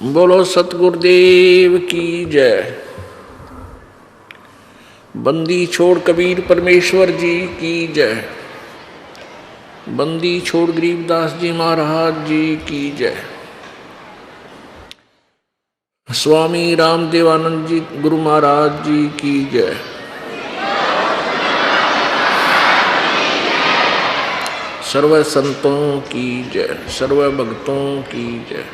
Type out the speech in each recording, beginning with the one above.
बोलो सतगुरुदेव की जय। बंदी छोड़ कबीर परमेश्वर जी की जय। बंदी छोड़ गरीबदास जी महाराज जी की जय। स्वामी रामदेवानंद जी गुरु महाराज जी की जय। सर्व संतों की जय, सर्व भक्तों की जय,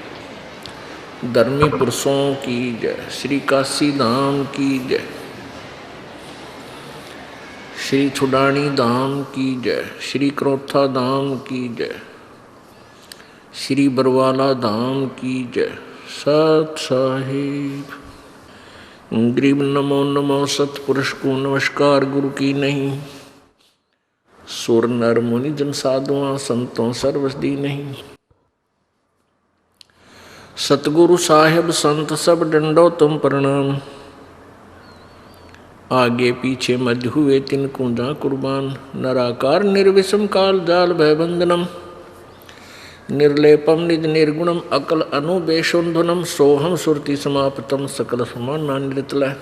धर्मी पुरुषों की जय, श्री काशी धाम की जय, श्री छुडानी धाम की जय, श्री क्रोथा धाम की जय, श्री बरवाला धाम की जय। सत साहिब गरीब नमो नमो सतपुरुष को नमस्कार गुरु की नहीं। सुर नर मुनि जन साधुआ संतों सर्वसदी नहीं। सतगुरु साहेब संत सब डंडो तुम प्रणाम। आगे पीछे मध्य हुए तिन कुंजा कुर्बान। नराकार निर्विषम काल जाल भयबंधनम। निर्लेपम निज निर्गुणम अकल अनुबेशोन्धनम। सोहम सुरति समाप्तम सकल समाना निर्तल।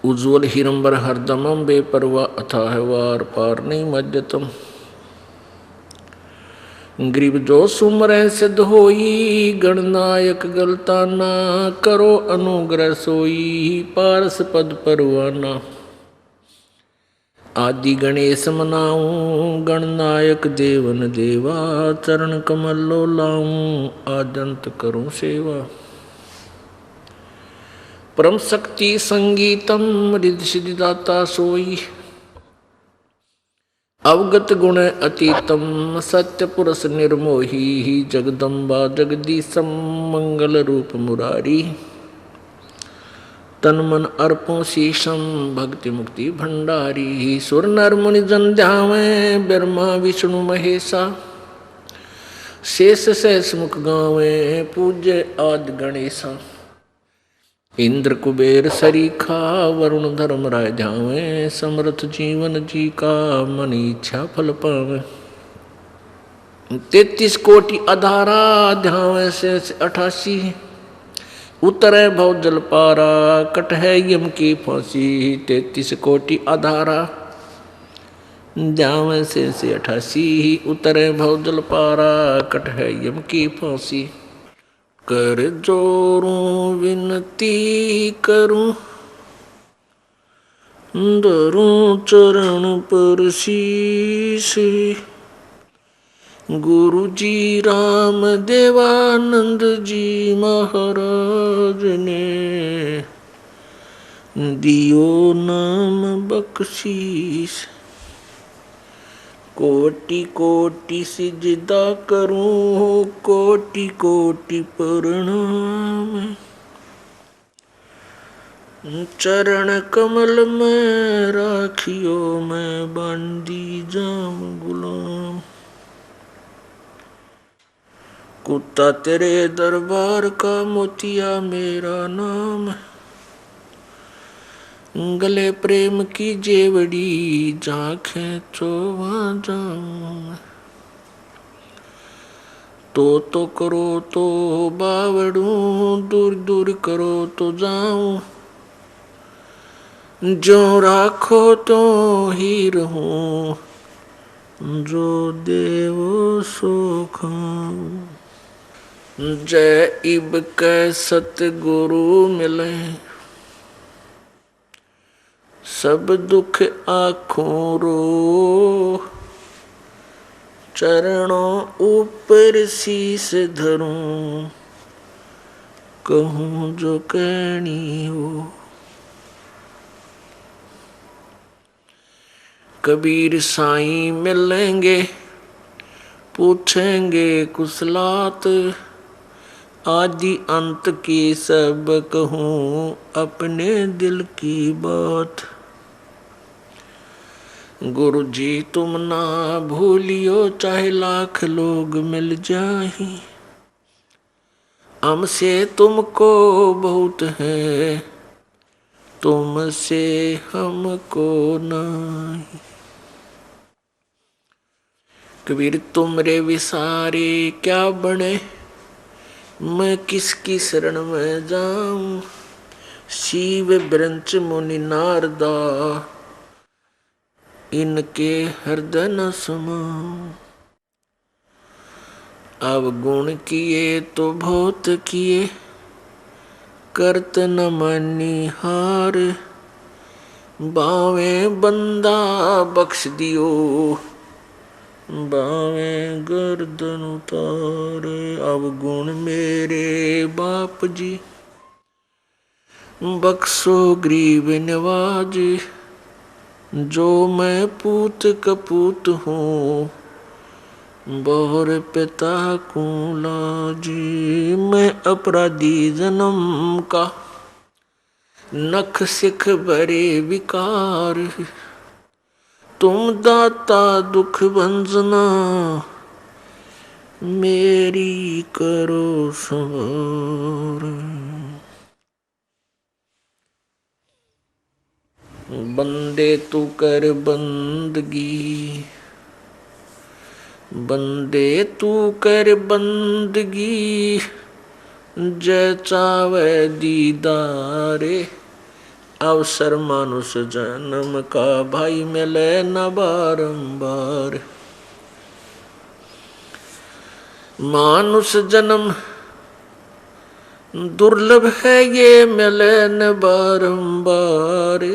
उज्ज्वल हिरंबर हरदमम बेपरवा अथाह वार पार नहीं मध्यतम। गरीब जो सुमर सिद्ध होई। गणनायक गलताना करो अनुग्रह सोई। पारस पद परवाना आदि गणेश मनाऊं। गणनायक देवन देवा चरण कमल लो लाऊं। आदंत करूं सेवा परम शक्ति संगीतम। रिद्धि सिद्धि दाता सोई। अवगत गुण अतीतम सत्य पुरुष निर्मोही। जगदम्बा जगदीशम मंगल रूप मुरारी। तन मन अर्पों शीशम भक्ति मुक्ति भंडारी। सुर नर मुनि जन ध्यावे ब्रह्मा विष्णु महेशा। शेष सहस मुख गावे पूज्य आदि गणेशा। इंद्र कुबेर सरीखा वरुण धर्म राय ध्यावे। समर्थ जीवन जी का मन इच्छा फल पावे। 33 कोटि अधारा ध्यावे से 88। उतरे भव जल पारा कट है यम की फांसी। 33 कोटि अधारा ध्यावे से 88। उतरे भव जल पारा कट है यम की फांसी। कर जोरूं विनती करूं धरूं चरण पर शीश। गुरु जी राम देवानंद जी महाराज ने दियो नाम बख्शीश। कोटि कोटि सिजदा करूं कोटि कोटि प्रणाम। चरण कमल में राखियो मैं बांधी जाम गुलाम। कुत्ता तेरे दरबार का मोतिया मेरा नाम। गले प्रेम की जेवड़ी झांखें चोवा जाऊं। तो करो तो बावड़ूं दूर दूर करो तो जाऊं। जो राखो तो ही रहूं जो देवो सो खाऊं। जय इब कै सतगुरु मिले सब दुख आँखों रो। चरणों ऊपर शीस धरूं कहूँ जो कहनी हो। कबीर साईं मिलेंगे पूछेंगे कुशलात। आदि अंत की सब कहूँ अपने दिल की बात। गुरु जी तुम ना भूलियो चाहे लाख लोग मिल जाए। हमसे तुमको बहुत है तुमसे हमको नहीं। कबीर तुमरे विसारे क्या बने मैं किसकी शरण में जाऊं, शिव ब्रंच मुनि नारदा, इनके हृदय न समाऊं। अवगुण किए तो बहुत किए, करत न मानी हार, बावे बंदा बख्श दियो, बावे गर्दन उतारे। अवगुण मेरे बाप जी, बख्शो गरीब नवाज, जो मैं पूत कपूत हूँ, बहुर पिता को लाजी। मैं अपराधी जन्म का, नख सिख बरे विकार, तुम दाता दुख भंजना, मेरी करो सवार। बंदे तू कर बंदगी, बंदे तू कर बंदगी, जय चावे दीदारे। अवसर मानुष जन्म का, भाई मिले न बारंबार। मानुष जन्म दुर्लभ है, ये मिले न बारंबार।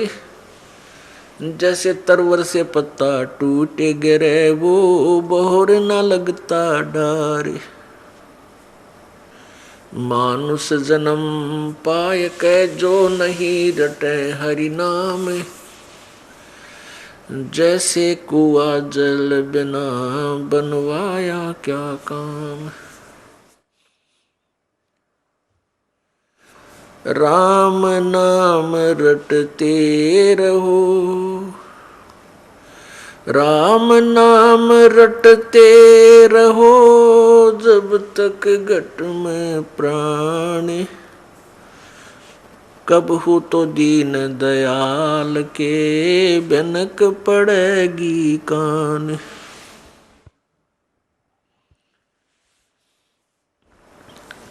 जैसे तरवर से पत्ता टूटे गिरे, वो बहुर न लगता डार। मानुष जन्म पाय के, जो नहीं रटे हरि नाम, जैसे कुआ जल बिना बनवाया क्या काम। राम नाम रटते रहो, राम नाम रटते रहो, जब तक घट में प्राण। कब हो तो दीन दयाल के, भनक पड़ेगी कान।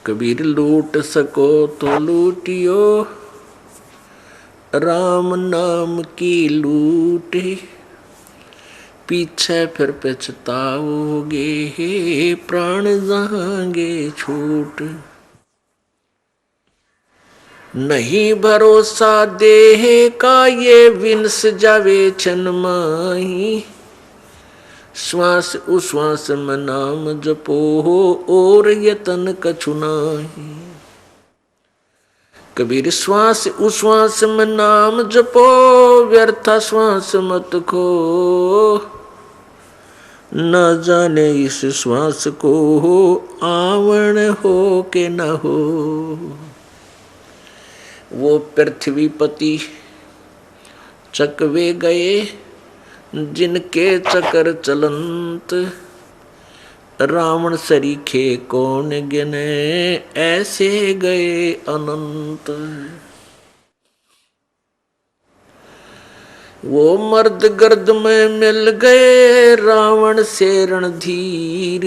कबीर लूट सको तो लूटियो, राम नाम की लूट। पीछे फिर पछताओगे, प्राण जाएंगे छूट। नहीं भरोसा देह का, ये विंस जावे छन माही। श्वास उश्वास में नाम जपो, और यतन कछु नाही। कबीर श्वास उश्वास में नाम जपो, व्यर्था श्वास मत खो। न जाने इस श्वास को, आवण हो के न हो। वो पृथ्वीपति चकवे गए, जिनके चकर चलंत। रावण सरीखे कौन गिने, ऐसे गए अनंत। वो मर्द गर्द में मिल गए, रावण से रणधीर।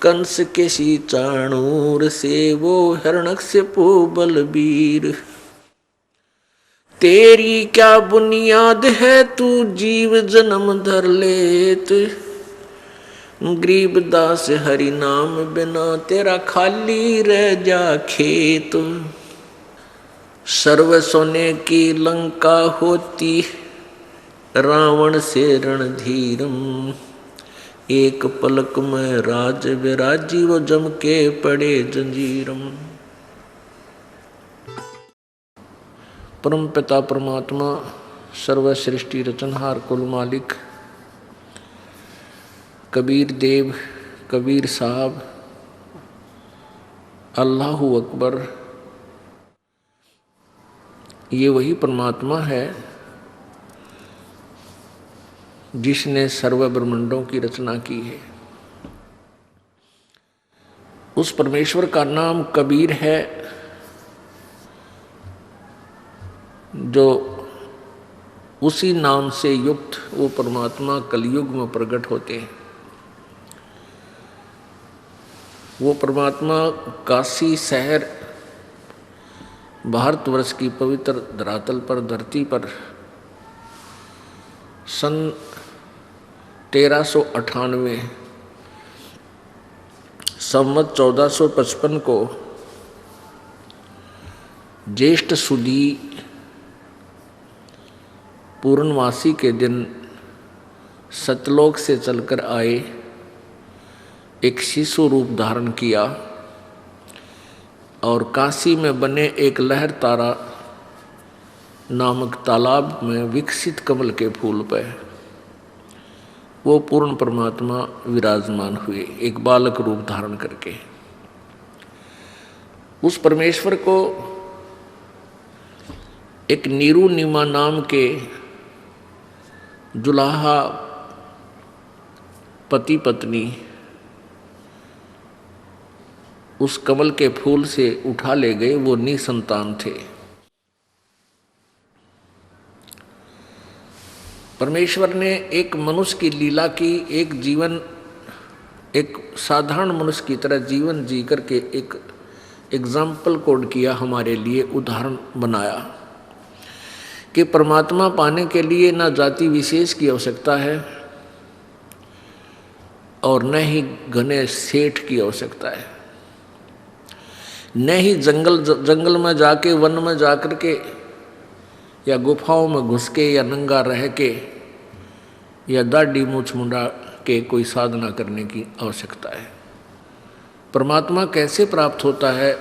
कंस के सी चाणूर से, वो हिरण्यकशिपु बलबीर। तेरी क्या बुनियाद है, तू जीव जन्म धर लेत। गरीबदास हरि नाम बिना, तेरा खाली रह जा खेत। सर्व सोने की लंका होती, रावण से रणधीरम। एक पलक में राज विराजी, वो जम के पड़े जंजीरम। परम पिता परमात्मा, सर्व सृष्टि रचनहार कुल मालिक, कबीर देव, कबीर साहब, अल्लाहु अकबर, ये वही परमात्मा है जिसने सर्व ब्रह्मांडों की रचना की है। उस परमेश्वर का नाम कबीर है, जो उसी नाम से युक्त वो परमात्मा कलयुग में प्रकट होते हैं। वो परमात्मा काशी शहर भारतवर्ष की पवित्र धरातल पर धरती पर सन 1398 संवत 1455 को ज्येष्ठ सुदी पूर्णमासी के दिन सतलोक से चलकर आए, एक शिशु रूप धारण किया और काशी में बने एक लहर तारा नामक तालाब में विकसित कमल के फूल पर वो पूर्ण परमात्मा विराजमान हुए, एक बालक रूप धारण करके। उस परमेश्वर को एक नीरू नीमा नाम के जुलाहा पति पत्नी उस कमल के फूल से उठा ले गए। वो निसंतान थे। परमेश्वर ने एक मनुष्य की लीला की, एक जीवन, एक साधारण मनुष्य की तरह जीवन जी करके एक एग्जाम्पल कोड किया, हमारे लिए उदाहरण बनाया कि परमात्मा पाने के लिए न जाति विशेष की आवश्यकता है और न ही घने सेठ की आवश्यकता है, न ही जंगल में जाके वन में जाकर के या गुफाओं में घुस के या नंगा रह के या दाढ़ी मूछ मुंडा के कोई साधना करने की आवश्यकता है। परमात्मा कैसे प्राप्त होता है,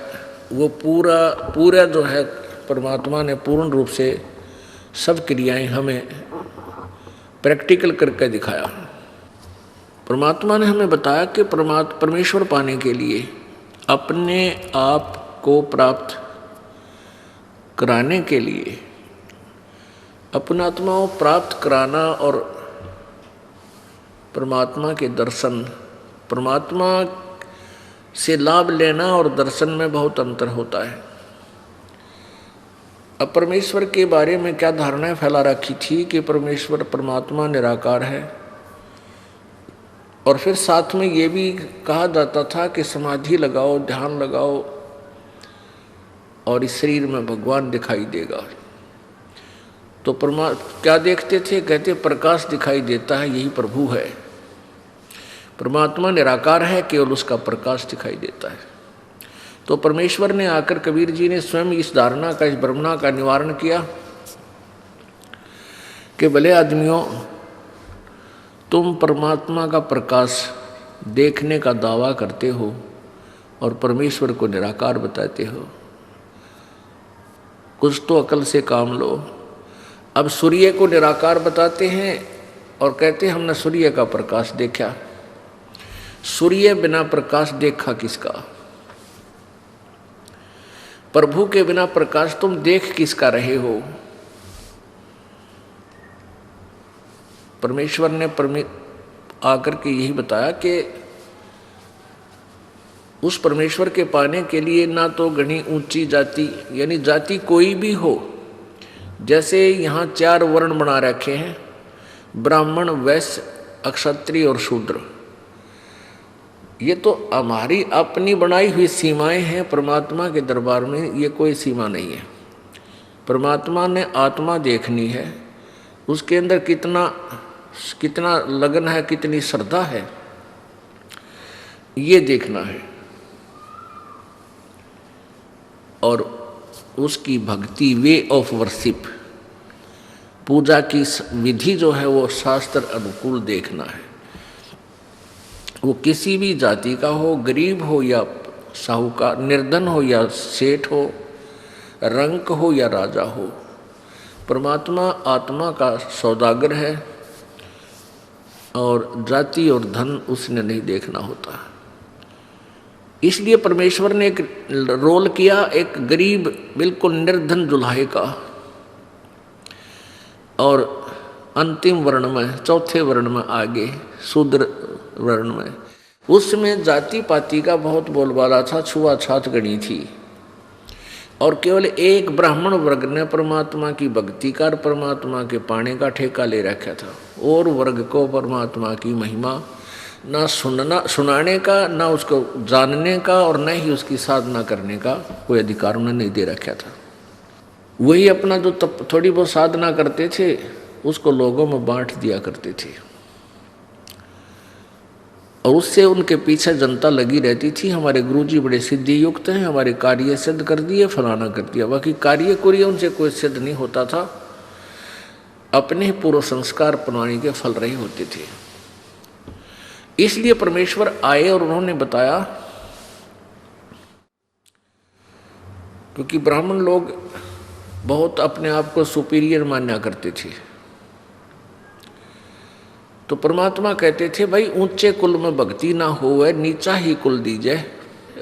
वो पूरा जो है परमात्मा ने पूर्ण रूप से सब क्रियाएं हमें प्रैक्टिकल करके दिखाया। परमात्मा ने हमें बताया कि परमेश्वर पाने के लिए अपने आप को प्राप्त कराने के लिए, अपना आत्मा को प्राप्त कराना और परमात्मा के दर्शन, परमात्मा से लाभ लेना और दर्शन में बहुत अंतर होता है। अब परमेश्वर के बारे में क्या धारणाएं फैला रखी थी कि परमेश्वर परमात्मा निराकार है, और फिर साथ में ये भी कहा जाता था कि समाधि लगाओ, ध्यान लगाओ और इस शरीर में भगवान दिखाई देगा। तो क्या देखते थे? कहते प्रकाश दिखाई देता है, यही प्रभु है। परमात्मा निराकार है, केवल उसका प्रकाश दिखाई देता है। तो परमेश्वर ने आकर, कबीर जी ने स्वयं इस धारणा का, इस भ्रमणा का निवारण किया कि भले आदमियों, तुम परमात्मा का प्रकाश देखने का दावा करते हो और परमेश्वर को निराकार बताते हो, कुछ तो अकल से काम लो। अब सूर्य को निराकार बताते हैं और कहते हैं हमने सूर्य का प्रकाश देखा। सूर्य बिना प्रकाश देखा किसका? प्रभु के बिना प्रकाश तुम देख किसका रहे हो? परमेश्वर ने आकर के यही बताया कि उस परमेश्वर के पाने के लिए ना तो घनी ऊंची जाति, यानी जाति कोई भी हो, जैसे यहाँ 4 वर्ण बना रखे हैं, ब्राह्मण, वैश्य, अक्षत्रिय और शूद्र। ये तो हमारी अपनी बनाई हुई सीमाएं हैं। परमात्मा के दरबार में ये कोई सीमा नहीं है। परमात्मा ने आत्मा देखनी है, उसके अंदर कितना लगन है, कितनी श्रद्धा है, ये देखना है। और उसकी भक्ति, वे ऑफ वर्शिप, पूजा की विधि जो है वो शास्त्र अनुकूल देखना है। वो किसी भी जाति का हो, गरीब हो या साहूकार, निर्धन हो या सेठ हो, रंक हो या राजा हो, परमात्मा आत्मा का सौदागर है और जाति और धन उसने नहीं देखना होता। इसलिए परमेश्वर ने एक रोल किया, एक गरीब बिल्कुल निर्धन दुल्हे का, और अंतिम वर्ण में, चौथे वर्ण में आगे शूद्र वर्ण में, उसमें जाति पाति का बहुत बोलबाला था, छुआछूत गणी थी। और केवल एक ब्राह्मण वर्ग ने परमात्मा की भक्ति कर, परमात्मा के पाने का ठेका ले रखा था, और वर्ग को परमात्मा की महिमा ना सुनाने का, ना उसको जानने का, और न ही उसकी साधना करने का कोई अधिकार उन्हें नहीं दे रखा था। वही अपना जो थोड़ी बहुत साधना करते थे उसको लोगों में बांट दिया करते थे, और उससे उनके पीछे जनता लगी रहती थी। हमारे गुरुजी बड़े सिद्धि युक्त हैं, हमारे कार्य सिद्ध कर दिए, फलाना कर दिया। बाकी कार्य कुरिय उनसे कोई सिद्ध नहीं होता था, अपने पूर्व संस्कार पुराने के फल रहे होते थे। इसलिए परमेश्वर आए और उन्होंने बताया, क्योंकि ब्राह्मण लोग बहुत अपने आप को सुपीरियर माना करते थे, तो परमात्मा कहते थे भाई ऊंचे कुल में भक्ति ना हो, नीचा ही कुल दीजिए।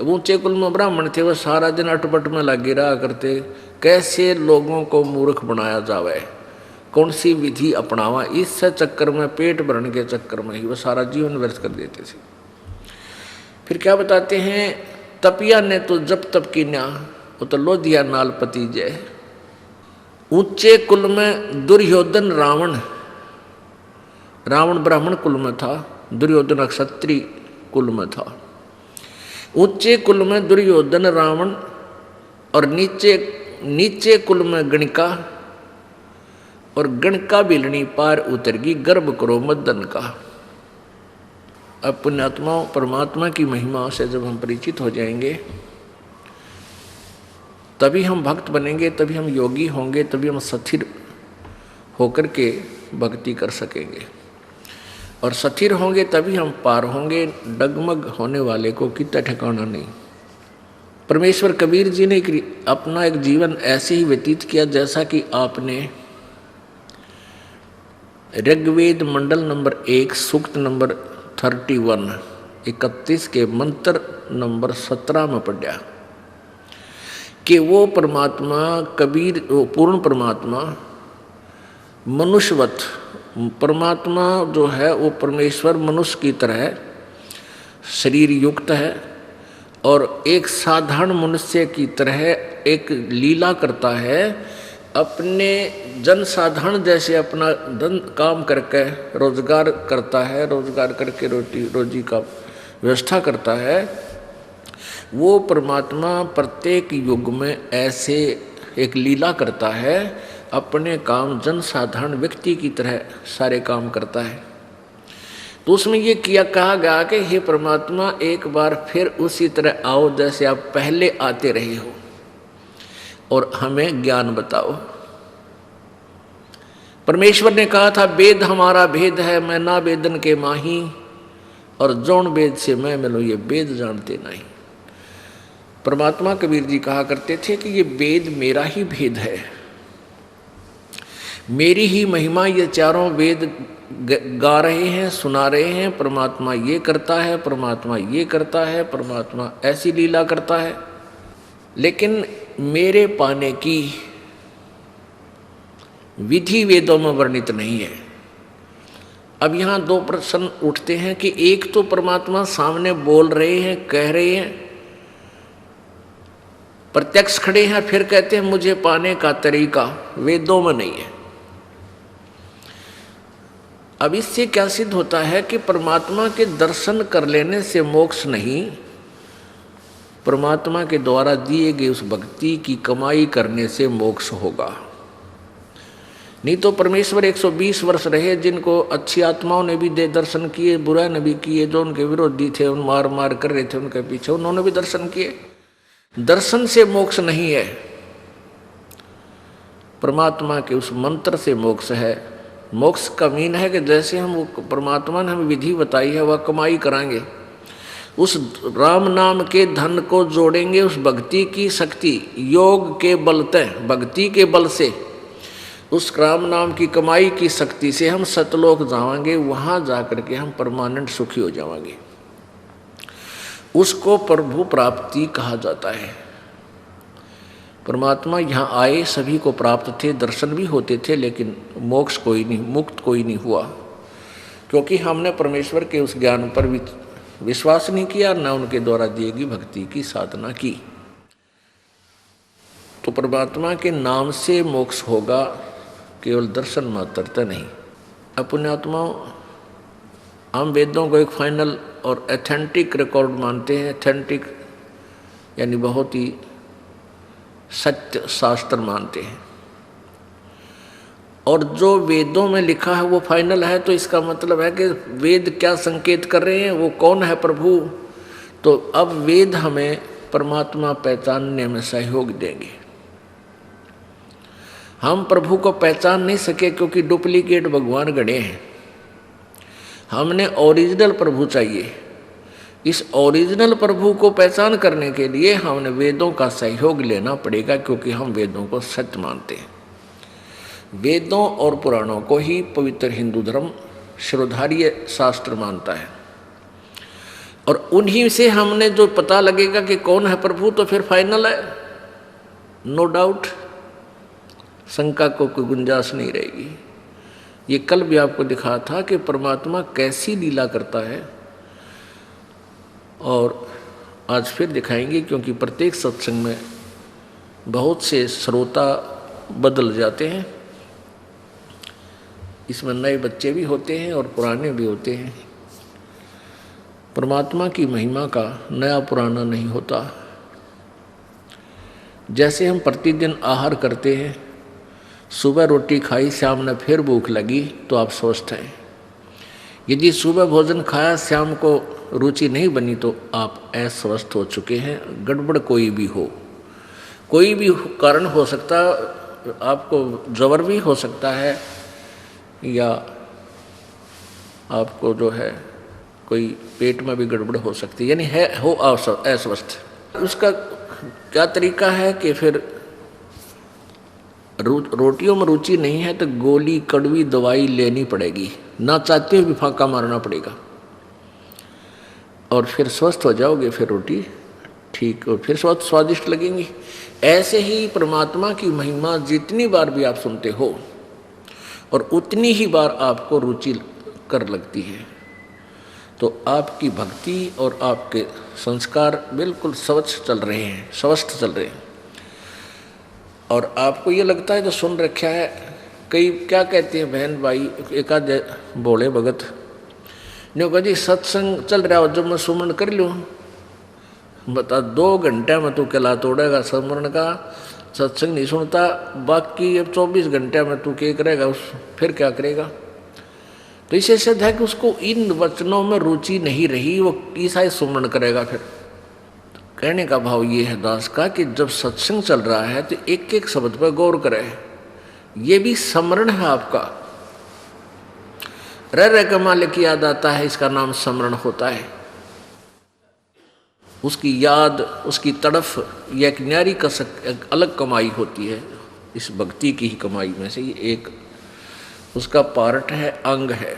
ऊंचे कुल में ब्राह्मण थे, वह सारा दिन अटपट में लगे रहा करते, कैसे लोगों को मूर्ख बनाया जावे, कौन सी विधि अपनावा, इस चक्कर में, पेट भरने के चक्कर में ही वह सारा जीवन व्यर्थ कर देते थे। फिर क्या बताते हैं, तपिया ने तो जब तप की न्या, वो तो लो दिया नाल पति जय। ऊंचे कुल में दुर्योधन रावण ब्राह्मण कुल में था, दुर्योधन क्षत्रिय कुल में था। ऊंचे कुल में दुर्योधन रावण, और नीचे कुल में गणिका, और गणका बिलनी पार उतर गई, गर्भ करो मदन का। अब पुण्यात्माओं, परमात्मा की महिमा से जब हम परिचित हो जाएंगे तभी हम भक्त बनेंगे, तभी हम योगी होंगे, तभी हम स्थिर होकर के भक्ति कर सकेंगे, और स्थिर होंगे तभी हम पार होंगे। डगमग होने वाले को कितना ठिकाना नहीं। परमेश्वर कबीर जी ने अपना एक जीवन ऐसे ही व्यतीत किया जैसा कि आपने ऋग्वेद मंडल नंबर 1 सूक्त नंबर 31 के मंत्र नंबर 17 में पढ़ा कि वो परमात्मा कबीर, वो पूर्ण परमात्मा मनुष्यवत परमात्मा जो है, वो परमेश्वर मनुष्य की तरह शरीर युक्त है, और एक साधारण मनुष्य की तरह एक लीला करता है। अपने जन साधारण जैसे अपना धन काम करके रोजगार करता है, रोजगार करके रोजी का व्यवस्था करता है। वो परमात्मा प्रत्येक युग में ऐसे एक लीला करता है, अपने काम जन साधारण व्यक्ति की तरह सारे काम करता है। तो उसमें ये कहा गया कि हे परमात्मा, एक बार फिर उसी तरह आओ जैसे आप पहले आते रहे हो, और हमें ज्ञान बताओ। परमेश्वर ने कहा था, वेद हमारा भेद है, मैं ना वेदन के माही, और जौन वेद से मैं मिलूं ये वेद जानते नहीं। परमात्मा कबीर जी कहा करते थे कि ये वेद मेरा ही भेद है, मेरी ही महिमा ये चारों वेद गा रहे हैं, सुना रहे हैं। परमात्मा ये करता है, परमात्मा ये करता है, परमात्मा ऐसी लीला करता है, लेकिन मेरे पाने की विधि वेदों में वर्णित नहीं है। अब यहाँ दो प्रश्न उठते हैं कि एक तो परमात्मा सामने बोल रहे हैं, कह रहे हैं, प्रत्यक्ष खड़े हैं, फिर कहते हैं मुझे पाने का तरीका वेदों में नहीं है। अब इससे क्या सिद्ध होता है कि परमात्मा के दर्शन कर लेने से मोक्ष नहीं, परमात्मा के द्वारा दिए गए उस भक्ति की कमाई करने से मोक्ष होगा। नहीं तो परमेश्वर 120 वर्ष रहे, जिनको अच्छी आत्माओं ने भी दे दर्शन किए, बुरा ने भी किए, जो उनके विरोधी थे, उन मार मार कर रहे थे उनके पीछे, उन्होंने भी दर्शन किए। दर्शन से मोक्ष नहीं है, परमात्मा के उस मंत्र से मोक्ष है। मोक्ष का मीन है कि जैसे हम वो परमात्मा ने हमें विधि बताई है, वह कमाई कराएंगे, उस राम नाम के धन को जोड़ेंगे, उस भक्ति की शक्ति योग के बलते, भक्ति के बल से, उस राम नाम की कमाई की शक्ति से हम सतलोक जाएंगे, वहाँ जाकर के हम परमानेंट सुखी हो जाएंगे। उसको प्रभु प्राप्ति कहा जाता है। परमात्मा यहाँ आए, सभी को प्राप्त थे, दर्शन भी होते थे, लेकिन मोक्ष कोई नहीं, मुक्त कोई नहीं हुआ, क्योंकि हमने परमेश्वर के उस ज्ञान पर भी विश्वास नहीं किया, न उनके द्वारा दिए गई भक्ति की साधना की। तो परमात्मा के नाम से मोक्ष होगा, केवल दर्शन मात्रता नहीं। पुण्यात्माओं, हम वेदों को एक फाइनल और एथेंटिक रिकॉर्ड मानते हैं। एथेंटिक यानी बहुत ही सत्य शास्त्र मानते हैं। और जो वेदों में लिखा है वो फाइनल है, तो इसका मतलब है कि वेद क्या संकेत कर रहे हैं, वो कौन है प्रभु। तो अब वेद हमें परमात्मा पहचानने में सहयोग देंगे। हम प्रभु को पहचान नहीं सके क्योंकि डुप्लीकेट भगवान गढ़े हैं। हमने ओरिजिनल प्रभु चाहिए। इस ओरिजिनल प्रभु को पहचान करने के लिए हमने वेदों का सहयोग लेना पड़ेगा, क्योंकि हम वेदों को सत्य मानते हैं। वेदों और पुराणों को ही पवित्र हिंदू धर्म श्रोधार्य शास्त्र मानता है। और उन्हीं से हमने जो पता लगेगा कि कौन है प्रभु, तो फिर फाइनल है, नो डाउट, शंका को कोई गुंजाइश नहीं रहेगी। ये कल भी आपको दिखा था कि परमात्मा कैसी लीला करता है, और आज फिर दिखाएंगे, क्योंकि प्रत्येक सत्संग में बहुत से श्रोता बदल जाते हैं। इसमें नए बच्चे भी होते हैं और पुराने भी होते हैं। परमात्मा की महिमा का नया पुराना नहीं होता। जैसे हम प्रतिदिन आहार करते हैं, सुबह रोटी खाई, शाम ने फिर भूख लगी, तो आप स्वस्थ हैं। यदि सुबह भोजन खाया, शाम को रुचि नहीं बनी, तो आप अस्वस्थ हो चुके हैं। गड़बड़ कोई भी हो, कोई भी कारण हो सकता, आपको जबर भी हो सकता है, या आपको जो है कोई पेट में भी गड़बड़ हो सकती है, यानी हो अस्वस्थ। उसका क्या तरीका है कि फिर रोटियों में रुचि नहीं है तो गोली कड़वी दवाई लेनी पड़ेगी, ना चाहते हुए भी फाका मारना पड़ेगा, और फिर स्वस्थ हो जाओगे। फिर रोटी ठीक और फिर स्वादिष्ट लगेंगी। ऐसे ही परमात्मा की महिमा जितनी बार भी आप सुनते हो, और उतनी ही बार आपको रुचि कर लगती है, तो आपकी भक्ति और आपके संस्कार बिल्कुल स्वच्छ चल रहे हैं, स्वस्थ चल रहे हैं। और आपको ये लगता है जो सुन रखा है, कई क्या कहते हैं बहन भाई, एक आध बोले भगत ने कहा जी सत्संग चल रहा हो, जब मैं सुमरण कर लूँ, बता 2 घंटे में तू कहला तोड़ेगा सुमरण का, सत्संग नहीं सुनता, बाकी अब 24 घंटे में तू क्या करेगा, फिर क्या करेगा। तो इसे सिद्ध है कि उसको इन वचनों में रुचि नहीं रही, वो ईसा ही सुमरण करेगा। फिर कहने का भाव ये है दास का कि जब सत्संग चल रहा है तो एक एक शब्द पर गौर करें। ये भी स्मरण है आपका, रह के मालिक की याद आता है, इसका नाम स्मरण होता है। उसकी याद, उसकी तड़फ, यह एक न्यारी एक अलग कमाई होती है। इस भक्ति की ही कमाई में से ये एक उसका पार्ट है, अंग है।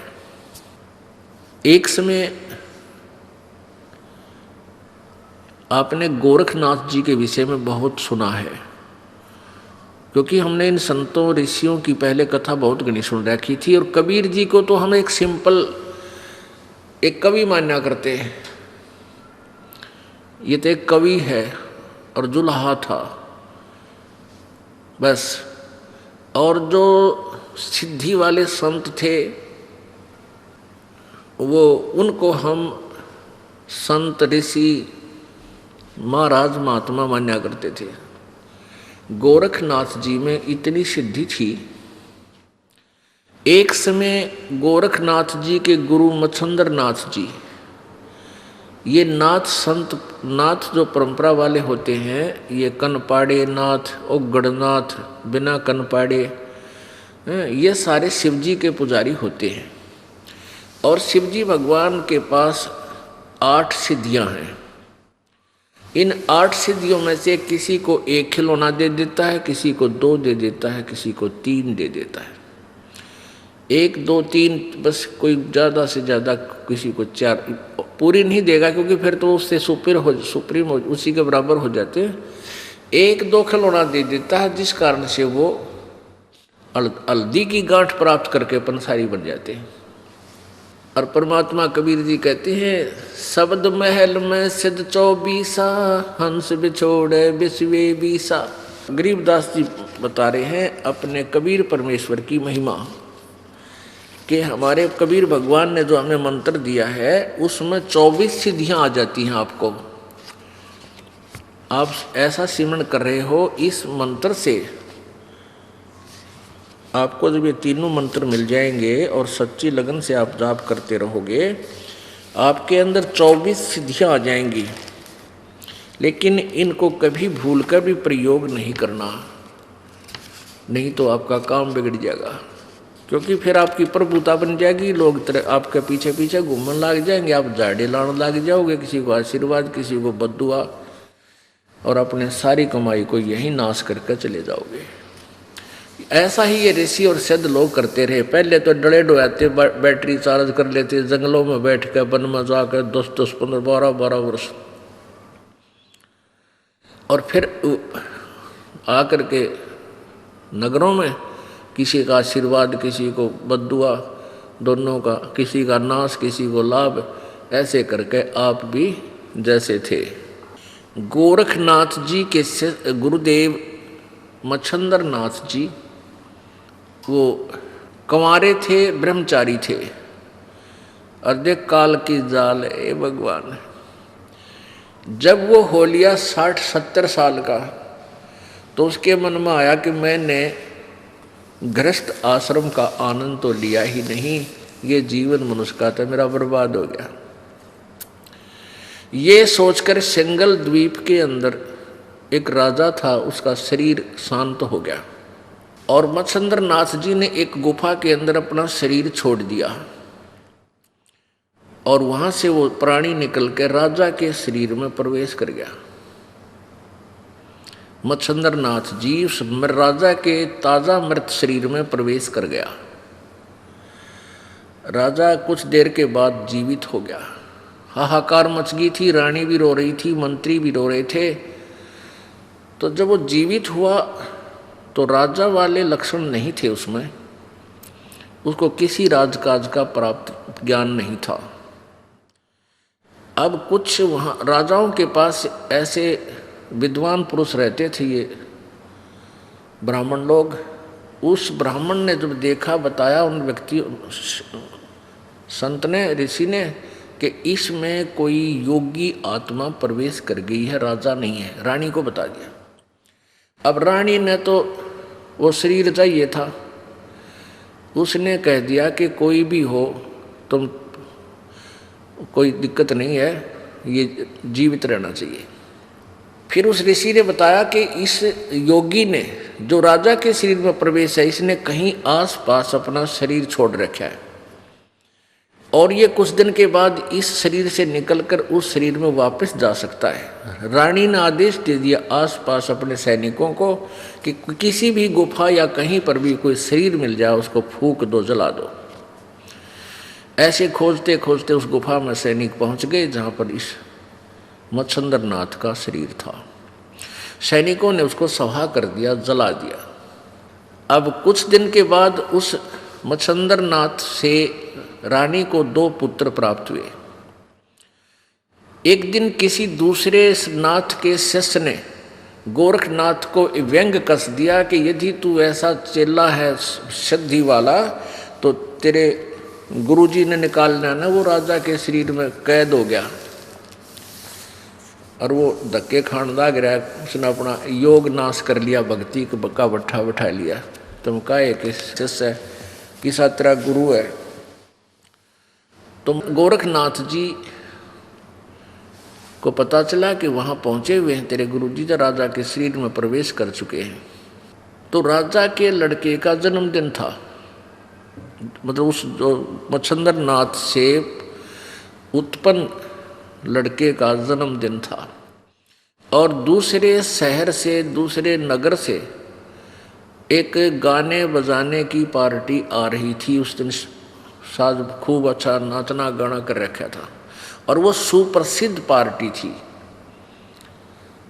एक समय आपने गोरखनाथ जी के विषय में बहुत सुना है, क्योंकि हमने इन संतों ऋषियों की पहले कथा बहुत घनी सुन रखी थी। और कबीर जी को तो हम एक सिंपल एक कवि मान्या करते हैं। ये तो एक कवि है और जुल्हा था बस। और जो सिद्धि वाले संत थे वो, उनको हम संत ऋषि महाराज महात्मा मान्या करते थे। गोरखनाथ जी में इतनी सिद्धि थी। एक समय गोरखनाथ जी के गुरु मच्छंदर नाथ जी, ये नाथ संत नाथ जो परंपरा वाले होते हैं, ये कनपाड़े नाथ, उगड़नाथ, बिना कनपाड़े, ये सारे शिवजी के पुजारी होते हैं। और शिवजी भगवान के पास 8 सिद्धियां हैं। इन 8 सिद्धियों में से किसी को 1 खिलौना दे देता है, किसी को 2 दे देता है, किसी को 3 दे देता है। 1, 2, 3 बस, कोई ज़्यादा से ज़्यादा किसी को 4 पूरी नहीं देगा, क्योंकि फिर तो उससे सुप्रीम उसी के बराबर हो जाते हैं। 1, 2 खिलौना दे देता है, जिस कारण से वो हल्दी की गांठ प्राप्त करके पंसारी बन जाते हैं। और परमात्मा कबीर जी कहते हैं, शब्द महल में सिद्ध 24 हंस बिछोड़े बिस्वे 20। गरीबदास जी बता रहे हैं अपने कबीर परमेश्वर की महिमा कि हमारे कबीर भगवान ने जो हमें मंत्र दिया है उसमें 24 सिद्धियां आ जाती हैं आपको। आप ऐसा सिमरन कर रहे हो, इस मंत्र से आपको जब ये तीनों मंत्र मिल जाएंगे और सच्ची लगन से आप जाप करते रहोगे, आपके अंदर 24 सिद्धियां आ जाएंगी। लेकिन इनको कभी भूल कर भी प्रयोग नहीं करना, नहीं तो आपका काम बिगड़ जाएगा। क्योंकि फिर आपकी प्रभुता बन जाएगी, लोग आपके पीछे पीछे घूमने लग जाएंगे, आप जाड़े लाने लग जाओगे, किसी को आशीर्वाद किसी को बद्दुआ, और अपने सारी कमाई को यही नाश करके चले जाओगे। ऐसा ही ये ऋषि और सिद्ध लोग करते रहे। पहले तो डरे डोयाते बैटरी चार्ज कर लेते, जंगलों में बैठ कर वन में जाकर 10-10, 15, 12-12 वर्ष, और फिर आकर के नगरों में किसी का आशीर्वाद किसी को बद्दुआ, दोनों का, किसी का नाश किसी को लाभ, ऐसे करके आप भी जैसे थे। गोरखनाथ जी के गुरुदेव मच्छंदर नाथ जी वो कंवारे थे, ब्रह्मचारी थे। अर्धेक काल की जाल ए भगवान। जब वो हो लिया 60-70 साल का, तो उसके मन में आया कि मैंने गृहस्थ आश्रम का आनंद तो लिया ही नहीं, ये जीवन मनुष्य का था मेरा बर्बाद हो गया। ये सोचकर सिंगल द्वीप के अंदर एक राजा था, उसका शरीर शांत हो गया और मच्छंदर नाथ जी ने एक गुफा के अंदर अपना शरीर छोड़ दिया और वहां से वो प्राणी निकल कर राजा के शरीर में प्रवेश कर गया। मच्छंदर नाथ जी उस राजा के ताजा मृत शरीर में प्रवेश कर गया। राजा कुछ देर के बाद जीवित हो गया। हाहाकार मच गई थी, रानी भी रो रही थी, मंत्री भी रो रहे थे। तो जब वो जीवित हुआ तो राजा वाले लक्षण नहीं थे उसमें, उसको किसी राजकाज का प्राप्त ज्ञान नहीं था। अब कुछ वहाँ राजाओं के पास ऐसे विद्वान पुरुष रहते थे, ये ब्राह्मण लोग। उस ब्राह्मण ने जब देखा, बताया उन व्यक्ति संत ने, ऋषि ने, कि इसमें कोई योगी आत्मा प्रवेश कर गई है, राजा नहीं है। रानी को बता दिया। अब रानी ने तो वो शरीर चाहिए था, उसने कह दिया कि कोई भी हो तुम, कोई दिक्कत नहीं है, ये जीवित रहना चाहिए। फिर उस ऋषि ने बताया कि इस योगी ने जो राजा के शरीर में प्रवेश है, इसने कहीं आस पास अपना शरीर छोड़ रखा है और ये कुछ दिन के बाद इस शरीर से निकलकर उस शरीर में वापस जा सकता है। रानी ने आदेश दे दिया आसपास अपने सैनिकों को कि किसी भी गुफा या कहीं पर भी कोई शरीर मिल जाए उसको फूंक दो, जला दो। ऐसे खोजते खोजते उस गुफा में सैनिक पहुंच गए जहां पर इस मच्छंदर नाथ का शरीर था। सैनिकों ने उसको सवा कर दिया, जला दिया। अब कुछ दिन के बाद उस मच्छंदर नाथ से रानी को 2 पुत्र प्राप्त हुए। एक दिन किसी दूसरे नाथ के शिष्य ने गोरखनाथ को व्यंग कस दिया कि यदि तू ऐसा चेला है सिद्धि वाला तो तेरे गुरुजी ने निकालना ना, वो राजा के शरीर में कैद हो गया और वो धक्के खान लग रहा है। उसने अपना योग नाश कर लिया, भक्ति का बट्ठा बैठा लिया। तुम काहे कि शिष्य है, किसा तेरा गुरु है। तो गोरखनाथ जी को पता चला कि वहाँ पहुँचे हुए हैं तेरे गुरुजी, जो राजा के शरीर में प्रवेश कर चुके हैं। तो राजा के लड़के का जन्मदिन था, मतलब उस जो मच्छंदर नाथ से उत्पन्न लड़के का जन्मदिन था। और दूसरे शहर से, दूसरे नगर से एक गाने बजाने की पार्टी आ रही थी। उस दिन साज खूब अच्छा नाचना गाना कर रखा था और वो सुप्रसिद्ध पार्टी थी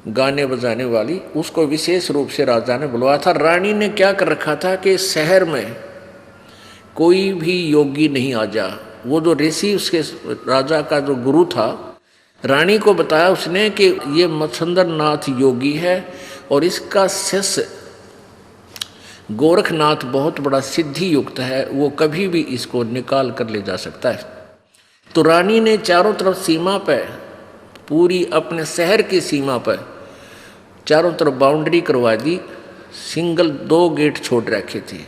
गाने बजाने वाली। उसको विशेष रूप से राजा ने बुलवाया था। रानी ने क्या कर रखा था कि शहर में कोई भी योगी नहीं आ जा। वो जो ऋषि उसके राजा का जो गुरु था, रानी को बताया उसने कि ये मच्छंदर नाथ योगी है और इसका शिष्य गोरखनाथ बहुत बड़ा सिद्धि युक्त है, वो कभी भी इसको निकाल कर ले जा सकता है। तो रानी ने चारों तरफ सीमा पर, पूरी अपने शहर की सीमा पर चारों तरफ बाउंड्री करवा दी। सिंगल 2 गेट छोड़ रखे थे,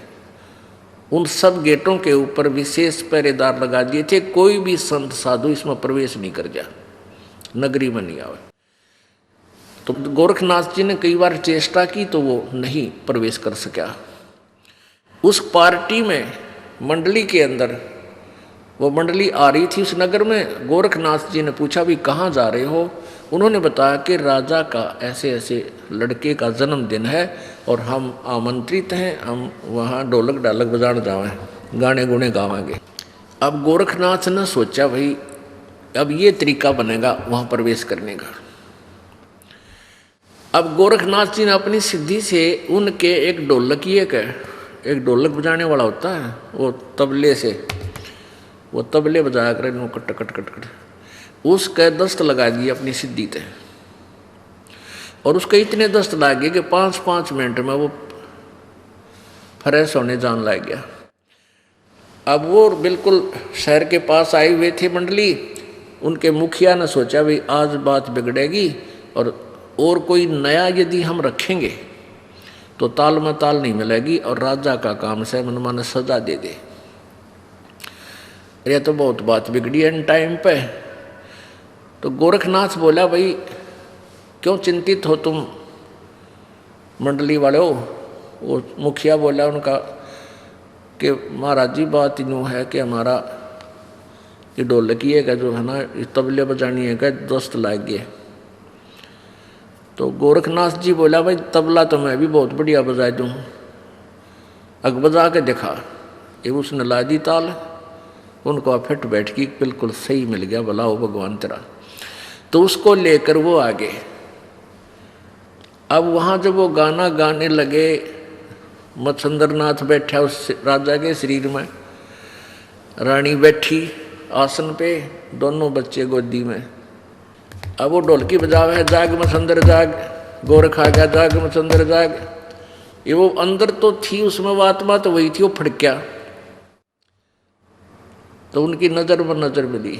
उन सब गेटों के ऊपर विशेष पहरेदार लगा दिए थे, कोई भी संत साधु इसमें प्रवेश नहीं कर जा, नगरी में नहीं आवे। तो गोरखनाथ जी ने कई बार चेष्टा की तो वो नहीं प्रवेश कर सका। उस पार्टी में, मंडली के अंदर, वो मंडली आ रही थी उस नगर में। गोरखनाथ जी ने पूछा भी कहाँ जा रहे हो? उन्होंने बताया कि राजा का ऐसे ऐसे लड़के का जन्मदिन है और हम आमंत्रित हैं, हम वहाँ ढोलक ढालक बजाने जावे, गाने गुने गावेंगे। अब गोरखनाथ ने सोचा भाई अब ये तरीका बनेगा वहाँ प्रवेश करने का। अब गोरखनाथ जी ने अपनी सिद्धि से उनके एक ढोलकिए का, एक ढोलक बजाने वाला होता है, वो तबले से, वो तबले बजाया करे कट कट कट कट, उसके दस्त लगा दिए अपनी सिद्धि पे। और उसके इतने दस्त लगे कि 5-5 मिनट में वो फ्रेश होने जान लग गया। अब वो बिल्कुल शहर के पास आए हुए थे मंडली। उनके मुखिया ने सोचा भाई आज बात बिगड़ेगी और कोई नया यदि हम रखेंगे तो ताल में ताल नहीं मिलेगी और राजा का काम से मनमाने सजा दे दे। यह तो बहुत बात बिगड़ी एन टाइम पे। तो गोरखनाथ बोला भाई क्यों चिंतित हो तुम मंडली वाले हो? वो मुखिया बोला उनका कि महाराज जी बात यूँ है कि हमारा ये ढोलकी का जो है ना, ये तबले बजानी है का दोस्त लाग गए। तो गोरखनाथ जी बोला भाई तबला तो मैं भी बहुत बढ़िया बजा दूँ, अग बजा के देखा। ये उसने ला दी ताल, उनको फिट बैठ की बिल्कुल सही मिल गया, भला हो भगवान तेरा। तो उसको लेकर वो आगे। अब वहाँ जब वो गाना गाने लगे, मच्छंद्रनाथ बैठा उस राजा के शरीर में, रानी बैठी आसन पे, दोनों बच्चे गोदी में। अब वो ढोलकी बजावे है, जाग मच्छंद्र जाग, गोरख आ गया जाग मच्छंद्र जाग। ये वो अंदर तो थी उसमें वो आत्मा तो वही थी, वो फड़क्या। तो उनकी नज़र में नज़र मिली।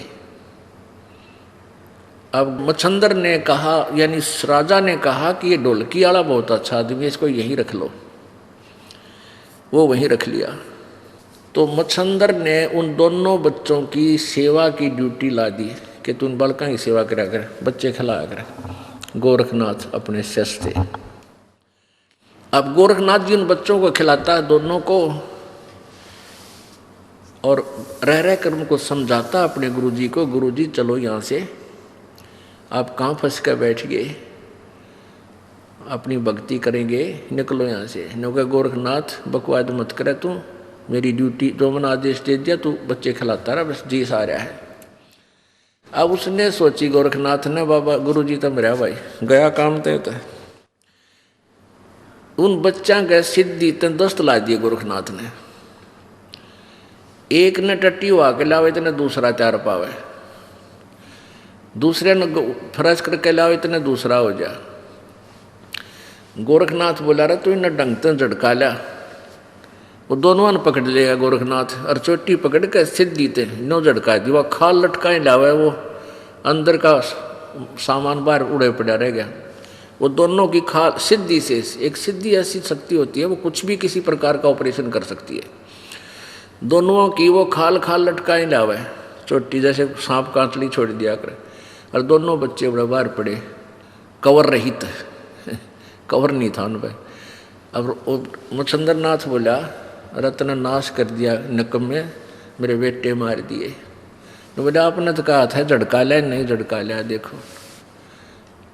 अब मच्छंद्र ने कहा, यानी राजा ने कहा कि ये ढोलकी वाला बहुत अच्छा आदमी है, इसको यहीं रख लो। वो वहीं रख लिया। तो मच्छंद्र ने उन दोनों बच्चों की सेवा की ड्यूटी ला दी कि तू उन बालकों की सेवा करा कर, बच्चे खिलाया कर। गोरखनाथ अपने शिष्य थे। अब गोरखनाथ जी उन बच्चों को खिलाता है दोनों को, और रह रह कर उनको समझाता अपने गुरुजी को, गुरुजी चलो यहाँ से, आप कहाँ फंस कर बैठ गए, अपनी भक्ति करेंगे, निकलो यहाँ से। नो गोरखनाथ बकवाद मत करे, तू मेरी ड्यूटी जो मैंने आदेश दे दिया, तू बच्चे खिलाता रहा, बस जी आ रहा है। अब उसने सोची गोरखनाथ ने, बाबा गुरुजी तो मेरा भाई गया काम तय होता है। उन बच्चा के सिद्धि तन दस्त ला दिए गोरखनाथ ने। एक ने टट्टी हुआ के लावे इतने दूसरा तैयार पावे, दूसरे ने फरज करके लावे इतने दूसरा हो जा। गोरखनाथ बोला रहा तू इन्हें ढंग से झटका लिया। वो दोनों ने पकड़ लिया गोरखनाथ, और चोटी पकड़ के सिद्धि ते नो झटका दी। वह खाल लटकाए लावे, वो अंदर का सामान बाहर उड़े पड़ा रह गया। वो दोनों की खाल सिद्धि से, एक सिद्धि ऐसी शक्ति होती है वो कुछ भी किसी प्रकार का ऑपरेशन कर सकती है। दोनों की वो खाल खाल लटकाए लावे, चोटी जैसे सांप कांटली छोड़ दिया करे। और दोनों बच्चे बड़े बाहर पड़े, कवर रहित, कवर नहीं था उन पर। अब मच्छंद्रनाथ बोला रत्न नाश कर दिया निकम्मे, मेरे बेटे मार दिए। तो बोला आपने तो कहा था झटका लिया, नहीं झटका लिया, देखो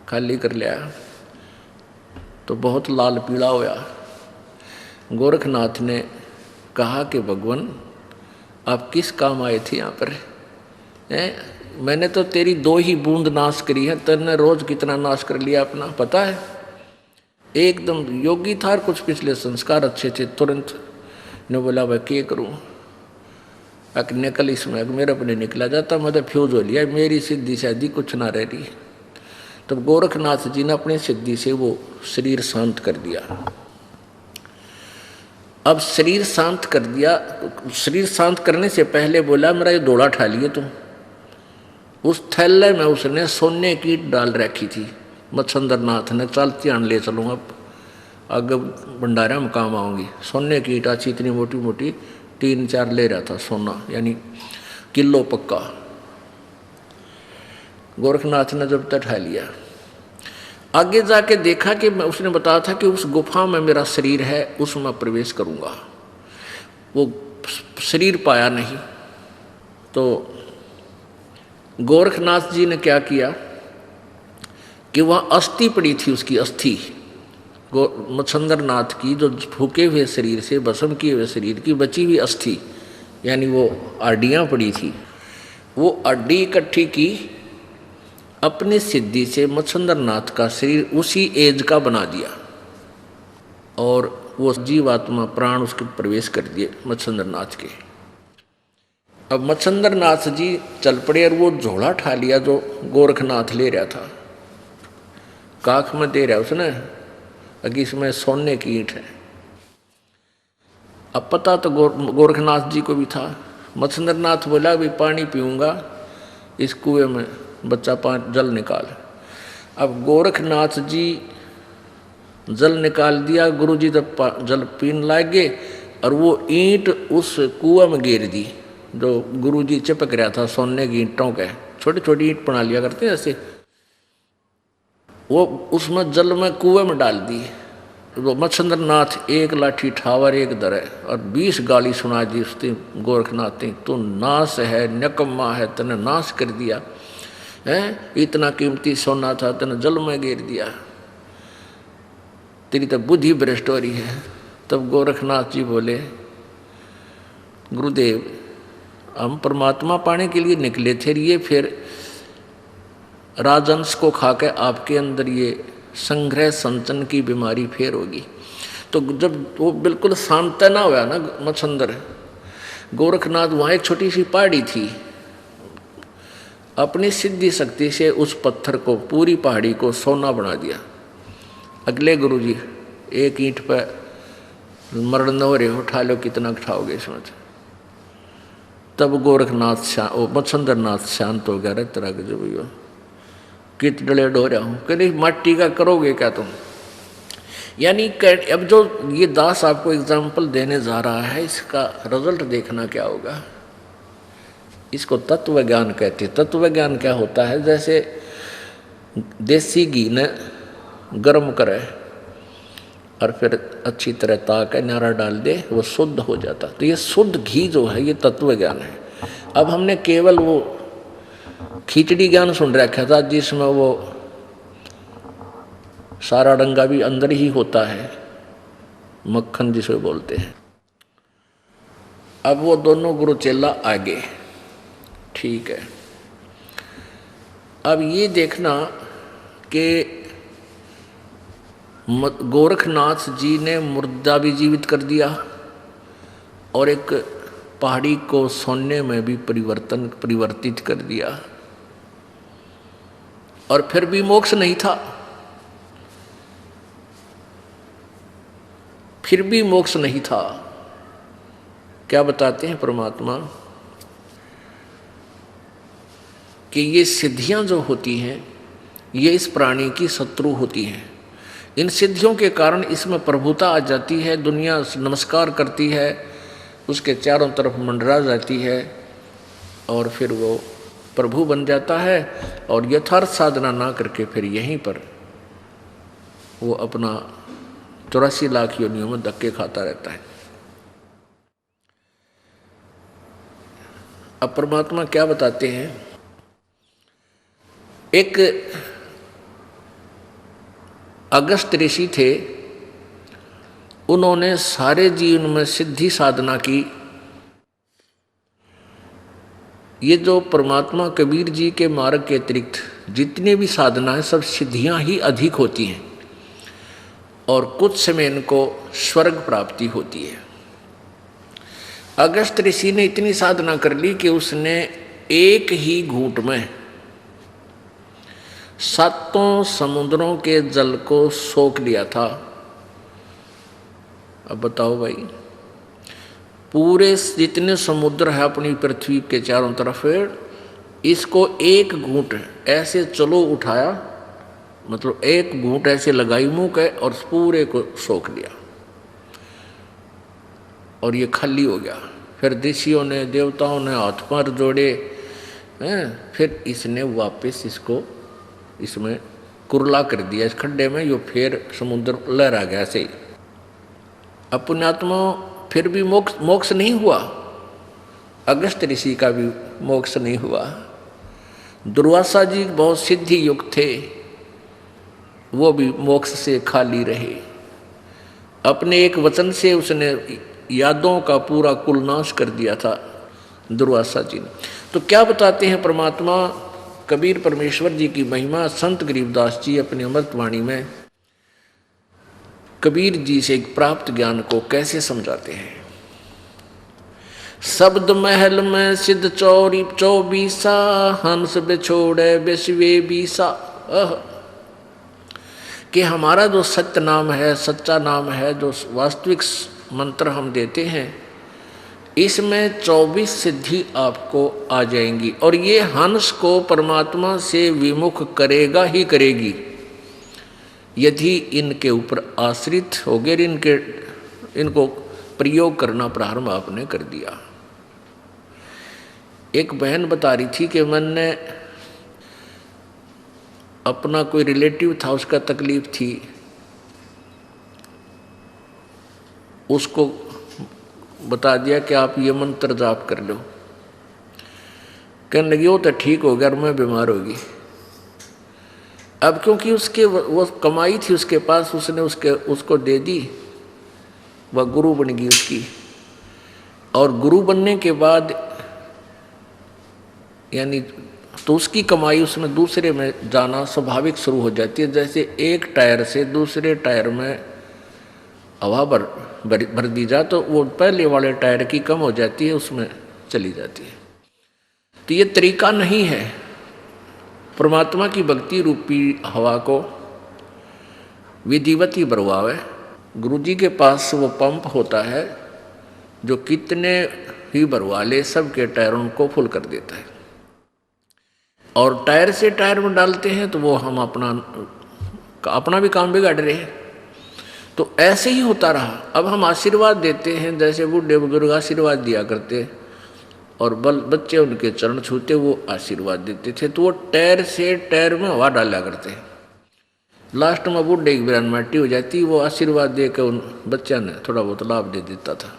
खाली कर लिया। तो बहुत लाल पीला होया। गोरखनाथ ने कहा कि भगवान आप किस काम आए थे यहाँ पर? मैंने तो तेरी 2 ही बूंद नाश करी है, तेने रोज कितना नाश कर लिया अपना पता है? एकदम योगी था, कुछ पिछले संस्कार अच्छे थे। तुरंत ने बोला भाई क्या करूँ, अक निकल इसमें, मेरे अपने निकला जाता, मतलब फ्यूज हो लिया, मेरी सिद्धि शादी कुछ ना रह रही। तब गोरखनाथ जी ने अपनी सिद्धि से वो शरीर शांत कर दिया। अब शरीर शांत कर दिया। शरीर शांत करने से पहले बोला मेरा ये डोला ठा लिए तुम। उस थैले में उसने सोने की डाल रखी थी। मच्छंदर नाथ ने चलती आन ले चलूँगा, आगे भंडारा में काम आऊँगी। सोने की ईट अच्छी इतनी मोटी मोटी 3-4 ले रहा था सोना, यानी किलो पक्का। गोरखनाथ ने जब तक ठा लिया, आगे जाके देखा कि उसने बताया था कि उस गुफा में मेरा शरीर है, उसमें प्रवेश करूँगा। वो शरीर पाया नहीं। तो गोरखनाथ जी ने क्या किया कि वह अस्थि पड़ी थी, उसकी अस्थि मच्छंदर नाथ की, जो फूके हुए शरीर से, भस्म किए हुए शरीर की बची हुई अस्थि, यानी वो हड्डियाँ पड़ी थी, वो हड्डी इकट्ठी की, अपनी सिद्धि से मच्छंदर नाथ का शरीर उसी एज का बना दिया और वो जीवात्मा प्राण उसके प्रवेश कर दिए मच्छंदर नाथ के। अब मच्छंदर नाथ जी चल पड़े और वो झोला ठा लिया जो गोरखनाथ ले रहा था, काख में दे रहा उसने, अगी इसमें सोने की ईंट है। अब पता तो गोरखनाथ जी को भी था। मच्छंदर नाथ बोला भी पानी पीऊँगा, इस कुएं में बच्चा जल निकाल। अब गोरखनाथ जी जल निकाल दिया, गुरुजी जब जल पीने लगे और वो ईंट उस कुआं में गिर दी जो गुरुजी चिपक रहा था सोने की ईंटों के। छोटी छोटी ईंट बना लिया करते हैं ऐसे, वो उसमें जल में कुएं में डाल दी। वो मच्छंदर नाथ एक लाठी ठावर एक दरे और 20 गाली सुना दी उसने गोरखनाथ ने, तू नाश है, निकम्मा है, तने नाश कर दिया है, इतना कीमती सोना था तने जल में गिर दिया, तेरी तो बुद्धि भ्रष्ट हो रही है। तब गोरखनाथ जी बोले, गुरुदेव हम परमात्मा पाने के लिए निकले थे, ये फिर राजंश को खाके आपके अंदर ये संग्रह संचन की बीमारी फेर होगी। तो जब वो बिल्कुल शांत ना हुआ ना मच्छंदर, गोरखनाथ, वहाँ एक छोटी सी पहाड़ी थी, अपनी सिद्धि शक्ति से उस पत्थर को, पूरी पहाड़ी को सोना बना दिया। अगले गुरुजी एक ईंट पर मरण न हो रहे, उठा लो, कितना उठाओगे इसमें। तब गोरखनाथ मच्छंदर नाथ शांत हो गया। तरह के जो भैया कित डले डो रहा हूँ, कहते मट्टी का करोगे क्या तुम। यानी अब जो ये दास आपको एग्जाम्पल देने जा रहा है, इसका रिजल्ट देखना क्या होगा। इसको तत्व ज्ञान कहते हैं। तत्व ज्ञान क्या होता है, जैसे देसी घी ने गर्म करे और फिर अच्छी तरह ताके नारा डाल दे, वो शुद्ध हो जाता। तो ये शुद्ध घी जो है ये तत्व ज्ञान है। अब हमने केवल वो खिचड़ी ज्ञान सुन रखा था जिसमें वो सारा डंगा भी अंदर ही होता है, मक्खन जिसे बोलते हैं। अब वो दोनों गुरु चेला आगे, ठीक है। अब ये देखना कि गोरखनाथ जी ने मुर्दा भी जीवित कर दिया और एक पहाड़ी को सोने में भी परिवर्तित कर दिया, और फिर भी मोक्ष नहीं था। फिर भी मोक्ष नहीं था। क्या बताते हैं परमात्मा कि ये सिद्धियां जो होती हैं ये इस प्राणी की शत्रु होती हैं। इन सिद्धियों के कारण इसमें प्रभुता आ जाती है, दुनिया नमस्कार करती है, उसके चारों तरफ मंडरा जाती है और फिर वो प्रभु बन जाता है और यथार्थ साधना ना करके फिर यहीं पर वो अपना 84 लाख योनियों में धक्के खाता रहता है। अब परमात्मा क्या बताते हैं, एक अगस्त ऋषि थे, उन्होंने सारे जीवन में सिद्धि साधना की। ये जो परमात्मा कबीर जी के मार्ग के अतिरिक्त जितनी भी साधना है सब सिद्धियां ही अधिक होती हैं और कुछ समय इनको स्वर्ग प्राप्ति होती है। अगस्त ऋषि ने इतनी साधना कर ली कि उसने एक ही घूंट में 7 समुद्रों के जल को सोख लिया था। अब बताओ भाई, पूरे जितने समुद्र है अपनी पृथ्वी के चारों तरफ, इसको एक घूंट ऐसे चलो उठाया, मतलब एक घूंट ऐसे लगाई मुंह के और पूरे को सोख लिया और ये खाली हो गया। फिर ऋषियों ने देवताओं ने हाथ पैर जोड़े हैं, फिर इसने वापस इसको इसमें कुरला कर दिया इस खड्डे में, यो फिर समुद्र लहरा गया ऐसे ही। अपने आत्मा फिर भी मोक्ष नहीं हुआ, अगस्त ऋषि का भी मोक्ष नहीं हुआ। दुर्वासा जी बहुत सिद्धि युक्त थे, वो भी मोक्ष से खाली रहे। अपने एक वचन से उसने यादों का पूरा कुल नाश कर दिया था दुर्वासा जी ने। तो क्या बताते हैं परमात्मा कबीर परमेश्वर जी की महिमा, संत गरीबदास जी अपनी अमृतवाणी में कबीर जी से प्राप्त ज्ञान को कैसे समझाते हैं। शब्द महल में सिद्ध चौरी 24 हंस बिछोड़े बिस्वे 20। कि हमारा जो सत्य नाम है, सच्चा नाम है, जो वास्तविक मंत्र हम देते हैं, इसमें 24 सिद्धि आपको आ जाएंगी और ये हंस को परमात्मा से विमुख करेगा ही करेगी यदि इनके ऊपर आश्रित हो गए, इनको प्रयोग करना प्रारंभ आपने कर दिया। एक बहन बता रही थी कि मैंने अपना कोई रिलेटिव था, उसका तकलीफ थी, उसको बता दिया कि आप ये मंत्र जाप कर लो। कहने लगी वो तो ठीक हो गया और मैं बीमार होगी। अब क्योंकि उसके वो कमाई थी उसके पास, उसने उसको दे दी, वह गुरु बन गई उसकी। और गुरु बनने के बाद यानी तो उसकी कमाई उसमें दूसरे में जाना स्वाभाविक शुरू हो जाती है। जैसे एक टायर से दूसरे टायर में हवा भर दी जाए तो वो पहले वाले टायर की कम हो जाती है, उसमें चली जाती है। तो ये तरीका नहीं है। परमात्मा की भक्ति रूपी हवा को विधिवत ही भरवावे। गुरु जी के पास वो पंप होता है जो कितने ही भरवा ले सबके टायरों को फुल कर देता है। और टायर से टायर में डालते हैं तो वो हम अपना भी काम बिगाड़ रहे हैं। तो ऐसे ही होता रहा। अब हम आशीर्वाद देते हैं, जैसे बूढ़े बुजुर्ग आशीर्वाद दिया करते और बच्चे उनके चरण छूते वो आशीर्वाद देते थे, तो वो टायर से टायर में हवा डाला करते। लास्ट में बूढ़े की बिरान माटी हो जाती, वो आशीर्वाद दे के उन बच्चा ने थोड़ा बहुत लाभ दे देता था।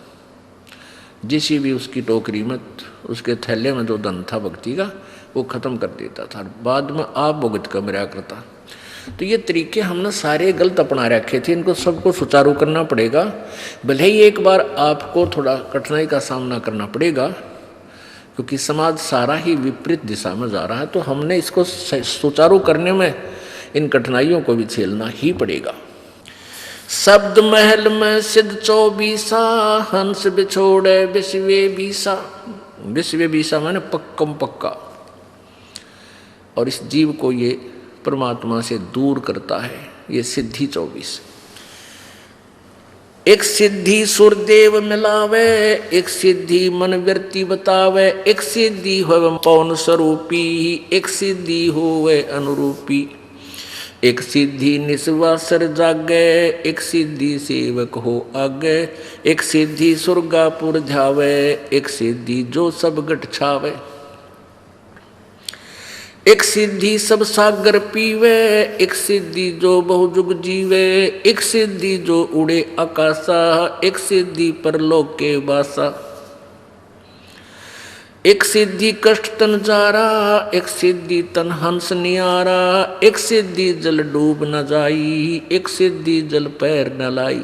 जिसी भी उसकी टोकरी में, उसके थैले में जो धन था भक्ति का, वो खत्म कर देता था, बाद में आप भुगत कर मरा करता। तो ये तरीके हमने सारे गलत अपना रखे थे, इनको सबको सुचारू करना पड़ेगा। भले ही एक बार आपको थोड़ा कठिनाई का सामना करना पड़ेगा, क्योंकि समाज सारा ही विपरीत दिशा में जा रहा है, तो हमने इसको सुचारू करने में इन कठिनाइयों को भी झेलना ही पड़ेगा। शब्द महल में सिद्ध 24 हंस बिछोड़े बिस्वे 20। बिस्वे 20 माने पक्कम पक्का। और इस जीव को ये परमात्मा से दूर करता है, ये सिद्धि 24। एक सिद्धि सुरदेव मिलावे, एक सिद्धि मन वृत्ति बतावे, एक सिद्धि होवे पौन स्वरूपी, एक सिद्धि होवे अनुरूपी, एक सिद्धि निस्वासर जागे, एक सिद्धि सेवक हो आगे, एक सिद्धि सुरगापुर जावे, एक सिद्धि जो सब गट छावे, एक सिद्धि सब सागर पीवे, एक सिद्धि जो बहुजुग जीवे, एक सिद्धि जो उड़े आकाशा, एक सिद्धि परलोक के वासा, एक सिद्धि कष्ट तन जारा, एक सिद्धि तन हंस नियारा, एक सिद्धि जल डूब न जाई, एक सिद्धि जल पैर न लाई,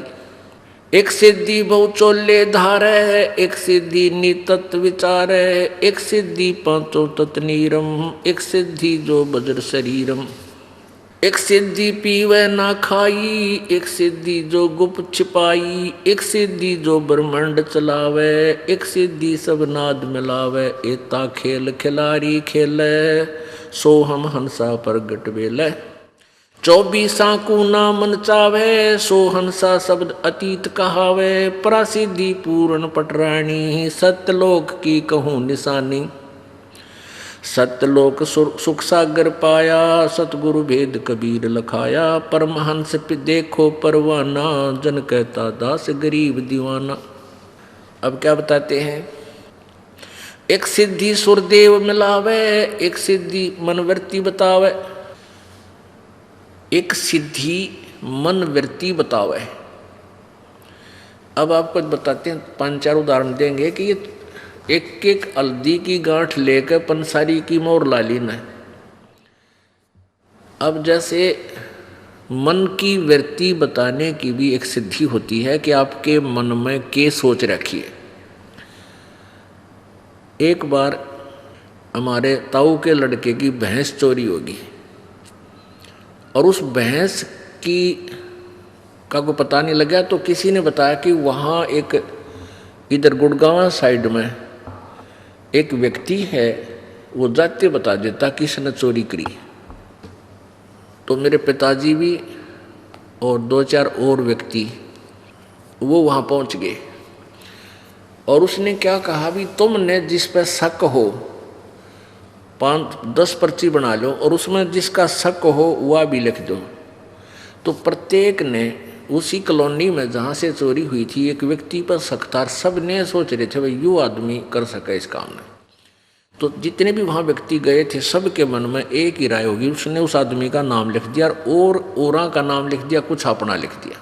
एक सिद्धि बहु चोले धारे, एक सिद्धि नितत विचारे, एक सिद्धि पांचों तत् नीरम, एक सिद्धि जो वज्र शरीरम, एक सिद्धि पीवे ना खाई, एक सिद्धि जो गुप्त छिपाई, एक सिद्धि जो ब्रह्मांड चलावे, एक सिद्धि सब नाद मिलावे, एता खेल खिलारी खेले, सो हम हंसा प्रगट बेले। 24 को ना मन चावे, सो हंसा शब्द अतीत कहावे। प्रसिद्धि पूर्ण पटरानी, सत्यलोक की कहूँ निशानी। सत्यलोक सुख सागर पाया, सतगुरु भेद कबीर लखाया। परमहंस पे देखो परवाना, जन कहता दास गरीब दीवाना। अब क्या बताते हैं, एक सिद्धि सुरदेव मिलावे, एक सिद्धि मनवर्ती बतावे। एक सिद्धि मनवर्ती बतावे। अब आपको बताते हैं, 5-4 उदाहरण देंगे कि ये एक एक हल्दी की गांठ लेकर पंसारी की मोर ला लेना है। अब जैसे मन की वृत्ति बताने की भी एक सिद्धि होती है कि आपके मन में क्या सोच रखी है। एक बार हमारे ताऊ के लड़के की भैंस चोरी होगी और उस भैंस की का को पता नहीं लगा, तो किसी ने बताया कि वहाँ एक इधर गुड़गांव साइड में एक व्यक्ति है, वो जाते बता देता किसने चोरी करी। तो मेरे पिताजी भी और 2-4 और व्यक्ति वो वहाँ पहुँच गए और उसने क्या कहा, भी तुमने जिस पर शक हो 5-10 पर्ची बना लो और उसमें जिसका शक हो वह भी लिख दो। तो प्रत्येक ने उसी कॉलोनी में जहाँ से चोरी हुई थी एक व्यक्ति पर शक था। सब ने सोच रहे थे भाई यूँ आदमी कर सके इस काम में। तो जितने भी वहाँ व्यक्ति गए थे सबके मन में एक ही राय होगी, उसने उस आदमी का नाम लिख दिया और औरा का नाम लिख दिया, कुछ अपना लिख दिया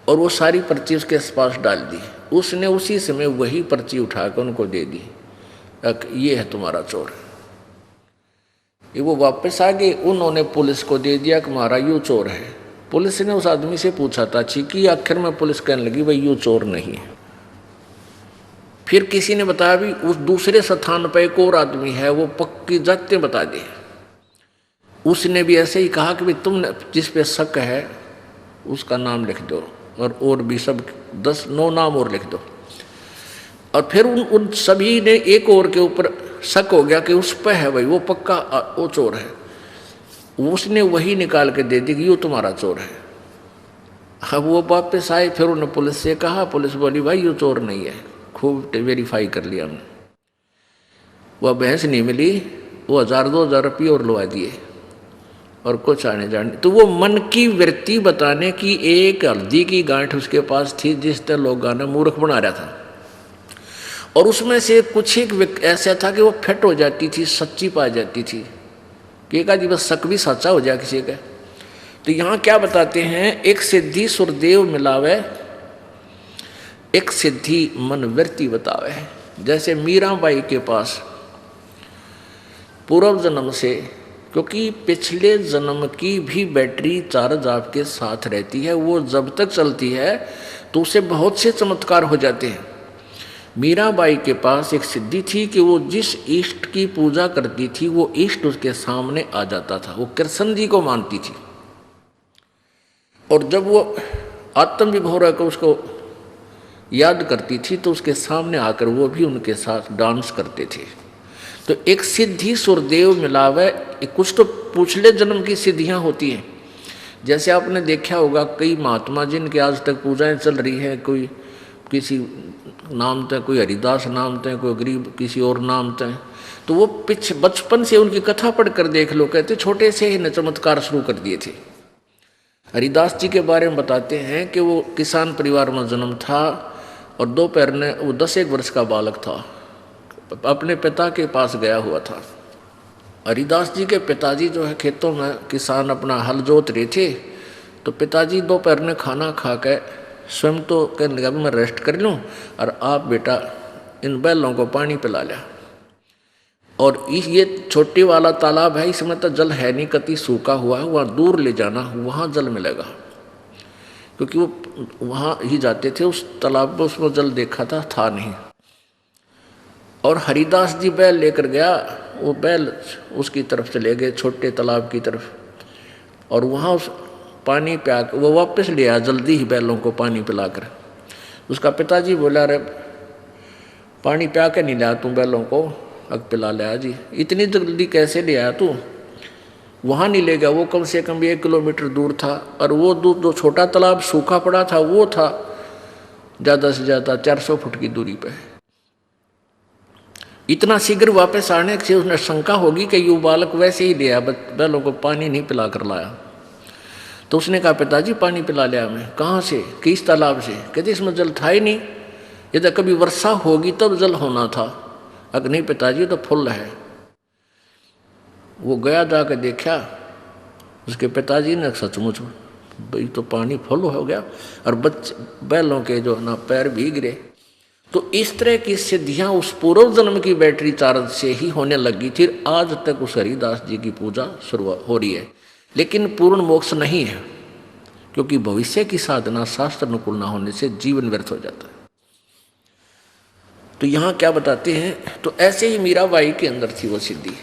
और वो सारी पर्ची उसके पास डाल दी। उसने उसी समय वही पर्ची उठाकर उनको दे दी, ये है तुम्हारा चोर। ये वो वापस आ गए, उन्होंने पुलिस को दे दिया कि हमारा यूँ चोर है। पुलिस ने उस आदमी से पूछा था कि आखिर में पुलिस कहने लगी भाई यूँ चोर नहीं है। फिर किसी ने बताया भी उस दूसरे स्थान पर एक और आदमी है, वो पक्की जाते बता दे। उसने भी ऐसे ही कहा कि भाई तुमने जिस पे शक है उसका नाम लिख दो और भी सब 10-9 नाम और लिख दो। और फिर उन सभी ने एक और के ऊपर शक हो गया कि उस पर है भाई वो पक्का वो चोर है। उसने वही निकाल के दे दी कि ये तुम्हारा चोर है। अब वो वापस आए, फिर उन्होंने पुलिस से कहा, पुलिस बोली भाई ये चोर नहीं है। खूब वेरीफाई कर लिया हमने, वह भैंस नहीं मिली, वो 1000-2000 रुपये और लुआ दिए और कुछ आने जाने। तो वो मन की वृत्ति बताने की एक हल्दी की गांठ उसके पास थी जिस तरह लोग गाना मूर्ख बना रहा था। और उसमें से कुछ एक ऐसा था कि वो फिट हो जाती थी, सच्ची पा जाती थी कि एक आदि बस शक भी सच्चा हो जाए किसी का। तो यहाँ क्या बताते हैं, एक सिद्धि सुरदेव मिलावे, एक सिद्धि मनवर्ती बतावे। जैसे मीराबाई के पास पूर्व जन्म से, क्योंकि पिछले जन्म की भी बैटरी चार्ज आपके साथ रहती है, वो जब तक चलती है तो उसे बहुत से चमत्कार हो जाते हैं। मीराबाई के पास एक सिद्धि थी कि वो जिस इष्ट की पूजा करती थी वो इष्ट उसके सामने आ जाता था। वो कृष्ण जी को मानती थी और जब वो आत्म विभोर होकर उसको याद करती थी तो उसके सामने आकर वो भी उनके साथ डांस करते थे। तो एक सिद्धि सुरदेव मिलावे, कुछ तो पिछले जन्म की सिद्धियां होती हैं। जैसे आपने देखा होगा कई महात्मा जिनके आज तक पूजाएं चल रही हैं, कोई किसी नाम थे, कोई हरिदास नाम थे, कोई गरीब किसी और नाम थे, तो वो बचपन से उनकी कथा पढ़ कर देख लो, कहते छोटे से ही न चमत्कार शुरू कर दिए थे। हरिदास जी के बारे में बताते हैं कि वो किसान परिवार में जन्म था और दोपहर ने वो 10-1 वर्ष का बालक था, अपने पिता के पास गया हुआ था। हरिदास जी के पिताजी जो है खेतों में किसान अपना हल जोत रहे थे, तो पिताजी दोपहर ने खाना खा के स्वयं तो कहने लगा मैं रेस्ट कर लूँ और आप बेटा इन बैलों को पानी पिला लिया। और ये छोटे वाला तालाब है, इसमें तो जल है नहीं, कति सूखा हुआ है, वहाँ दूर ले जाना, वहाँ जल मिलेगा। क्योंकि वो वहाँ ही जाते थे उस तालाब में, उसमें जल देखा था नहीं। और हरिदास जी बैल लेकर गया, वो बैल उसकी तरफ चले गए छोटे तालाब की तरफ, और वहाँ उस पानी पिया वो वापस ले आया जल्दी ही बैलों को पानी पिलाकर। उसका पिताजी बोला अरे पानी पिया के नहीं लाया तू बैलों को, अब पिला लिया जी, इतनी जल्दी कैसे ले आया तू? वहाँ नहीं ले गया, वो कम से कम 1 किलोमीटर दूर था। और वो जो छोटा तालाब सूखा पड़ा था वो था ज़्यादा से ज़्यादा 400 फुट की दूरी पे। इतना शीघ्र वापस आने से उसने शंका होगी कि ये बालक वैसे ही लिया, बैलों को पानी नहीं पिला कर लाया। तो उसने कहा पिताजी पानी पिला लिया मैं। कहाँ से? किस तालाब से? कहते इसमें जल था ही नहीं, यदि कभी वर्षा होगी तब जल होना था। अगर नहीं पिताजी तो फुल है। वो गया जाकर देखा, उसके पिताजी ने सचमुच भाई तो पानी फुल हो गया और बैलों के जो ना पैर भीग रहे। तो इस तरह की सिद्धियां उस पूर्व जन्म की बैटरी चार्ज से ही होने लगी थी। आज तक उस हरिदास जी की पूजा शुरू हो रही है, लेकिन पूर्ण मोक्ष नहीं है, क्योंकि भविष्य की साधना शास्त्र अनुकूल न होने से जीवन व्यर्थ हो जाता है। तो यहाँ क्या बताते हैं, तो ऐसे ही मीराबाई के अंदर थी वो सिद्धि,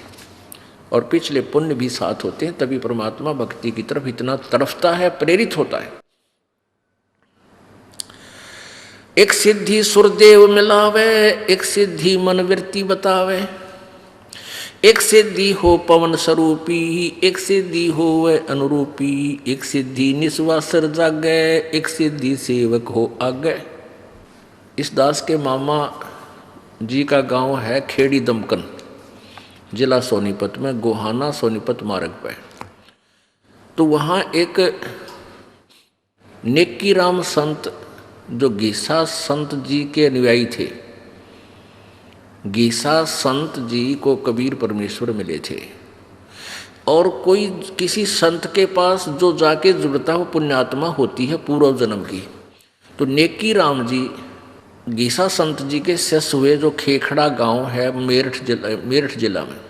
और पिछले पुण्य भी साथ होते हैं, तभी परमात्मा भक्ति की तरफ इतना तड़फता है, प्रेरित होता है। एक सिद्धि सुरदेव मिलावे, एक सिद्धि मनवृत्ति बतावे, एक सिद्धि हो पवन स्वरूपी, एक सिद्धि हो वह अनुरूपी, एक सिद्धि निस्वासर जागे, एक सिद्धि सेवक हो आगे। इस दास के मामा जी का गांव है खेड़ी दमकन, जिला सोनीपत में, गोहाना सोनीपत मार्ग पर। तो वहाँ एक नेक्कीराम संत जो गीसा संत जी के अनुयायी थे, गीसा संत जी को कबीर परमेश्वर मिले थे, और कोई किसी संत के पास जो जाके जुड़ता है वो पुण्यात्मा होती है पूर्व जन्म की। तो नेक्कीराम जी गीसा संत जी के शिष्य हुए, जो खेखड़ा गांव है मेरठ जिला में,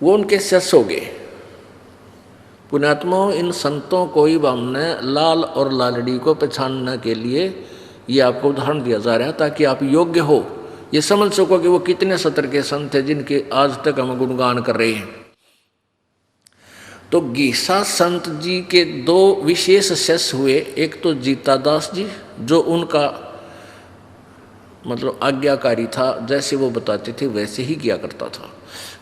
वो उनके शिष्य हो गए। पुण्यात्माओं, इन संतों को ही हमने लाल और लालड़ी को पहचानने के लिए ये आपको उदाहरण दिया जा रहा है, ताकि आप योग्य हो, ये समझ सको कि वो कितने सतर के संत हैं जिनके आज तक हम गुणगान कर रहे हैं। तो गीसा संत जी के 2 विशेष शिष्य हुए, एक तो जीतादास जी जो उनका मतलब आज्ञाकारी था, जैसे वो बताते थे वैसे ही किया करता था।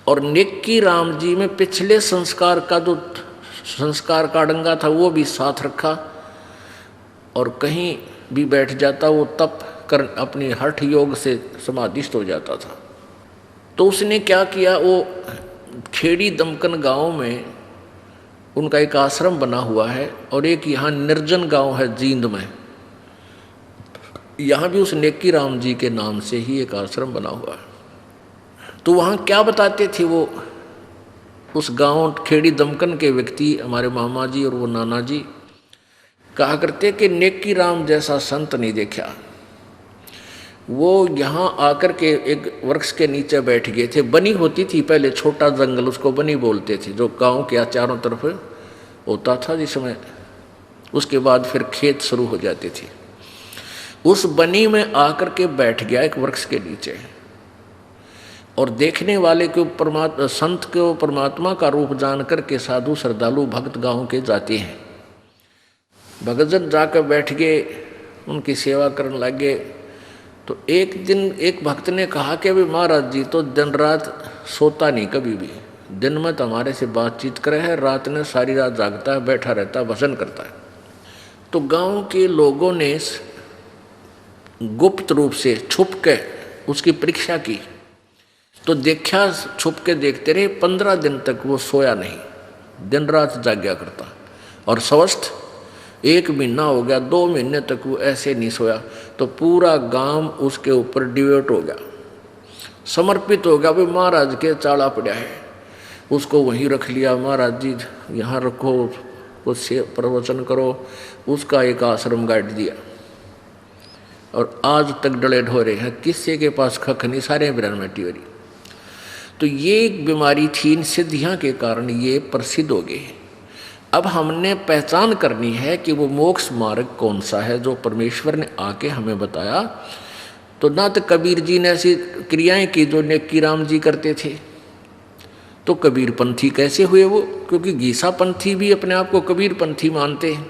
और नेक्कीराम जी में पिछले संस्कार का जो संस्कार का डंगा था वो भी साथ रखा, और कहीं भी बैठ जाता वो तप कर अपनी हठ योग से समाधिस्थ हो जाता था। तो उसने क्या किया, वो खेड़ी दमकन गांव में उनका एक आश्रम बना हुआ है, और एक यहाँ निर्जन गांव है जींद में, यहाँ भी उस नेक्कीराम जी के नाम से ही एक आश्रम बना हुआ है। तो वहाँ क्या बताते थे वो, उस गांव खेड़ी दमकन के व्यक्ति हमारे मामा जी और वो नाना जी कहा करते कि नेक्कीराम जैसा संत नहीं देखा। वो यहाँ आकर के एक वृक्ष के नीचे बैठ गए थे, बनी होती थी पहले, छोटा जंगल, उसको बनी बोलते थे, जो गांव के चारों तरफ होता था जिसमें, उसके बाद फिर खेत शुरू हो जाते थे। उस बनी में आकर के बैठ गया एक वृक्ष के नीचे, और देखने वाले को संत को परमात्मा का रूप जान करके साधु श्रद्धालु भक्त गांव के जाते हैं। भगतजन जाकर बैठ गए, उनकी सेवा करने लगे। तो एक दिन एक भक्त ने कहा कि अभी महाराज जी तो दिन रात सोता नहीं कभी भी, दिन में तो हमारे से बातचीत करे है, रात में सारी रात जागता है, बैठा रहता है, भजन करता है। तो गांव के लोगों ने गुप्त रूप से छुप के उसकी परीक्षा की, तो देखा, छुप के देखते रहे, 15 दिन तक वो सोया नहीं, दिन रात जाग्या करता, और स्वस्थ 1 महीना हो गया, 2 महीने तक वो ऐसे नहीं सोया। तो पूरा गांव उसके ऊपर डिवेट हो गया, समर्पित हो गया, भाई महाराज के चाड़ा पड़ा है, उसको वहीं रख लिया, महाराज जी यहाँ रखो, उससे प्रवचन करो, उसका एक आश्रम गाड़ दिया, और आज तक डले ढोरे हैं, किसी के पास खख नहीं, सारे बिरनमेटी हो रही। तो ये एक बीमारी थी, इन सिद्धियाँ के कारण ये प्रसिद्ध हो गए। अब हमने पहचान करनी है कि वो मोक्ष मार्ग कौन सा है जो परमेश्वर ने आके हमें बताया। तो ना तो कबीर जी ने ऐसी क्रियाएं की जो नेक्कीराम जी करते थे, तो कबीर पंथी कैसे हुए वो, क्योंकि गीसा पंथी भी अपने आप को कबीर पंथी मानते हैं।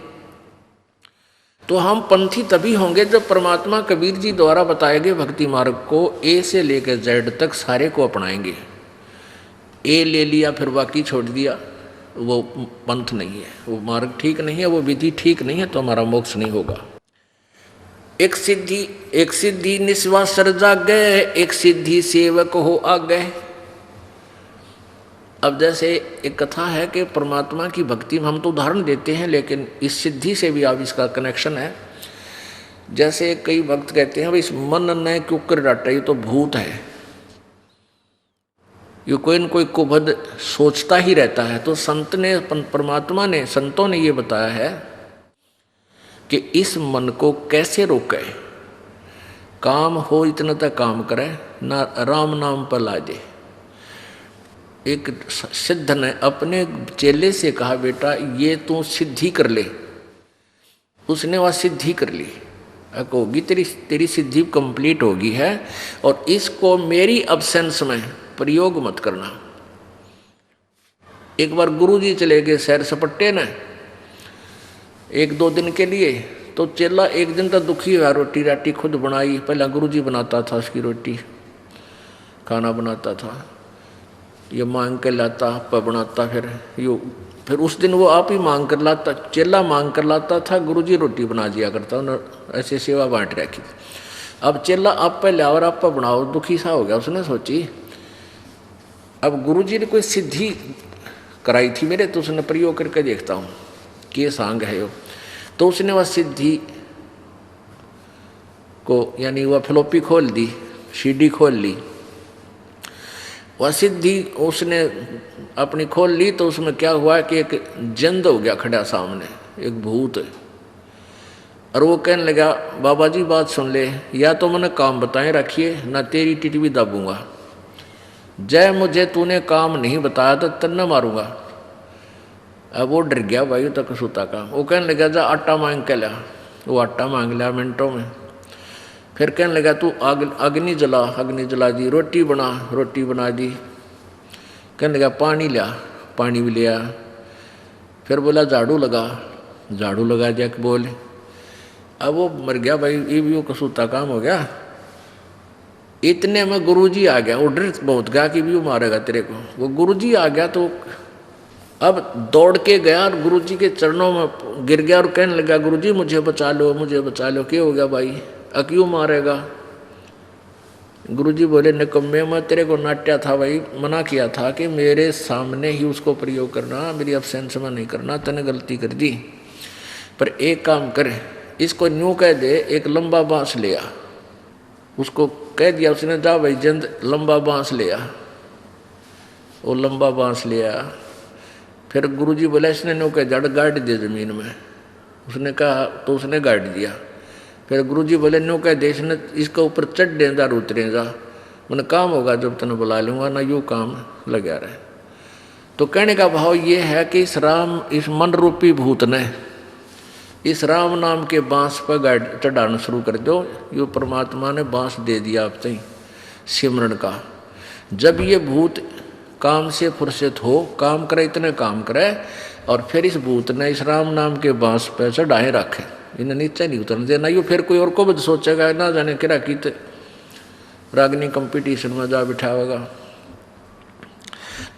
तो हम पंथी तभी होंगे जब परमात्मा कबीर जी द्वारा बताए गए भक्ति मार्ग को ए से लेकर जेड तक सारे को अपनाएंगे। ए ले लिया फिर बाकी छोड़ दिया, वो पंथ नहीं है, वो मार्ग ठीक नहीं है, वो विधि ठीक नहीं है, तो हमारा मोक्ष नहीं होगा। एक सिद्धि निस्वासर जागे, एक सिद्धि सेवक हो आगे। अब जैसे एक कथा है कि परमात्मा की भक्ति में हम तो उदाहरण देते हैं, लेकिन इस सिद्धि से भी अब इसका कनेक्शन है। जैसे कई भक्त कहते हैं भाई इस मन ने क्यों कर डाटा, ये तो भूत है, ये कोई न कोई कुबद सोचता ही रहता है। तो संत ने, परमात्मा ने, संतों ने ये बताया है कि इस मन को कैसे रोके। काम हो इतना तक काम करे, ना राम नाम पर ला दे। एक सिद्ध ने अपने चेले से कहा बेटा ये तू सिद्धि कर ले। उसने वह सिद्धि कर ली, होगी तेरी सिद्धि कंप्लीट होगी है, और इसको मेरी अब्सेंस में प्रयोग मत करना। एक बार गुरुजी चले गए सैर सपट्टे ने 1-2 दिन के लिए, तो चेला एक दिन तक दुखी हुआ, रोटी राटी खुद बनाई। पहला गुरुजी बनाता था उसकी रोटी, खाना बनाता था, ये मांग कर लाता, आपा बनाता, फिर उस दिन वो आप ही मांग कर लाता, चेला मांग कर लाता था, गुरुजी रोटी बना दिया करता, उन्होंने ऐसे सेवा बांट रखी। अब चेला आप पे लाओ और आप बनाओ, दुखी सा हो गया। उसने सोची अब गुरुजी ने कोई सिद्धि कराई थी मेरे, तो उसने प्रयोग करके देखता हूँ कि सांग है वो। तो उसने वह सिद्धि को, यानी वह फ्लॉपी खोल दी, सीडी खोल ली, वह सिद्धि उसने अपनी खोल ली। तो उसमें क्या हुआ कि एक जंद हो गया खड़ा सामने, एक भूत, और वो कहने लगा बाबा जी बात सुन ले, या तो मैंने काम बताए रखिए, ना तेरी टिटवी दाबूंगा, जय मुझे तूने काम नहीं बताया तो तन्ना मारूंगा। अब वो डर गया भाई तक सूता का। वो कहने लगा जा आटा मांग के ला। वो आटा मांग लिया मिनटों में। फिर कहने लगा तू अग्नि जला दी, रोटी बना दी। कहने लगा पानी लिया, पानी भी लिया। फिर बोला झाड़ू लगा दिया कि बोले। अब वो मर गया भाई, ये भी वो कसूता काम हो गया। इतने में गुरुजी आ गया, वो डर बहुत गया कि भी वो मारेगा तेरे को। वो गुरुजी आ गया तो अब दौड़ के गया और गुरुजी के चरणों में गिर गया और कहने लगा गुरुजी मुझे बचा लो, क्या हो गया भाई, क्यों मारेगा। गुरुजी बोले निकम्मे, मैं तेरे को नाट्या था भाई, मना किया था कि मेरे सामने ही उसको प्रयोग करना, मेरी अब्सेंस में नहीं करना, तने गलती कर दी। पर एक काम कर, इसको न्यू कह दे, एक लंबा बांस ले आ। उसको कह दिया उसने, जा भाई जंद लंबा बांस ले आ। वो लंबा बांस ले आ। फिर गुरुजी बोला इसने न्यू कह जड़ गाड़ दे जमीन में। उसने कहा तो उसने गाड़ दिया। फिर गुरुजी बोले न्यू कह दे इसने इसके ऊपर चढ़ दे जा, उतरे जा, मैंने काम होगा जब तने बुला लूँगा, ना यूँ काम लगा रहे। तो कहने का भाव ये है कि इस मन रूपी भूत ने इस राम नाम के बांस पर गाड़ चढ़ाना शुरू कर दो। यो परमात्मा ने बांस दे दिया आप तई सिमरन का। जब ये भूत काम से फुर्सत हो, काम करे, इतने काम करे, और फिर इस भूत ने इस राम नाम के बांस पर चढ़ाए रखे, इन्हें नीचे नहीं उतरने देना। यो फिर कोई और को भी सोचेगा, ना जाने किरा की रागनी कंपटीशन में जा बिठावेगा।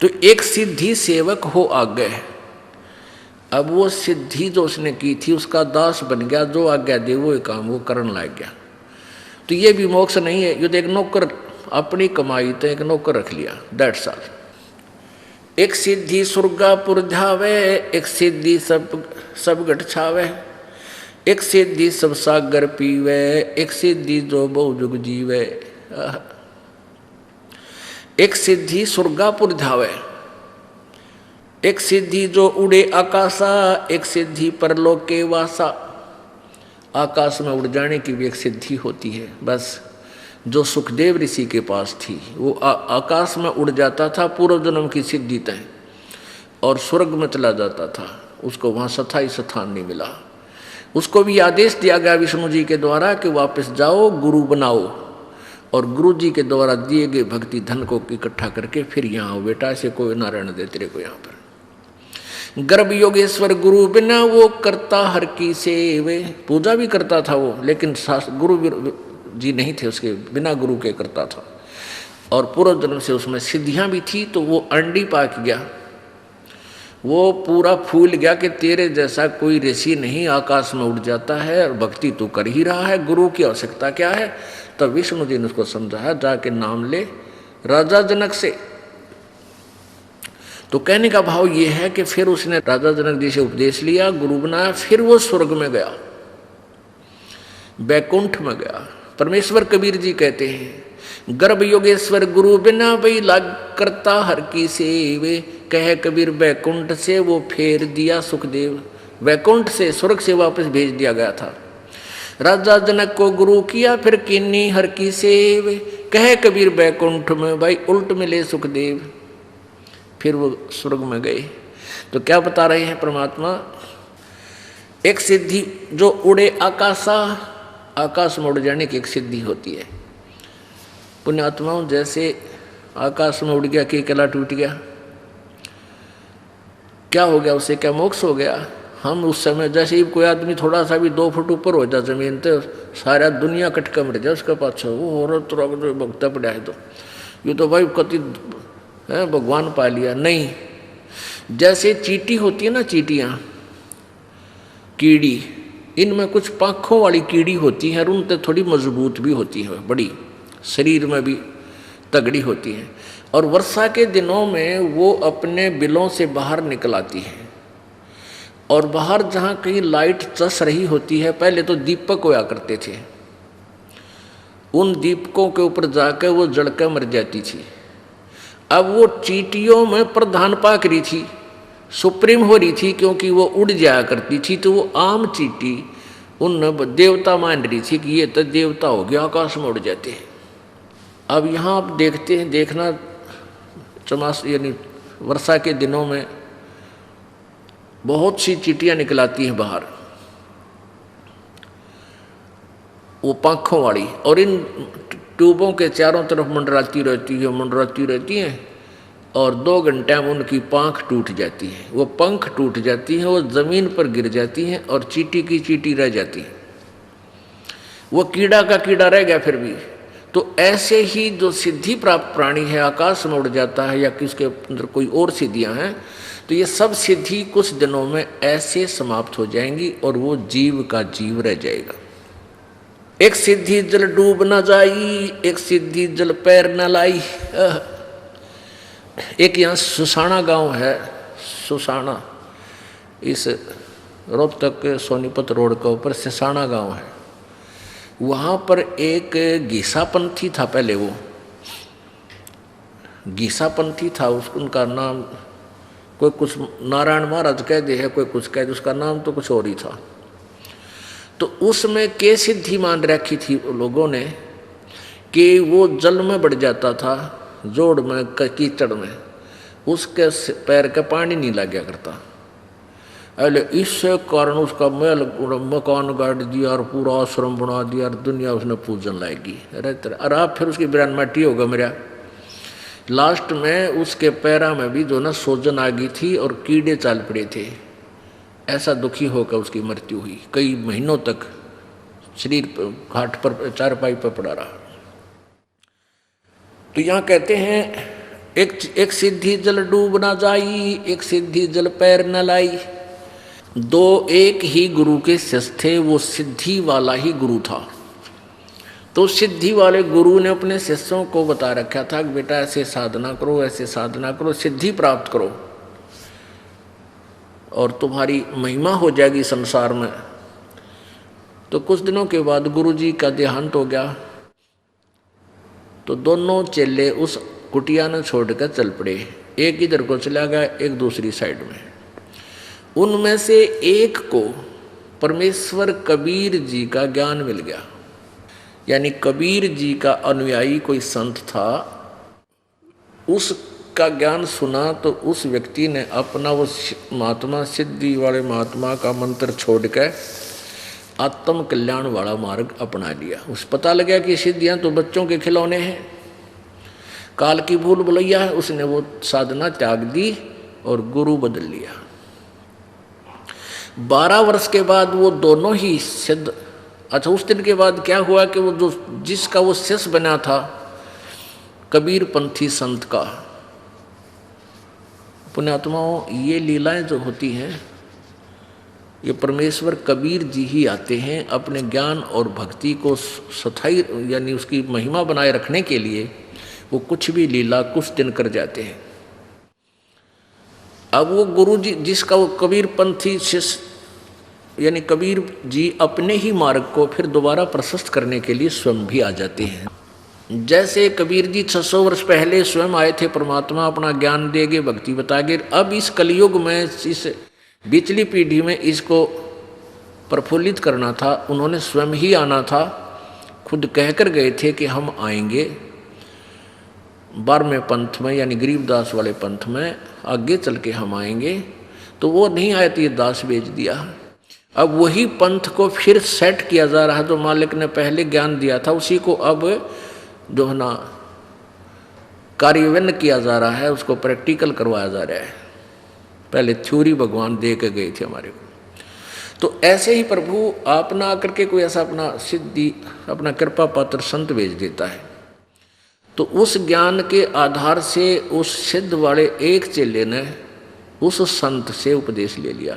तो एक सिद्धि सेवक हो आगे। अब वो सिद्धि जो उसने की थी उसका दास बन गया, जो आज्ञा दे वो काम वो करने लग गया। तो ये भी मोक्ष नहीं है। ये तो एक नौकर अपनी कमाई तो एक नौकर रख लिया, दैट्स ऑल। एक सिद्धि सुरगापुर जावे, एक सिद्धि सब गठ छावे, एक सिद्धि सब सागर पीवे, एक सिद्धि जो बहु जुग जीवे। एक सिद्धि सुरगापुर जावे, एक सिद्धि जो उड़े आकाशा, एक सिद्धि परलोक के वासा। आकाश में उड़ जाने की भी एक सिद्धि होती है। बस जो सुखदेव ऋषि के पास थी वो आकाश में उड़ जाता था, पूर्व जन्म की सिद्धि तय, और स्वर्ग में चला जाता था। उसको वहाँ स्थायी स्थान नहीं मिला। उसको भी आदेश दिया गया विष्णु जी के द्वारा कि वापस जाओ, गुरु बनाओ, और गुरु जी के द्वारा दिए गए भक्ति धन को इकट्ठा करके फिर यहाँ आओ बेटा, ऐसे कोई ना रहने दे तेरे को यहाँ पर। गर्भ योगेश्वर गुरु बिना वो करता हर की सेवे। पूजा भी करता था वो, लेकिन गुरु जी नहीं थे उसके, बिना गुरु के करता था। और पूर्व जन्म से उसमें सिद्धियां भी थी, तो वो अंडी पाक गया, वो पूरा फूल गया कि तेरे जैसा कोई ऋषि नहीं, आकाश में उड़ जाता है और भक्ति तू कर ही रहा है, गुरु की आवश्यकता क्या है। तब विष्णु जी ने उसको समझाया, जाके नाम ले राजा जनक से। तो कहने का भाव ये है कि फिर उसने राजा जनक जी से उपदेश लिया, गुरु बनाया, फिर वो स्वर्ग में गया, बैकुंठ में गया। परमेश्वर कबीर जी कहते हैं, गर्भ योगेश्वर गुरु बिना भई लाग करता हर की सेवे, कह कबीर बैकुंठ से वो फेर दिया सुखदेव। बैकुंठ से, स्वर्ग से वापस भेज दिया गया था। राजा जनक को गुरु किया फिर कीनी हर की सेव, कह कबीर बैकुंठ में भाई उल्ट मिले सुखदेव। फिर वो स्वर्ग में गए। तो क्या बता रहे हैं परमात्मा, एक सिद्धि जो उड़े आकाशा, आकाश में उड़ जाने की एक सिद्धि होती है। पुण्यात्माओं, जैसे आकाश में उड़ गया, केकला टूट गया, क्या हो गया उसे, क्या मोक्ष हो गया। हम उस समय जैसे ही कोई आदमी थोड़ा सा भी 2 फुट ऊपर हो जाए जमीन तो सारा दुनिया कटका मर जाए उसका पाछा, वो औरत जो भगता पड़ा है, तो ये तो भाई कति है भगवान पा लिया। नहीं, जैसे चींटी होती है ना, चींटियाँ, कीड़ी, इनमें कुछ पाँखों वाली कीड़ी होती है और उनसे थोड़ी मजबूत भी होती है, बड़ी शरीर में भी तगड़ी होती है, और वर्षा के दिनों में वो अपने बिलों से बाहर निकल आती है, और बाहर जहाँ कहीं लाइट चस रही होती है, पहले तो दीपक होया करते थे, उन दीपकों के ऊपर जाकर वो जड़कर मर जाती थी। अब वो चींटियों में प्रधान पाक रही थी, सुप्रीम हो रही थी, क्योंकि वो उड़ जाया करती थी, तो वो आम चींटी उन देवता मान रही थी कि ये तो देवता हो गया, आकाश में उड़ जाते हैं। अब यहाँ आप देखते हैं, देखना चमास यानी वर्षा के दिनों में बहुत सी चींटियाँ निकल आती हैं बाहर, वो पंखों वाली, और इन ट्यूबों के चारों तरफ मंडराती रहती हैं, और 2 घंटे में उनकी पंख टूट जाती है, वो पंख टूट जाती हैं, वो ज़मीन पर गिर जाती हैं और चींटी की चींटी रह जाती है, वो कीड़ा का कीड़ा रह गया फिर भी। तो ऐसे ही जो सिद्धि प्राप्त प्राणी है, आकाश में उड़ जाता है या किसके अंदर कोई और सिद्धियां हैं, तो ये सब सिद्धि कुछ दिनों में ऐसे समाप्त हो जाएंगी और वो जीव का जीव रह जाएगा। एक सिद्धि जल डूब न जाई, एक सिद्धि जल पैर न लाई। एक यहाँ सुसाना गांव है, सुसाना, इस रोहतक के सोनीपत रोड के ऊपर सुसाना गांव है। वहाँ पर एक गीसापंथी था, पहले वो गीसापंथी था, उनका नाम कोई कुछ नारायण महाराज कह दे है, कोई कुछ कह दे, उसका नाम तो कुछ और ही था। तो उसमें के सिद्धि मान रखी थी लोगों ने कि वो जल में बढ़ जाता था, जोड़ में, कीचड़ में, उसके पैर का पानी नहीं लग गया करता। अरे इससे कारण उसका महल मकान गाड़ दिया और पूरा आश्रम बना दिया और दुनिया उसने पूजन लाएगी। अरे आप फिर उसकी बिरान माटी होगा मेरा। लास्ट में उसके पैरा में भी जो ना सोजन आ गई थी और कीड़े चाल पड़े थे, ऐसा दुखी होकर उसकी मृत्यु हुई। कई महीनों तक शरीर घाट पर चारपाई पर पड़ा रहा। तो यहाँ कहते हैं एक सिद्धि जल डूब ना जाई, एक सिद्धि जल पैर न लाई। 2 एक ही गुरु के शिष्य थे, वो सिद्धि वाला ही गुरु था। तो सिद्धि वाले गुरु ने अपने शिष्यों को बता रखा था कि बेटा ऐसे साधना करो, ऐसे साधना करो, सिद्धि प्राप्त करो और तुम्हारी महिमा हो जाएगी संसार में। तो कुछ दिनों के बाद गुरु जी का देहांत हो गया। तो दोनों चेले उस कुटिया ने छोड़कर चल पड़े, एक इधर को चला गया, एक दूसरी साइड में। उनमें से एक को परमेश्वर कबीर जी का ज्ञान मिल गया, यानी कबीर जी का अनुयायी कोई संत था, उसका ज्ञान सुना तो उस व्यक्ति ने अपना वो महात्मा, सिद्धि वाले महात्मा का मंत्र छोड़कर आत्म कल्याण वाला मार्ग अपना लिया। उस पता लगा कि सिद्धियां तो बच्चों के खिलौने हैं, काल की भूल भुलैया है, उसने वो साधना त्याग दी और गुरु बदल लिया। 12 वर्ष के बाद वो दोनों ही सिद्ध। अच्छा, उस दिन के बाद क्या हुआ कि वो जो जिसका वो शिष्य बना था कबीर पंथी संत का। पुण्यात्माओं, ये लीलाएं जो होती हैं ये परमेश्वर कबीर जी ही आते हैं अपने ज्ञान और भक्ति को स्थायी यानी उसकी महिमा बनाए रखने के लिए। वो कुछ भी लीला कुछ दिन कर जाते हैं। अब वो गुरु जी जिसका वो कबीर पंथी शिष्य यानी कबीर जी अपने ही मार्ग को फिर दोबारा प्रशस्त करने के लिए स्वयं भी आ जाते हैं। जैसे कबीर जी 600 वर्ष पहले स्वयं आए थे, परमात्मा अपना ज्ञान देगे, भक्ति बतागे। अब इस कलयुग में इस बिचली पीढ़ी में इसको प्रफुल्लित करना था, उन्होंने स्वयं ही आना था। खुद कहकर गए थे कि हम आएंगे 12वें पंथ में यानी गरीबदास वाले पंथ में, आगे चल के हम आएंगे। तो वो नहीं आए तो ये दास भेज दिया। अब वही पंथ को फिर सेट किया जा रहा है, जो मालिक ने पहले ज्ञान दिया था उसी को अब जो है ना कार्यान्वयन किया जा रहा है, उसको प्रैक्टिकल करवाया जा रहा है। पहले थ्योरी भगवान दे के गए थे हमारे को। तो ऐसे ही प्रभु आप ना आकर के कोई ऐसा अपना सिद्धि अपना कृपा पात्र संत भेज देता है। तो उस ज्ञान के आधार से उस सिद्ध वाले एक चेले ने उस संत से उपदेश ले लिया।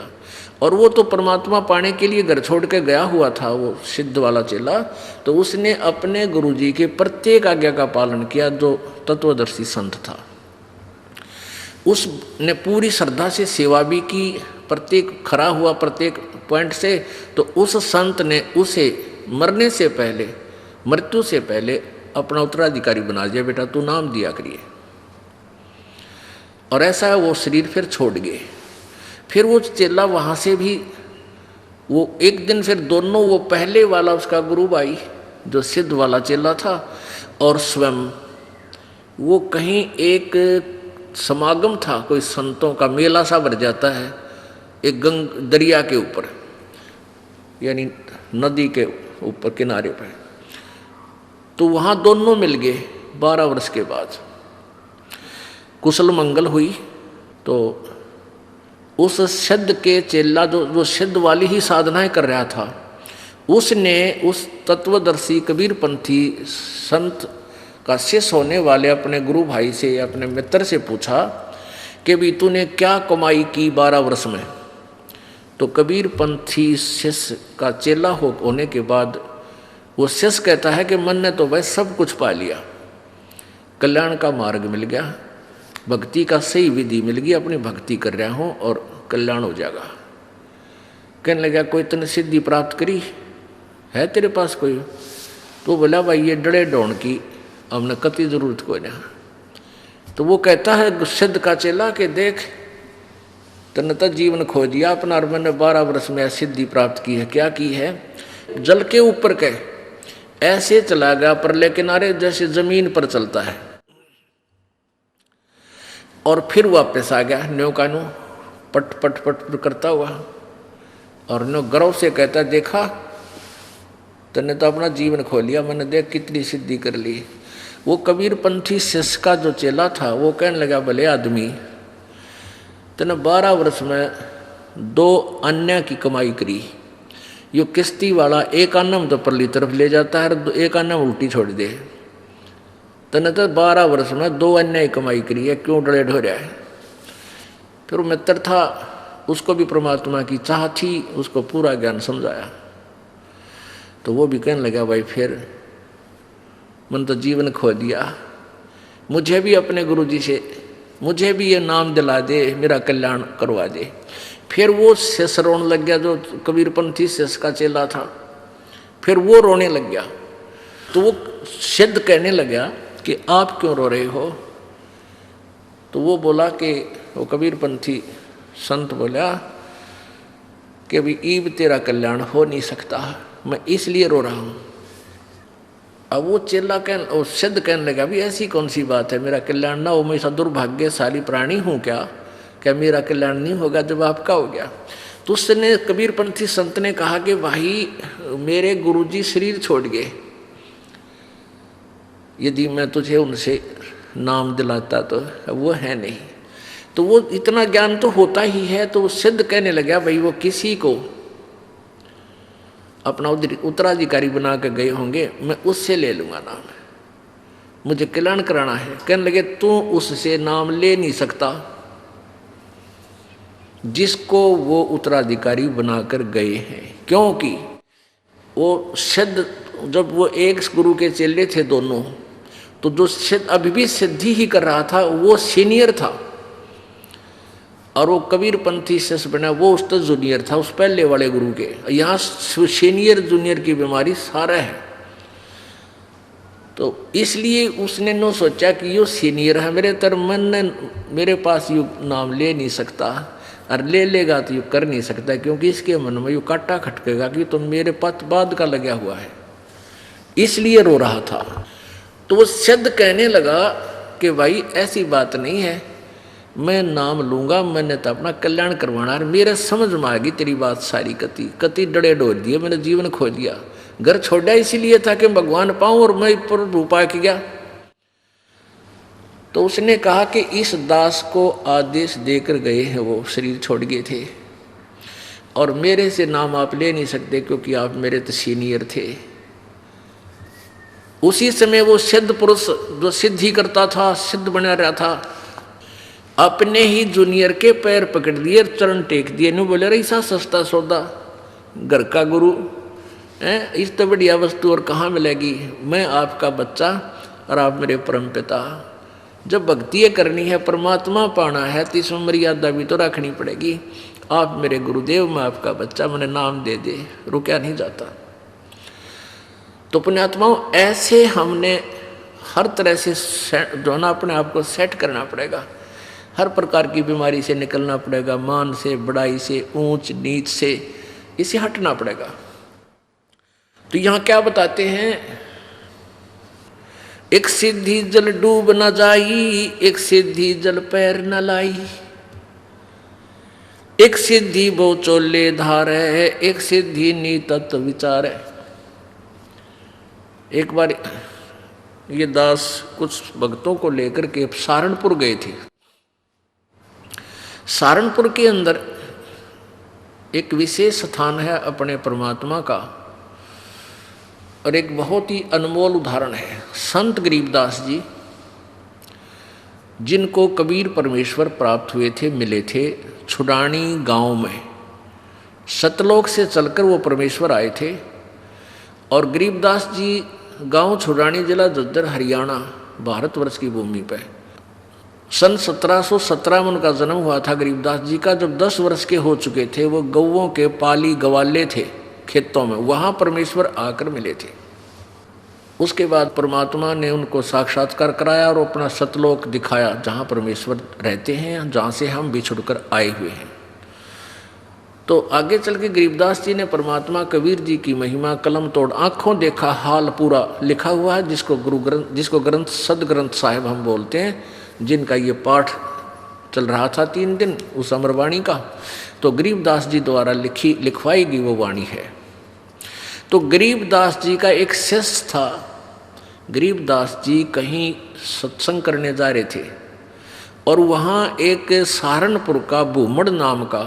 और वो तो परमात्मा पाने के लिए घर छोड़ के गया हुआ था वो सिद्ध वाला चेला। तो उसने अपने गुरुजी के प्रत्येक आज्ञा का पालन किया, जो तत्वदर्शी संत था। उसने पूरी श्रद्धा से सेवा भी की, प्रत्येक खरा हुआ प्रत्येक पॉइंट से। तो उस संत ने उसे मरने से पहले, मृत्यु से पहले अपना उत्तराधिकारी बना दिया, बेटा तू नाम दिया करिए। और ऐसा वो शरीर फिर छोड़ गए। फिर वो चेला वहाँ से भी वो एक दिन फिर दोनों, वो पहले वाला उसका गुरु भाई जो सिद्ध वाला चेला था और स्वयं वो कहीं एक समागम था, कोई संतों का मेला सा भर जाता है एक दरिया के ऊपर यानी नदी के ऊपर किनारे पर। तो वहाँ दोनों मिल गए 12 वर्ष के बाद। कुशल मंगल हुई। तो उस सिद्ध के चेला जो सिद्ध वाली ही साधनाएं कर रहा था, उसने उस तत्वदर्शी कबीर पंथी संत का शिष्य होने वाले अपने गुरु भाई से, अपने मित्र से पूछा कि भी तूने क्या कमाई की 12 वर्ष में। तो कबीर पंथी शिष्य का चेला होने के बाद वो शिष्य कहता है कि मन ने तो भाई सब कुछ पा लिया, कल्याण का मार्ग मिल गया, भक्ति का सही विधि मिल गई, अपनी भक्ति कर रहा हूँ और कल्याण हो जाएगा। कहने लगा कोई तूने सिद्धि प्राप्त करी है तेरे पास कोई? तो बोला भाई ये डड़े डोन की हमने कति जरूरत कोई ना। तो वो कहता है सिद्ध का चेला कि देख तने तो जीवन खो दिया अपना, और मैंने 12 वर्ष में सिद्धि प्राप्त की है। क्या की है? जल के ऊपर के ऐसे चला गया परले किनारे जैसे जमीन पर चलता है, और फिर वापस आ गया न्यो का न्यो पट पट पट करता हुआ। और न्यो गर्व से कहता देखा तने तो अपना जीवन खो लिया, मैंने देख कितनी सिद्धि कर ली। वो कबीर पंथी शिष्य का जो चेला था वो कहने लगा भले आदमी तने 12 वर्ष में 2 अन्य की कमाई करी। यो किश्ती वाला एक आना में तो परली तरफ ले जाता है, एक आना में उल्टी छोड़ दे। तने तो 12 वर्ष में 2 अन्य कमाई करी है, क्यों डरे ढो रहा है? फिर वो मित्र था, उसको भी परमात्मा की चाह थी, उसको पूरा ज्ञान समझाया। तो वो भी कहने लगा भाई फिर मन तो जीवन खो दिया, मुझे भी अपने गुरुजी से मुझे भी ये नाम दिला दे, मेरा कल्याण करवा दे। फिर वो शिष्य रोने लग गया जो कबीरपंथी शिष्य का चेला था, फिर वो रोने लग गया। तो वो सिद्ध कहने लगा कि आप क्यों रो रहे हो? तो वो बोला कि वो कबीरपंथी संत बोला कि अभी ईब तेरा कल्याण हो नहीं सकता, मैं इसलिए रो रहा हूँ। अब वो चेला वो सिद्ध कहने लगा भी ऐसी कौन सी बात है, मेरा कल्याण ना हो, मैं ऐसा दुर्भाग्यशाली प्राणी हूँ क्या मेरा कल्याण नहीं होगा जब आपका हो गया? तो उसने कबीरपंथी संत ने कहा कि भाई मेरे गुरुजी शरीर छोड़ गए, यदि मैं तुझे उनसे नाम दिलाता तो वो है नहीं। तो वो इतना ज्ञान तो होता ही है। तो वो सिद्ध कहने लगा भाई वो किसी को अपना उत्तराधिकारी बना के गए होंगे, मैं उससे ले लूँगा नाम। मुझे कल्याण कराना है। कहने लगे तू उससे नाम ले नहीं सकता जिसको वो उत्तराधिकारी बनाकर गए हैं, क्योंकि वो सिद्ध, जब वो एक गुरु के चेले थे दोनों, तो जो सिद्ध अभी भी सिद्धि ही कर रहा था वो सीनियर था, और वो कबीर पंथी शिष्य बना वो उसका जूनियर था, उस पहले वाले गुरु के। यहाँ सीनियर जूनियर की बीमारी सारा है, तो इसलिए उसने नो सोचा कि यो सीनियर है मेरे, तर मन ने मेरे पास यू नाम ले नहीं सकता, और ले लेगा तो यू कर नहीं सकता, क्योंकि इसके मन में यू काटा खटकेगा कि तुम मेरे पथ बाद का लगा हुआ है, इसलिए रो रहा था। तो वो सिद्ध कहने लगा कि भाई ऐसी बात नहीं है, मैं नाम लूंगा, मैंने तो अपना कल्याण करवाना है, मेरे समझ में आ गई तेरी बात सारी, कति कति डरे डोर दिए, मैंने जीवन खो दिया, घर छोड़ा इसीलिए था कि भगवान पाऊं, और मैं पर रूपा के गया। तो उसने कहा कि इस दास को आदेश देकर गए हैं, वो शरीर छोड़ गए थे, और मेरे से नाम आप ले नहीं सकते क्योंकि आप मेरे तो सीनियर थे। उसी समय वो सिद्ध पुरुष जो सिद्धि करता था, सिद्ध बना रहा था, अपने ही जूनियर के पैर पकड़ दिए, चरण टेक दिए, नहीं बोले ऐसा सस्ता सौदा, घर का गुरु है, इस तो बढ़िया वस्तु और कहाँ मिलेगी, मैं आपका बच्चा और आप मेरे परम पिता। जब भक्ति करनी है, परमात्मा पाना है, तो इसमें मर्यादा भी तो रखनी पड़ेगी। आप मेरे गुरुदेव, मैं आपका बच्चा, मैंने नाम दे दे, रुका नहीं जाता। तो पुण्यात्माओं, ऐसे हमने हर तरह से जो ना अपने आप को सेट करना पड़ेगा, हर प्रकार की बीमारी से निकलना पड़ेगा, मान से, बड़ाई से, ऊंच नीच से, इसे हटना पड़ेगा। तो यहाँ क्या बताते हैं, एक सिद्धि जल डूब न जाई, एक सिद्धि जल पैर न लाई, एक सिद्धि बो चोले धार है, एक सिद्धि नी तत्व विचार है। एक बार ये दास कुछ भक्तों को लेकर के सहारनपुर गए थे। सहारनपुर के अंदर एक विशेष स्थान है अपने परमात्मा का, और एक बहुत ही अनमोल उदाहरण है संत गरीबदास जी, जिनको कबीर परमेश्वर प्राप्त हुए थे, मिले थे छुडानी गांव में। सतलोक से चलकर वो परमेश्वर आए थे, और गरीबदास जी गांव छुडानी, जिला झज्जर, हरियाणा, भारतवर्ष की भूमि पर सन 1717 में उनका जन्म हुआ था गरीबदास जी का। जब 10 वर्ष के हो चुके थे, वो गौवों के पाली गवाले थे खेतों में, वहाँ परमेश्वर आकर मिले थे। उसके बाद परमात्मा ने उनको साक्षात्कार कराया और अपना सतलोक दिखाया, जहाँ परमेश्वर रहते हैं, जहाँ से हम बिछुड़कर आए हुए हैं। तो आगे चल के गरीबदास जी ने परमात्मा कबीर जी की महिमा कलम तोड़ आँखों देखा हाल पूरा लिखा हुआ है, जिसको ग्रंथ सदग्रंथ साहिब हम बोलते हैं, जिनका ये पाठ चल रहा था 3 दिन उस अमरवाणी का। तो गरीबदास जी द्वारा लिखवाई गई वो वाणी है। तो गरीबदास जी का एक शिष्य था, गरीबदास जी कहीं सत्संग करने जा रहे थे, और वहाँ एक सहारनपुर का भूमड़ नाम का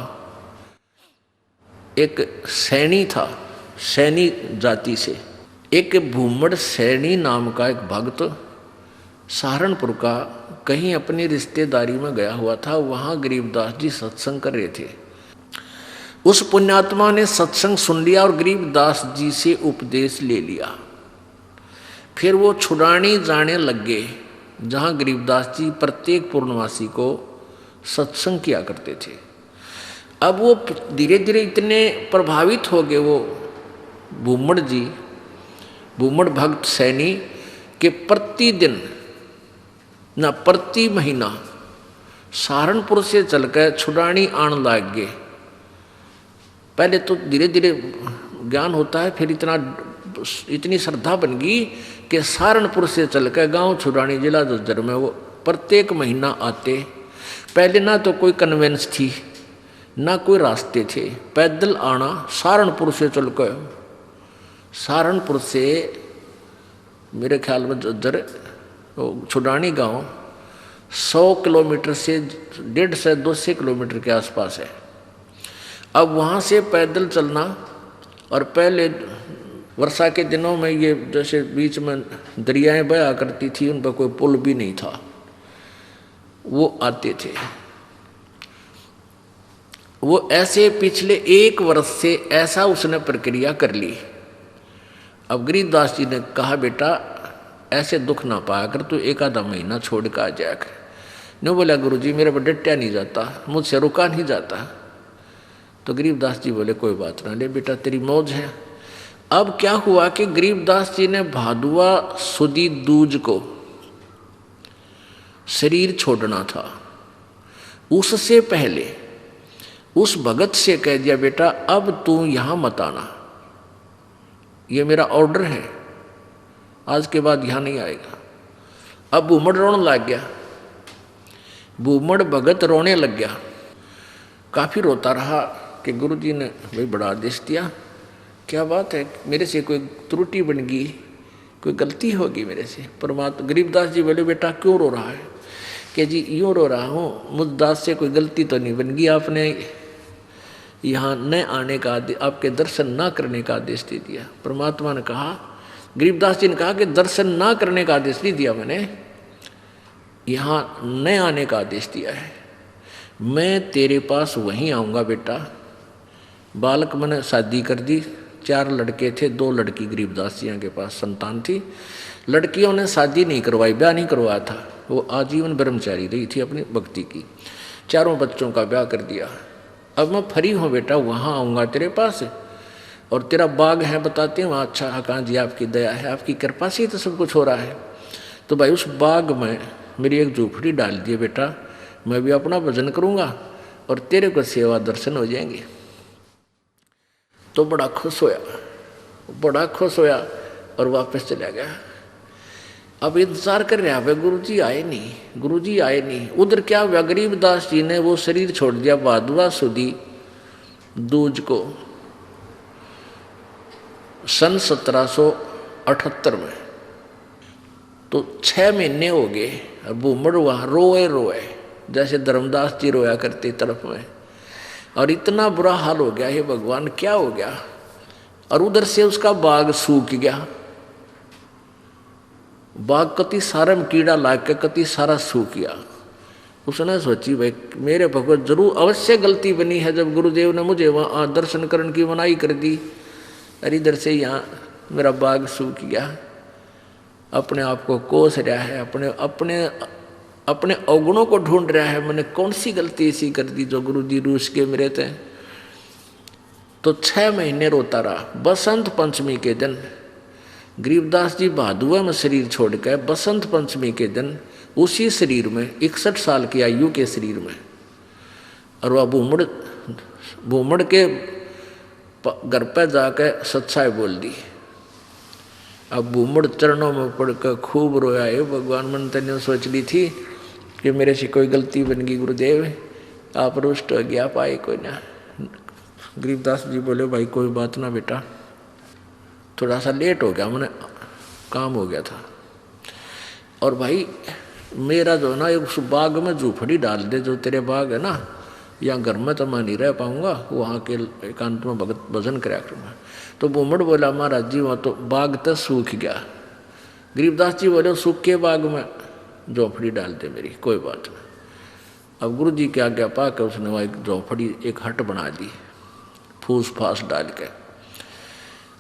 एक सैनी था, सैनी जाति से एक भूमड़ सैनी नाम का एक भक्त सहारनपुर का कहीं अपनी रिश्तेदारी में गया हुआ था। वहाँ गरीबदास जी सत्संग कर रहे थे। उस पुण्यात्मा ने सत्संग सुन लिया और गरीबदास जी से उपदेश ले लिया। फिर वो छुड़ानी जाने लग गए, जहाँ गरीबदास जी प्रत्येक पूर्णवासी को सत्संग किया करते थे। अब वो धीरे धीरे इतने प्रभावित हो गए वो भूमड़ जी, भूमड़ भक्त सैनी, के प्रतिदिन ना प्रति महीना सहारनपुर से चलकर छुड़ानी आने लग गए। पहले तो धीरे धीरे ज्ञान होता है, फिर इतनी श्रद्धा बन गई कि सहारनपुर से चलकर गांव छुड़ानी जिला झज्जर में वो प्रत्येक महीना आते। पहले ना तो कोई कन्वेंस थी, ना कोई रास्ते थे, पैदल आना सहारनपुर से चलकर। सहारनपुर से मेरे ख्याल में झज्जर छुड़ानी गांव 100 किलोमीटर से 150 से 200 किलोमीटर के आसपास है। अब वहाँ से पैदल चलना, और पहले वर्षा के दिनों में ये जैसे बीच में दरियाएं बहा करती थी, उन पर कोई पुल भी नहीं था, वो आते थे। वो ऐसे पिछले 1 वर्ष से ऐसा उसने प्रक्रिया कर ली। अब गरीबदास जी ने कहा, बेटा ऐसे दुख ना पाया कर, तू 1 आधा महीना छोड़ कर आ जाया कर। नहीं बोला, गुरुजी मेरे पर डटया नहीं जाता, मुझसे रुका नहीं जाता। तो गरीबदास जी बोले, कोई बात ना, ले बेटा तेरी मौज है। अब क्या हुआ कि गरीबदास जी ने भादुआ सुदी दूज को शरीर छोड़ना था। उससे पहले उस भगत से कह दिया, बेटा अब तू यहां मत आना, ये मेरा ऑर्डर है, आज के बाद यहां नहीं आएगा। अब भूमड़ रोने लग गया, भूमड़ भगत रोने लग गया। काफी रोता रहा कि गुरुजी ने भाई बड़ा आदेश दिया, क्या बात है, मेरे से कोई त्रुटि बन गई, कोई गलती होगी मेरे से। परमात्मा गरीबदास जी बोले, बेटा क्यों रो रहा है? कि जी यूँ रो रहा हूँ, मुझ दास से कोई गलती तो नहीं बन गई, आपने यहाँ न आने का आदेश, आपके दर्शन ना करने का आदेश दे दिया। परमात्मा ने कहा, गरीबदास जी ने कहा कि दर्शन ना करने का आदेश नहीं दिया मैंने, यहाँ न आने का आदेश दिया है। मैं तेरे पास वहीं आऊँगा बेटा। बालक मैंने शादी कर दी, 4 लड़के थे, 2 लड़की गरीबदास जी के पास संतान थी। लड़कियों ने शादी नहीं करवाई, ब्याह नहीं करवाया था, वो आजीवन ब्रह्मचारी रही थी अपनी भक्ति की। 4 बच्चों का ब्याह कर दिया। अब मैं फ्री हूँ बेटा, वहाँ आऊँगा तेरे पास, और तेरा बाग है बताते हैं वहाँ। अच्छा कहाँ जी, आपकी दया है, आपकी कृपा से ही तो सब कुछ हो रहा है। तो भाई उस बाग में मेरी एक झोपड़ी डाल दिए बेटा, मैं भी अपना भजन करूँगा और तेरे को सेवा दर्शन हो जाएंगे। तो बड़ा खुश होया, बड़ा खुश होया और वापस चला गया। अब इंतजार कर रहा है, गुरुजी आए नहीं, गुरुजी आए नहीं। उधर क्या हुआ, गरीबदास जी ने वो शरीर छोड़ दिया भादुआ सुदी दूज को सन 1778 में। तो 6 महीने हो गए। अब भूमड़ वहाँ रोए रोए जैसे धर्मदास जी रोया करते तरफ में, और इतना बुरा हाल हो गया, हे भगवान क्या हो गया। और उधर से उसका बाग सूख गया, बाग कति सारा में कीड़ा लाग के कति सारा सूख गया। उसने सोची भाई मेरे भगवत जरूर अवश्य गलती बनी है, जब गुरुदेव ने मुझे वहाँ दर्शन करने की मनाही कर दी, अरे इधर से यहाँ मेरा बाग सूख गया। अपने आप को कोस रहा है, अपने अपने अपने अवगुणों को ढूंढ रहा है, मैंने कौन सी गलती ऐसी कर दी जो गुरुजी रूस के मेरे थे। तो 6 महीने रोता रहा। बसंत पंचमी के दिन गरीबदास जी भादुआ में शरीर छोड़ कर बसंत पंचमी के दिन उसी शरीर में 61 साल की आयु के शरीर में, और वह भूमड़ के घर पर जाकर सच्चाई बोल दी। अब भूमड़ चरणों में पड़कर खूब रोया, है भगवान मन तने सोच ली थी कि मेरे से कोई गलती बन गई, गुरुदेव आप रुष्ट हो गया, पाए कोई ना। गरीबदास जी बोले, भाई कोई बात ना बेटा, थोड़ा सा लेट हो गया, मैंने काम हो गया था। और भाई मेरा जो ना उस बाग में झूपड़ी डाल दे, जो तेरे बाग है ना, यहाँ घर में तो मैं नहीं रह पाऊँगा, वहाँ के एकांत में भगत भजन कराया करूँगा। तो भूमड़ बोला, महाराज जी वहाँ तो बाग तो सूख गया। गरीबदास जी बोले, सूखे बाग में झोपड़ी डाल दे मेरी, कोई बात नहीं। अब गुरु जी की आज्ञा पा कर उसने वहाँ एक झोपड़ी, एक हट बना दी फूस फास डाल के।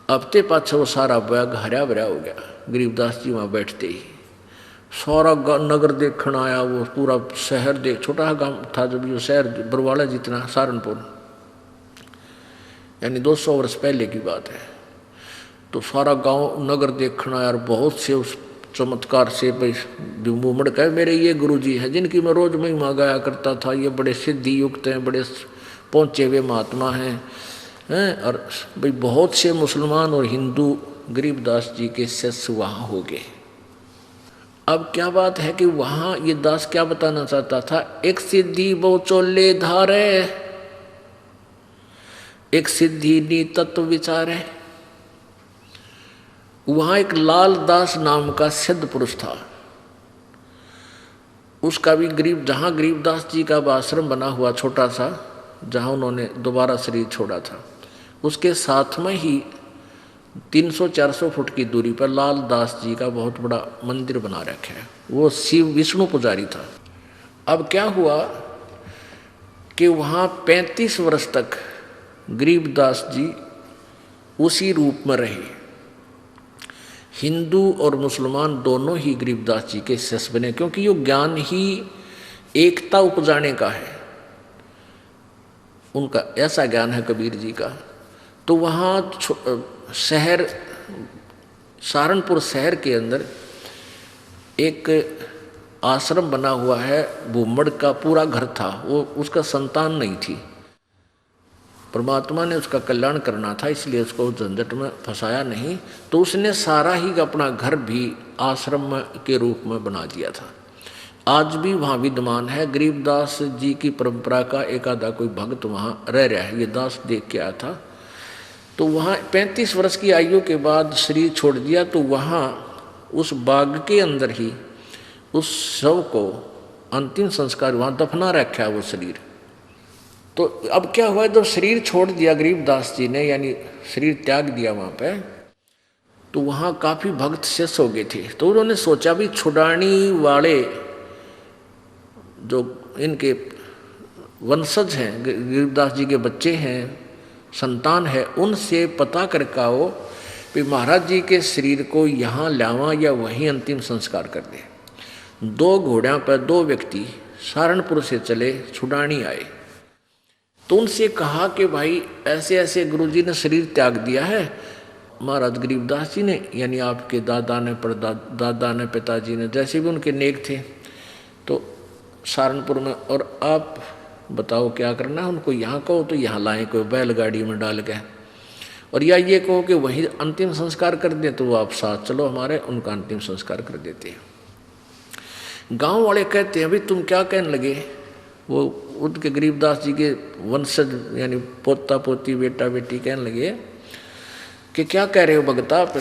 हफ्ते पाछे वो सारा बाग हरा भरा हो गया। गरीबदास जी वहाँ बैठते ही सारा नगर देखने आया, वो पूरा शहर देख, छोटा गांव था जब ये शहर बरवाला जितना, सहारनपुर, यानी 200 वर्ष पहले की बात है। तो सारा गांव नगर देखना यार, बहुत से उस चमत्कार से भूमड़ कहे मेरे ये गुरुजी हैं जिनकी मैं रोज महिमा गाया करता था, ये बड़े सिद्धि युक्त हैं, बड़े पहुँचे हुए महात्मा हैं। और भाई बहुत से मुसलमान और हिंदू गरीबदास जी के शिष्य वहाँ हो गए। अब क्या बात है कि वहाँ ये दास क्या बताना चाहता था, एक सिद्धि वो चोले धारे, एक सिद्धि नी तत्व विचारे। वहां एक लाल दास नाम का सिद्ध पुरुष था, उसका भी जहां गरीबदास जी का आश्रम बना हुआ छोटा सा, जहां उन्होंने दोबारा शरीर छोड़ा था, उसके साथ में ही 300-400 फुट की दूरी पर लाल दास जी का बहुत बड़ा मंदिर बना रखा है। वो शिव विष्णु पुजारी था। अब क्या हुआ कि वहाँ 35 वर्ष तक गरीबदास जी उसी रूप में रहे। हिंदू और मुसलमान दोनों ही गरीबदास जी के शिष्य बने, क्योंकि ये ज्ञान ही एकता उपजाने का है, उनका ऐसा ज्ञान है कबीर जी का। तो वहाँ शहर सहारनपुर शहर के अंदर एक आश्रम बना हुआ है, भूमड़ का पूरा घर था, वो उसका संतान नहीं थी। परमात्मा ने उसका कल्याण करना था, इसलिए उसको झंझट में फंसाया नहीं, तो उसने सारा ही अपना घर भी आश्रम के रूप में बना दिया था। आज भी वहाँ विद्यमान है। गरीबदास जी की परंपरा का एक आधा कोई भक्त वहाँ रह रहा है, ये दास देख के आया था। तो वहाँ 35 वर्ष की आयु के बाद शरीर छोड़ दिया, तो वहाँ उस बाग के अंदर ही उस शव को अंतिम संस्कार वहाँ दफना रखा है वो शरीर। तो अब क्या हुआ, जब शरीर छोड़ दिया गरीबदास जी ने, यानी शरीर त्याग दिया वहाँ पे, तो वहाँ काफ़ी भक्त शेष हो गए थे। तो उन्होंने सोचा भी छुड़ानी वाले जो इनके वंशज हैं, गरीबदास जी के बच्चे हैं, संतान है, उनसे पता करके आओ कि महाराज जी के शरीर को यहाँ लावा या वहीं अंतिम संस्कार कर दे। 2 घोड़ों पर 2 व्यक्ति सहारनपुर से चले, छुड़ानी आए। तो उनसे कहा कि भाई ऐसे ऐसे गुरुजी ने शरीर त्याग दिया है, महाराज गरीबदास जी ने, यानी आपके दादा ने, दादा ने, पिताजी ने, जैसे भी उनके नेक थे, तो सहारनपुर में, और आप बताओ क्या करना है। उनको यहाँ कहो तो यहाँ लाएं कोई बैलगाड़ी में डाल के, और या ये कहो कि वहीं अंतिम संस्कार कर दें, तो वो आप साथ चलो हमारे, उनका अंतिम संस्कार कर देते हैं। गांव वाले कहते हैं, भाई तुम क्या कहने लगे, वो उनके गरीबदास जी के वंशज यानी पोता पोती बेटा बेटी कहने लगे कि क्या कह रहे हो भगता आप,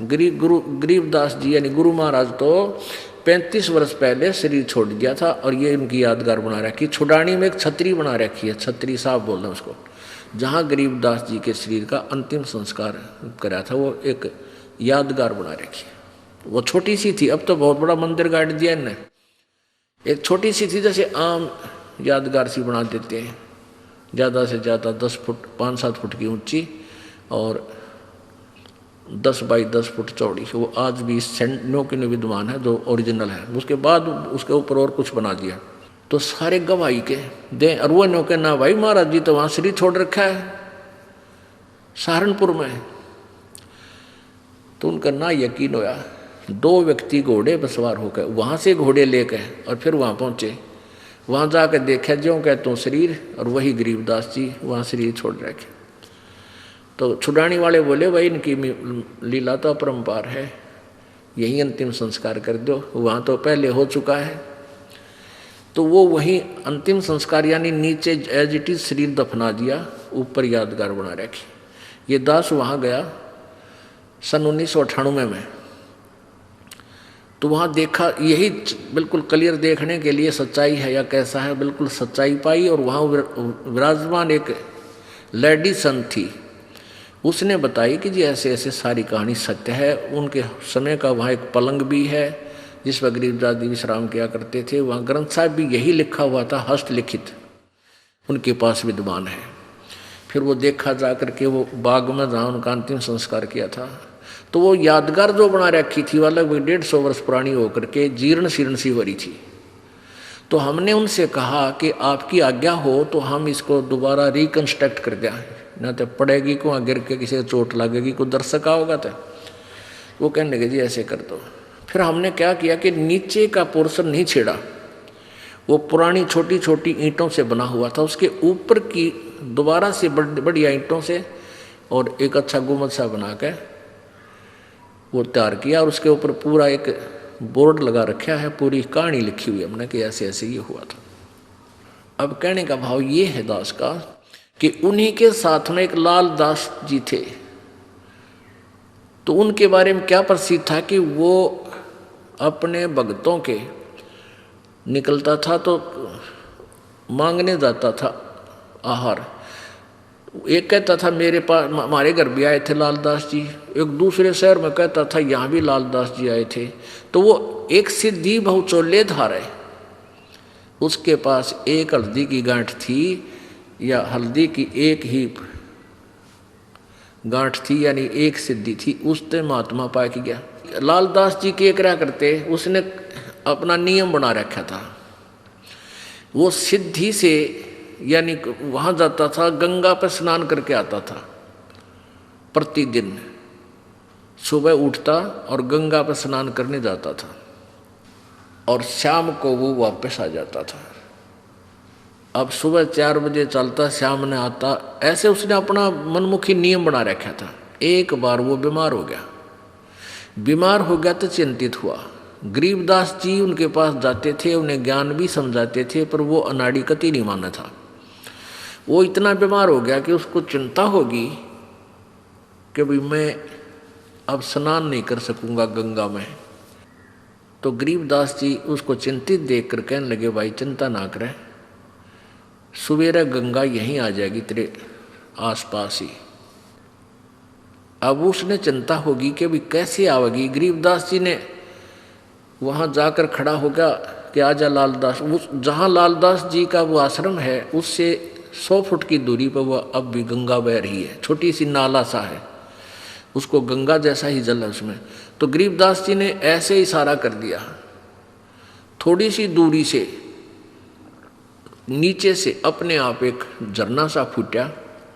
गरीबदास जी यानी गुरु महाराज तो 35 वर्ष पहले शरीर छोड़ दिया था, और ये इनकी यादगार बना रखी। छुड़ानी में एक छतरी बना रखी है, छतरी साहब बोल रहे हैं उसको, जहाँ गरीबदास जी के शरीर का अंतिम संस्कार कराया था, वो एक यादगार बना रखी है। वो छोटी सी थी, अब तो बहुत बड़ा मंदिर गाड़ दिया इनने। एक छोटी सी थी, जैसे आम यादगार सी बना देते हैं, ज़्यादा से ज़्यादा 10 फुट 5-7 फुट की ऊंची और 10 बाई 10 फुट चौड़ी। वो आज भी सेंटनों की विद्यमान है, जो ओरिजिनल है। उसके बाद उसके ऊपर और कुछ बना दिया। तो सारे गवाही के दें, और वो नो के ना भाई महाराज जी तो वहाँ शरीर छोड़ रखा है सहारनपुर में। तो उनका ना यकीन होया। 2 व्यक्ति घोड़े पर सवार होकर वहाँ से घोड़े लेकर और फिर वहाँ पहुँचे। वहाँ जाकर देखा जो कहते हो शरीर, और वही गरीबदास जी वहाँ शरीर छोड़ रखे। तो छुड़ानी वाले बोले, भाई इनकी लीला तो अपरंपार है, यही अंतिम संस्कार कर दो, वहाँ तो पहले हो चुका है। तो वो वही अंतिम संस्कार यानी नीचे एज इट इज शरीर दफना दिया, ऊपर यादगार बना रखी। ये दास वहाँ गया सन 1998 में। तो वहाँ देखा, यही बिल्कुल क्लियर देखने के लिए सच्चाई है या कैसा है, बिल्कुल सच्चाई पाई। और वहाँ विराजमान एक लेडी संत थी, उसने बताई कि जी ऐसे ऐसे सारी कहानी सत्य है। उनके समय का वहाँ एक पलंग भी है जिस पर गरीबदास जी विश्राम किया करते थे। वहाँ ग्रंथ साहिब भी यही लिखा हुआ था, हस्तलिखित उनके पास विद्यमान है। फिर वो देखा जा करके वो बाग में जहाँ उनका अंतिम संस्कार किया था, तो वो यादगार जो बना रखी थी वो लगभग 150 वर्ष पुरानी होकर के जीर्ण शीर्ण सी भरी थी। तो हमने उनसे कहा कि आपकी आज्ञा हो तो हम इसको दोबारा रिकन्स्ट्रक्ट कर दें, ना तो पड़ेगी को गिर के किसी को चोट लगेगी, कोई दर्शक होगा। तो वो कहने लगे जी ऐसे कर दो। फिर हमने क्या किया कि नीचे का पोर्शन नहीं छेड़ा, वो पुरानी छोटी छोटी ईंटों से बना हुआ था, उसके ऊपर की दोबारा से बढ़िया ईंटों से और एक अच्छा गुम्बद सा बना के वो तैयार किया। और उसके ऊपर पूरा एक बोर्ड लगा रखा है, पूरी कहानी लिखी हुई हमने कि ऐसे ऐसे ये हुआ था। अब कहने का भाव ये है दास का कि उन्हीं के साथ में एक लाल दास जी थे। तो उनके बारे में क्या प्रसिद्ध था कि वो अपने भक्तों के निकलता था तो मांगने जाता था आहार। एक कहता था मेरे पास हमारे घर भी आए थे लालदास जी, एक दूसरे शहर में कहता था यहाँ भी लालदास जी आए थे। तो वो एक सिद्धि बहुचोले धारे, उसके पास एक हल्दी की गांठ थी या हल्दी की एक ही गांठ थी, यानी एक सिद्धि थी, उसने महात्मा पा के गया। लालदास जी के क्या करते, उसने अपना नियम बना रखा था। वो सिद्धि से यानी वहाँ जाता था, गंगा पर स्नान करके आता था प्रतिदिन, सुबह उठता और गंगा पर स्नान करने जाता था और शाम को वो वापस आ जाता था। अब सुबह 4 बजे चलता, शाम ने आता, ऐसे उसने अपना मनमुखी नियम बना रखा था। एक बार वो बीमार हो गया, बीमार हो गया तो चिंतित हुआ। गरीबदास जी उनके पास जाते थे, उन्हें ज्ञान भी समझाते थे, पर वो अनाड़ी कति नहीं माना था। वो इतना बीमार हो गया कि उसको चिंता होगी कि भाई मैं अब स्नान नहीं कर सकूंगा गंगा में। तो गरीबदास जी उसको चिंतित देखकर कहने लगे, भाई चिंता ना करें, सवेरे गंगा यहीं आ जाएगी तेरे आसपास ही। अब उसने चिंता होगी कि भाई कैसे आवेगी। गरीबदास जी ने वहाँ जाकर खड़ा हो गया कि आजा लालदास। उस जहाँ लालदास जी का वो आश्रम है उससे 100 फुट की दूरी पर वह अब भी गंगा बह रही है, छोटी सी नाला सा है, उसको गंगा जैसा ही जल है उसमें। तो गरीबदास जी ने ऐसे इशारा कर दिया, थोड़ी सी दूरी से नीचे से अपने आप एक झरना सा फूटा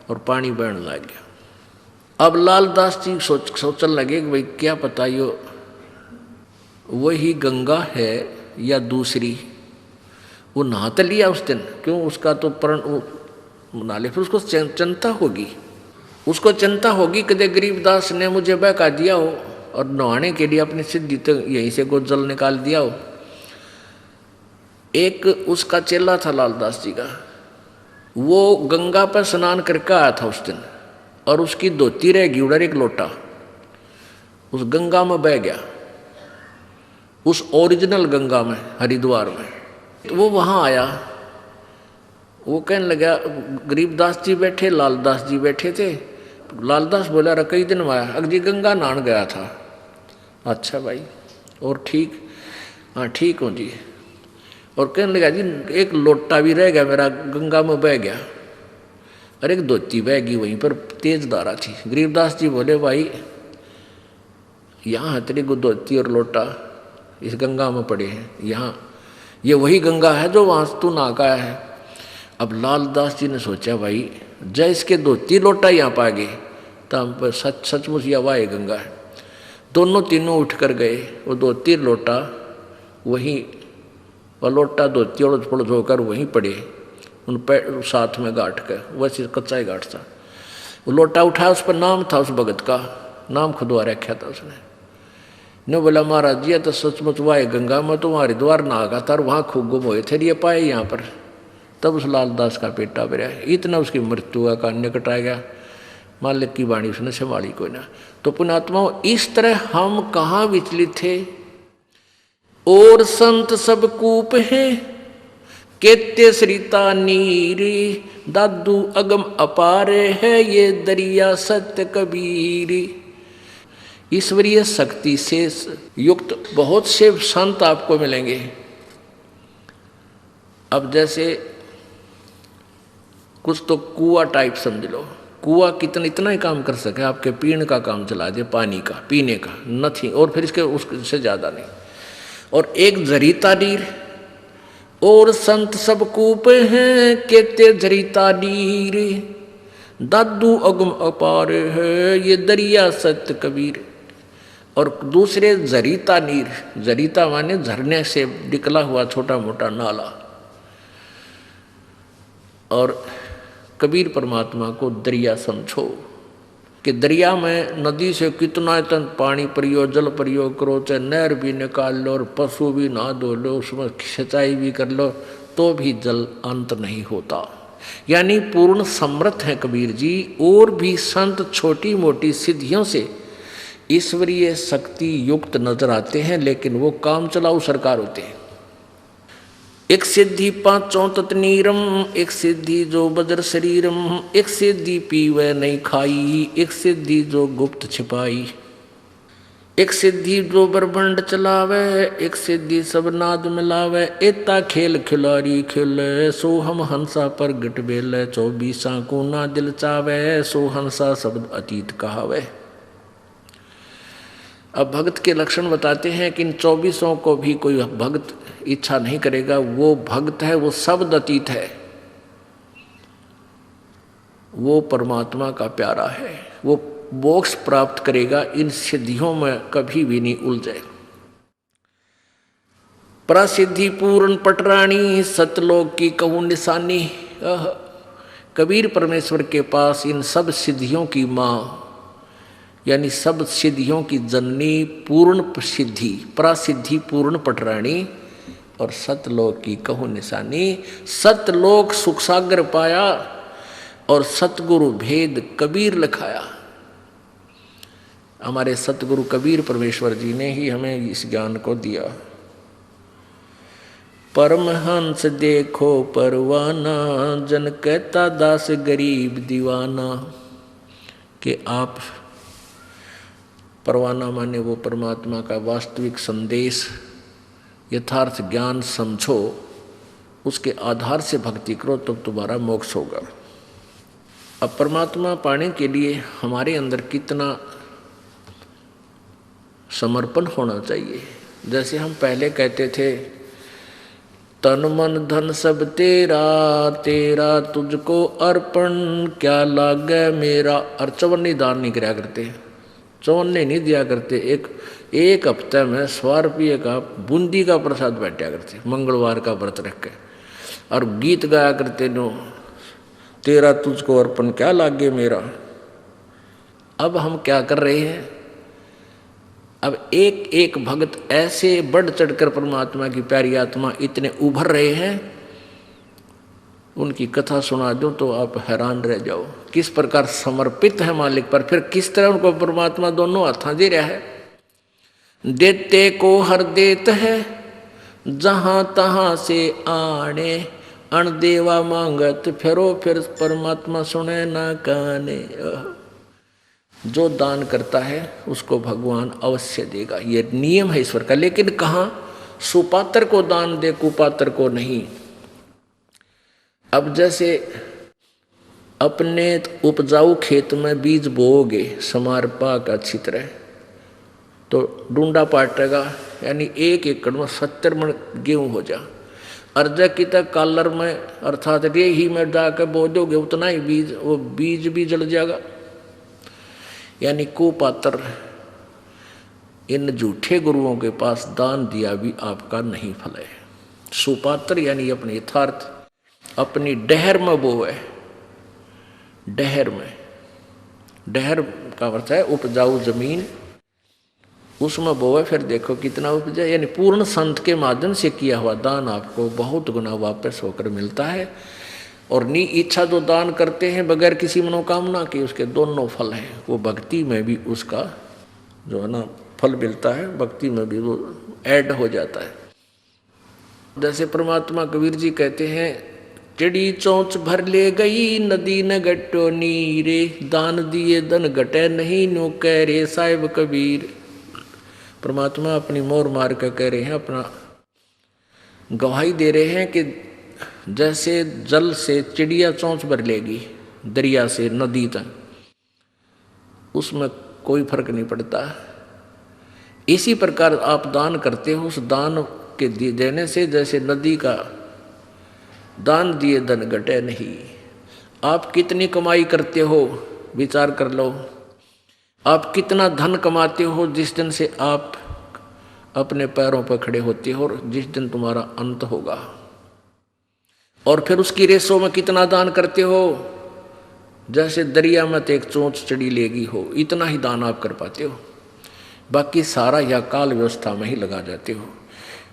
और पानी बहने लग गया। अब लालदास जी सोचने लगे कि भाई क्या पता ये वही गंगा है या दूसरी। वो नहा तो लिया उस दिन, क्यों उसका तो प्रण नहा ले, फिर उसको चिंता होगी, उसको चिंता होगी कि गरीबदास ने मुझे बहका दिया हो और नहाने के लिए अपनी सिद्धि तो यहीं से को जल निकाल दिया हो। एक उसका चेला था लालदास जी का, वो गंगा पर स्नान करके आया था उस दिन, और उसकी धोती रह गई उधर, एक लोटा उस गंगा में बह गया, उस ओरिजिनल गंगा में हरिद्वार में। तो वो वहाँ आया, वो कहने लगा, गरीबदास जी बैठे, लालदास जी बैठे थे। लालदास बोला, रे कई दिन में आया, अगजी गंगा नहान गया था। अच्छा भाई, और ठीक? हाँ ठीक हूँ जी। और कहने लगा, जी एक लोटा भी रह गया मेरा, गंगा में बह गया, अरे एक धोती बह गई वहीं पर, तेज धारा थी। गरीबदास जी बोले, भाई यहाँ है तेरी धोती और लोटा, इस गंगा में पड़े हैं, यहाँ ये वही गंगा है जो वहाँ तू नहा आया है। अब लालदास जी ने सोचा, भाई जय इसके धोती लोटा यहाँ पा गए तो हम पर सचमुच या वाह गंगा है। दोनों तीनों उठ कर गए, वो धोती लोटा वहीं, और लोटा धोती और पड़ोस होकर वहीं पड़े, उन पैर साथ में गांठ कर, वैसे कच्चा ही गांठ था। वो लोटा उठाया, उस पर नाम था, उस भगत का नाम खुदवा रखा था उसने। ने बोला, महाराज जी तो सचमुच वाह गंगा में तो वहाँ हरिद्वार नहा था और वहाँ खूब गुम हुए थे, ये पाए यहाँ पर। तब उस लालदास का पेटा भरा, इतना उसकी मृत्यु का निकट आ गया। मालिक की वाणी उसने संभाली कोई ना। तो पुण्यात्माओं, इस तरह हम कहाँ विचलित थे। और संत सब कूप है, केत्य सरिता नीरी, दादू अगम अपारे है, ये दरिया सत्य कबीरी। ईश्वरीय शक्ति से युक्त बहुत से संत आपको मिलेंगे। अब जैसे कुछ तो कुआ टाइप समझ लो, कुआ इतना ही काम कर सके, आपके पीने का काम चला दे, पानी का पीने का नथिंग, और फिर इसके उससे ज़्यादा नहीं। और एक जरीता नीर, और संत सब कूप हैं, केते जरीता नीर, दादू अगम अपार है, ये दरिया सत्य कबीर। और दूसरे जरीता नीर, जरीता माने झरने से निकला हुआ छोटा मोटा नाला। और कबीर परमात्मा को दरिया समझो कि दरिया में नदी से कितना इतना पानी प्रयोग, जल प्रयोग करो, चाहे नहर भी निकाल लो और पशु भी नहा धो लो, उसमें सिंचाई भी कर लो, तो भी जल अंत नहीं होता। यानी पूर्ण समर्थ हैं कबीर जी। और भी संत छोटी मोटी सिद्धियों से ईश्वरीय शक्ति युक्त नजर आते हैं, लेकिन वो काम चलाऊ सरकार होते हैं। एक सिद्धि पांचों तत्नीरम, एक सिद्धि जो बज्र शरीरम, एक सिद्धि पीवे नहीं खाई, एक सिद्धि जो गुप्त छिपाई, एक सिद्धि जो ब्रह्मांड चलावे, एक सिद्धि सब नाद मिलावे, एता खेल खिलाड़ी खेले, सो हम हंसा पर गट बेले, 24 को ना दिल चावे, सो हंसा शब्द अतीत कहावे। अब भक्त के लक्षण बताते हैं कि इन 24 को भी कोई भक्त इच्छा नहीं करेगा, वो भक्त है, वो शब्द अतीत है, वो परमात्मा का प्यारा है, वो मोक्ष प्राप्त करेगा, इन सिद्धियों में कभी भी नहीं उलझे। प्रसिद्धि पूर्ण पटरानी, सतलोक की कहूँ निशानी। कबीर परमेश्वर के पास इन सब सिद्धियों की माँ, यानी सब सिद्धियों की जननी, पूर्ण सिद्धि, प्रसिद्धि पूर्ण पटरानी और सतलोक की कहूँ निशानी। सतलोक सुख सागर पाया और सतगुरु भेद कबीर लिखाया। हमारे सतगुरु कबीर परमेश्वर जी ने ही हमें इस ज्ञान को दिया। परमहंस देखो परवाना, जन कहता दास गरीब दीवाना। कि आप परवाना माने वो परमात्मा का वास्तविक संदेश, यथार्थ ज्ञान समझो, उसके आधार से भक्ति करो, तब तुम्हारा मोक्ष होगा। अब परमात्मा पाने के लिए हमारे अंदर कितना समर्पण होना चाहिए। जैसे हम पहले कहते थे, तन मन धन सब तेरा, तेरा तुझको अर्पण, क्या लागे मेरा। और चवन्नी दान नहीं कराया करते, चवन्ने नहीं दिया करते। एक हफ्ते में 100 रुपये का बूंदी का प्रसाद बांटा करते, मंगलवार का व्रत रख के, और गीत गाया करते नो, तेरा तुझको अर्पण क्या लागे मेरा। अब हम क्या कर रहे हैं, अब एक एक भक्त ऐसे बढ़ चढ़कर परमात्मा की प्यारी आत्मा इतने उभर रहे हैं, उनकी कथा सुना दूं तो आप हैरान रह जाओ, किस प्रकार समर्पित है मालिक पर, फिर किस तरह उनको परमात्मा दोनों हाथों दे रहा है। देते को हर देत है, जहां तहां से आने, अणदेवा मांगत फिरो, फिर परमात्मा सुने ना काने। जो दान करता है उसको भगवान अवश्य देगा, ये नियम है ईश्वर का। लेकिन कहाँ, सुपात्र को दान दे, कुपात्र को नहीं। अब जैसे अपने उपजाऊ खेत में बीज बोओगे समार पाक अच्छी तरह, तो डूंडा पाटेगा, यानी 1 एकड़ में 70 मन गेहूँ हो जा। अर्जा की तक कालर में अर्थात रेही में जाकर बो दोगे उतना ही बीज, वो बीज भी जल जाएगा। यानी कुपात्र इन झूठे गुरुओं के पास दान दिया भी आपका नहीं फल है। सुपात्र यानी अपने यथार्थ अपनी डहर में बोए, डहर में, डहर का अर्थ है उपजाऊ जमीन, उसमें बोए, फिर देखो कितना उपजे। यानी पूर्ण संत के माध्यम से किया हुआ दान आपको बहुत गुना वापस होकर मिलता है। और नी इच्छा जो दान करते हैं बगैर किसी मनोकामना के, उसके दोनों फल हैं। वो भक्ति में भी उसका जो है ना फल मिलता है, भक्ति में भी वो ऐड हो जाता है। जैसे परमात्मा कबीर जी कहते हैं, चिड़ी चोंच भर ले गई नदी न गट्टो नीरे, दान दिए धन घटे नहीं नो कह रे साहिब कबीर। परमात्मा अपनी मोर मार कर कह रहे हैं, अपना गवाही दे रहे हैं कि जैसे जल से चिड़िया चोंच भर लेगी दरिया से नदी तक, उसमें कोई फर्क नहीं पड़ता। इसी प्रकार आप दान करते हो, उस दान के देने से जैसे नदी का दान दिए धन घटे नहीं। आप कितनी कमाई करते हो विचार कर लो, आप कितना धन कमाते हो जिस दिन से आप अपने पैरों पर खड़े होते हो और जिस दिन तुम्हारा अंत होगा। और फिर उसकी रेसों में कितना दान करते हो, जैसे दरिया में तो एक चोंच चढ़ी लेगी हो, इतना ही दान आप कर पाते हो। बाकी सारा या काल व्यवस्था में ही लगा जाते हो,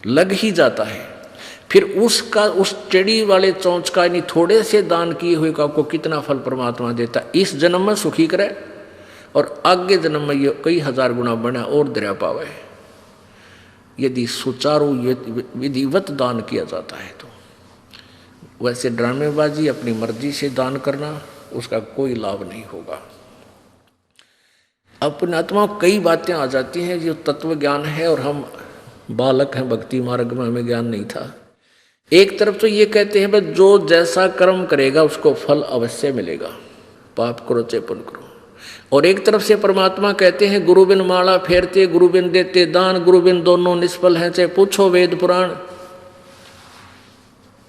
लग ही जाता है। फिर उसका उस चढ़ी वाले चोंच का यानी थोड़े से दान किए हुए का आपको कितना फल परमात्मा देता, इस जन्म में सुखी करे और आगे जन्म में ये कई हजार गुना बना और दरिया पावे। यदि सुचारू विधिवत दान किया जाता है तो। वैसे ड्रामेबाजी अपनी मर्जी से दान करना, उसका कोई लाभ नहीं होगा। अपने आत्मा कई बातें आ जाती हैं जो तत्व ज्ञान है, और हम बालक हैं, भक्ति मार्ग में हमें ज्ञान नहीं था। एक तरफ तो ये कहते हैं बस जो जैसा कर्म करेगा उसको फल अवश्य मिलेगा, पाप करो चाहे पुण्य करो। और एक तरफ से परमात्मा कहते हैं गुरु बिन माला फेरते, गुरु बिन देते दान, गुरु बिन दोनों निष्फल हैं, चाहे पूछो वेद पुराण।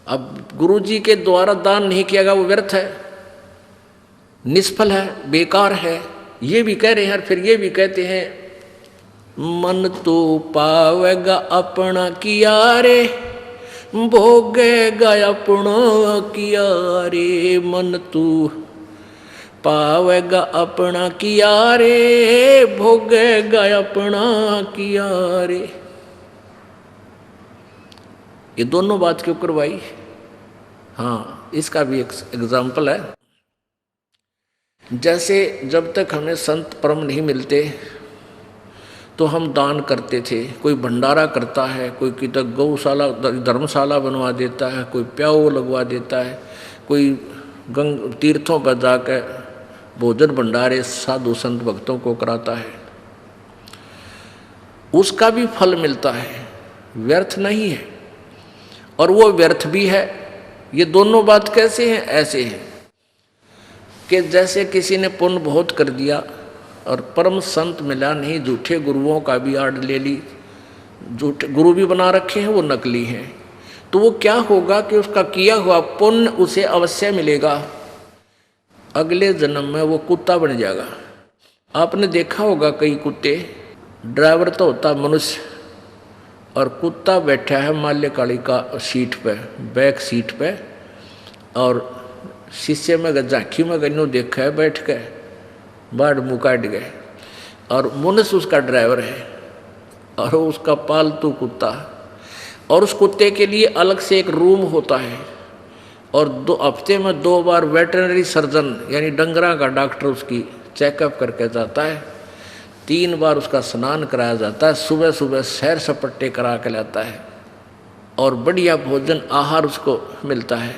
अब गुरु जी के द्वारा दान नहीं किया गया वो व्यर्थ है, निष्फल है, बेकार है, ये भी कह रहे हैं। और फिर ये भी कहते हैं मन तो पावेगा अपना किया रे, भोगेगा अपना किया रे। मन तू पावेगा अपना किया रे, भोगेगा अपना किया रे। ये दोनों बात क्यों करवाई? हाँ, इसका भी एक एग्जाम्पल है। जैसे जब तक हमें संत परम नहीं मिलते तो हम दान करते थे। कोई भंडारा करता है, कोई किधर गौशाला धर्मशाला बनवा देता है, कोई प्याऊ लगवा देता है, कोई तीर्थों पर जाकर भोजन भंडारे साधु संत भक्तों को कराता है, उसका भी फल मिलता है, व्यर्थ नहीं है। और वो व्यर्थ भी है। ये दोनों बात कैसे हैं? ऐसे हैं कि जैसे किसी ने पुण्य बहुत कर दिया और परम संत मिला नहीं, झूठे गुरुओं का भी आड़ ले ली, झूठे गुरु भी बना रखे हैं, वो नकली हैं, तो वो क्या होगा कि उसका किया हुआ पुण्य उसे अवश्य मिलेगा, अगले जन्म में वो कुत्ता बन जाएगा। आपने देखा होगा कई कुत्ते, ड्राइवर तो होता मनुष्य और कुत्ता बैठा है माल्य काली का सीट पे, बैक सीट पे, और शीशे में झांकी में गन्नू देखा है बैठ के, बाढ़ मुँह काट गए, और मनुष्य उसका ड्राइवर है और उसका पालतू कुत्ता। और उस कुत्ते के लिए अलग से एक रूम होता है, और 2 हफ्ते में 2 बार वेटरनरी सर्जन यानी डंगरा का डॉक्टर उसकी चेकअप करके जाता है, 3 बार उसका स्नान कराया जाता है, सुबह सुबह सैर सपट्टे करा के लाता है, और बढ़िया भोजन आहार उसको मिलता है।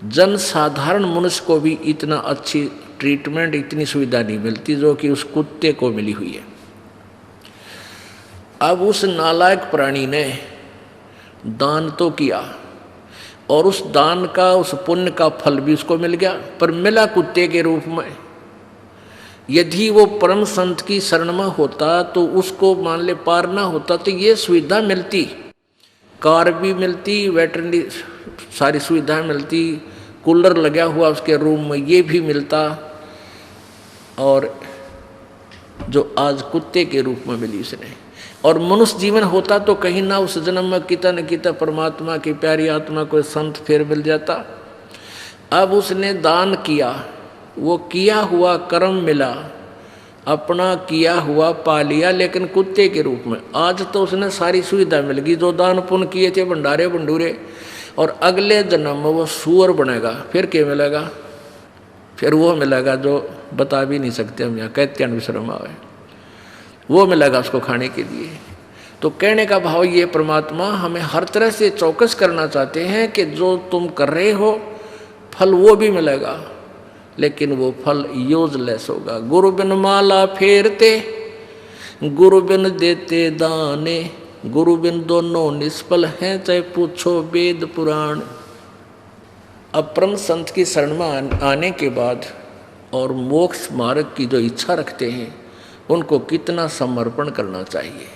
जन साधारण मनुष्य को भी इतना अच्छी ट्रीटमेंट, इतनी सुविधा नहीं मिलती जो कि उस कुत्ते को मिली हुई है। अब उस नालायक प्राणी ने दान तो किया, और उस दान का, उस पुण्य का फल भी उसको मिल गया, पर मिला कुत्ते के रूप में। यदि वो परम संत की शरण में होता तो उसको मान ले पार ना होता तो ये सुविधा मिलती, कार भी मिलती, वेटरनरी सारी सुविधाएं मिलती, कूलर लगा हुआ उसके रूम में ये भी मिलता, और जो आज कुत्ते के रूप में मिली उसने। और मनुष्य जीवन होता तो कहीं ना उस जन्म में किता न किता परमात्मा की प्यारी आत्मा को संत फिर मिल जाता। अब उसने दान किया, वो किया हुआ कर्म मिला, अपना किया हुआ पा लिया, लेकिन कुत्ते के रूप में। आज तो उसने सारी सुविधा मिल गई, जो दान पुण्य किए थे भंडारे भंडूरे, और अगले जन्म में वो सूअर बनेगा। फिर क्या मिलेगा? फिर वो मिलेगा जो बता भी नहीं सकते हम, यहाँ कहते हैं विश्रम आवे, वो मिलेगा उसको खाने के लिए। तो कहने का भाव ये, परमात्मा हमें हर तरह से चौकस करना चाहते हैं कि जो तुम कर रहे हो फल वो भी मिलेगा, लेकिन वो फल यूजलेस होगा। गुरु बिन माला फेरते, गुरु बिन देते दाने, गुरु बिन दोनों निष्फल हैं, चाहे पूछो वेद पुराण। अब परम संत की शरण में आने के बाद और मोक्ष मार्ग की जो इच्छा रखते हैं उनको कितना समर्पण करना चाहिए।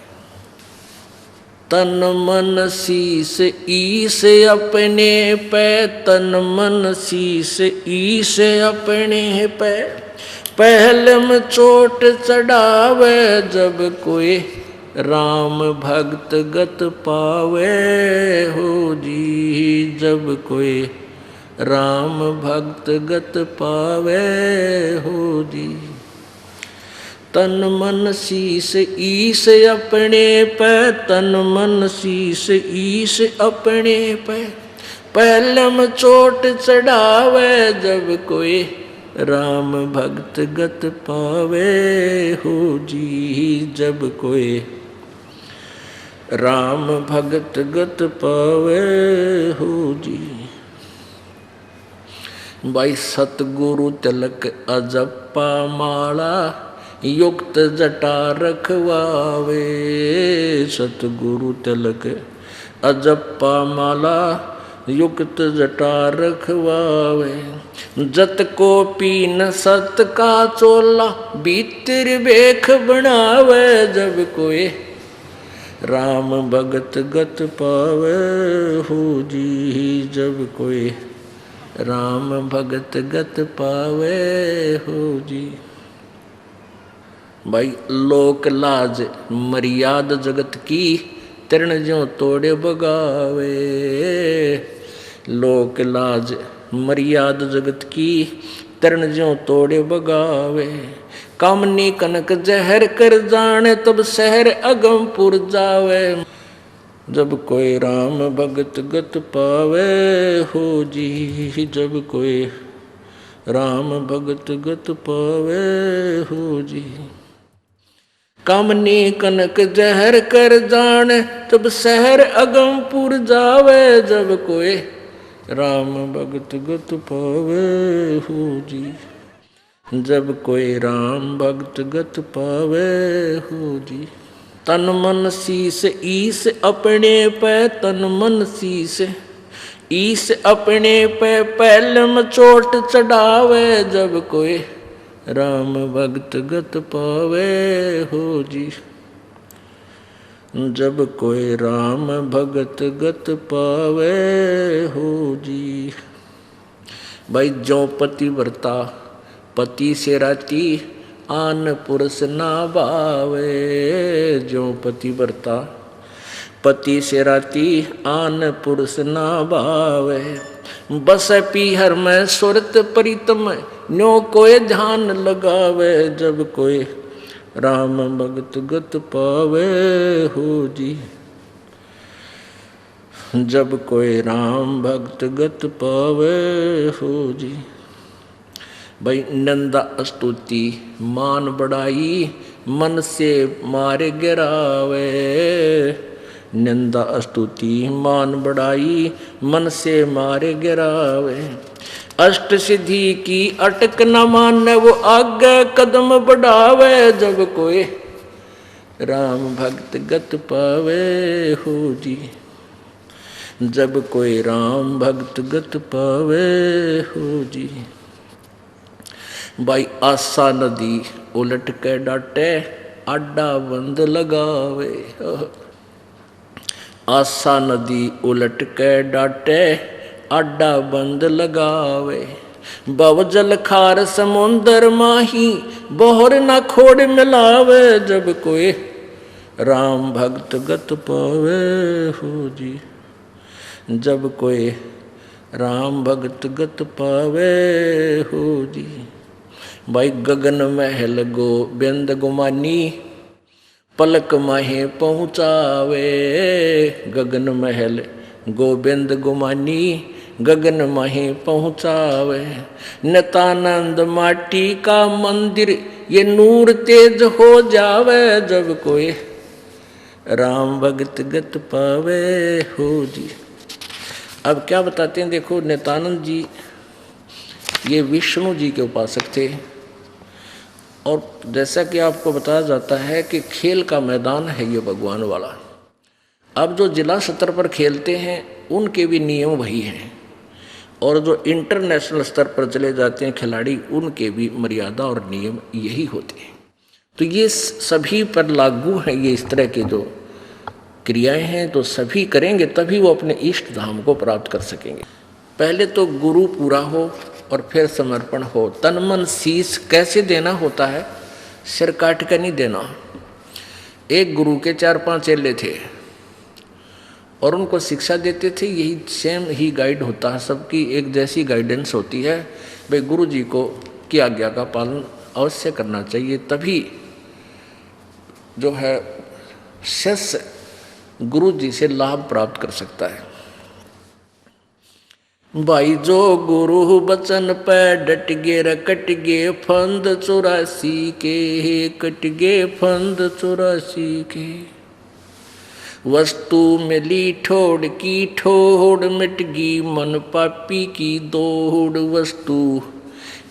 तन मन शीस ईश अपने पे, तन मन शीस ईश अपने पे, पहले में चोट चढ़ावे जब कोई राम भक्त गत पावे हो जी, जब कोई राम भक्त गत पावे हो जी। तन मन शीस ईश अपने पे, तन मन शीस ईश अपने पे, पहलम चोट चढ़ावे जब कोई राम भक्त गत पावे हो जी, जब कोई राम भगत गत पावे हो जी। भाई सतगुरु तिलक अजप्पा माला युक्त जटा रखवावे। सतगुरु तिलक अजप्पा माला युक्त जटा रखवावे। जत को पीन सत का चोला भीतर बेख बनावे। जब कोई राम भगत गत पावे हो जी। जब कोई राम भगत गत पावे हो जी। भाई लोक लाज मर्याद जगत की तरण ज्यों तोड़े बगावे। लोक लाज मर्याद जगत की तरण ज्यों तोड़े बगावे। कामनी कनक जहर कर जाने तब शहर अगमपुर जावे। जब कोई राम भगत गत पावे हो जी। जब कोई राम भगत गत पावे हो जी। कामनी कनक जहर कर जाने तब शहर अगमपुर जावे। जब कोई राम भगत गत पावे हो जी। जब कोई राम भगत गत पावे हो जी। तन मन शीस ईस अपने पे तन मन शीस ईस अपने पे पहलम चोट चढ़ावे। जब कोई राम भगत गत पावे हो जी। जब कोई राम भगत गत पावे हो जी। भाई जो पतिव्रता पति से राती आन पुरुष ना भावे। जो पतिव्रता पति से राती आन पुरुष ना भावे। बस पीहर में सुरत प्रीतम न्यो कोई ध्यान लगावे। जब कोई राम भगत गत पावे हो जी। जब कोई राम भगत गत पावे हो जी। भाई नंदा स्तुति मान बढ़ाई मन से मारे गिरावे। निंदा स्तुति मान बढ़ाई मन से मारे गिरावे। अष्ट सिद्धि की अटक न माने वो आगे कदम बढ़ावे। जब कोई राम भक्त गत पावे हो जी। जब कोई राम भक्त गत पावे हो जी। भाई आशा नदी उलट के डाटे आडा बंद लगावे। आशा नदी उलट के डाटे आडा बंद लगावे। बव जल खार समुंदर माही बोहर न खोड़ मिलावे। जब कोई राम भक्त गत पावे हो जी। जब कोई राम भक्त गत पावे हो जी। भाई गगन महल गोबिंद गुमानी पलक माहे पहुँचावे। गगन महल गोबिंद गुमानी गगन माहे पहुँचावे। नित्यानंद माटी का मंदिर ये नूर तेज हो जावे। जब कोई राम भगत गत पावे हो जी। अब क्या बताते हैं, देखो नित्यानंद जी ये विष्णु जी के उपासक थे। और जैसा कि आपको बताया जाता है कि खेल का मैदान है ये भगवान वाला। अब जो जिला स्तर पर खेलते हैं उनके भी नियम वही हैं, और जो इंटरनेशनल स्तर पर चले जाते हैं खिलाड़ी उनके भी मर्यादा और नियम यही होते हैं। तो ये सभी पर लागू है, ये इस तरह की जो क्रियाएं हैं तो सभी करेंगे तभी वो अपने इष्ट धाम को प्राप्त कर सकेंगे। पहले तो गुरु पूरा हो और फिर समर्पण हो। तन मन शीश कैसे देना होता है, सिर काट कर नहीं देना। एक गुरु के 4-5 चेले थे और उनको शिक्षा देते थे, यही सेम ही गाइड होता है, सबकी एक जैसी गाइडेंस होती है। भाई गुरु जी को की आज्ञा का पालन अवश्य करना चाहिए, तभी जो है शिष्य गुरु जी से लाभ प्राप्त कर सकता है। भाई जो गुरु बचन पे डट गे कट गे फंद 84 के, कट गे फंद 84 के। वस्तु मिली ठोड़ की ठोड़, मिट गई मन पापी की दौड़। वस्तु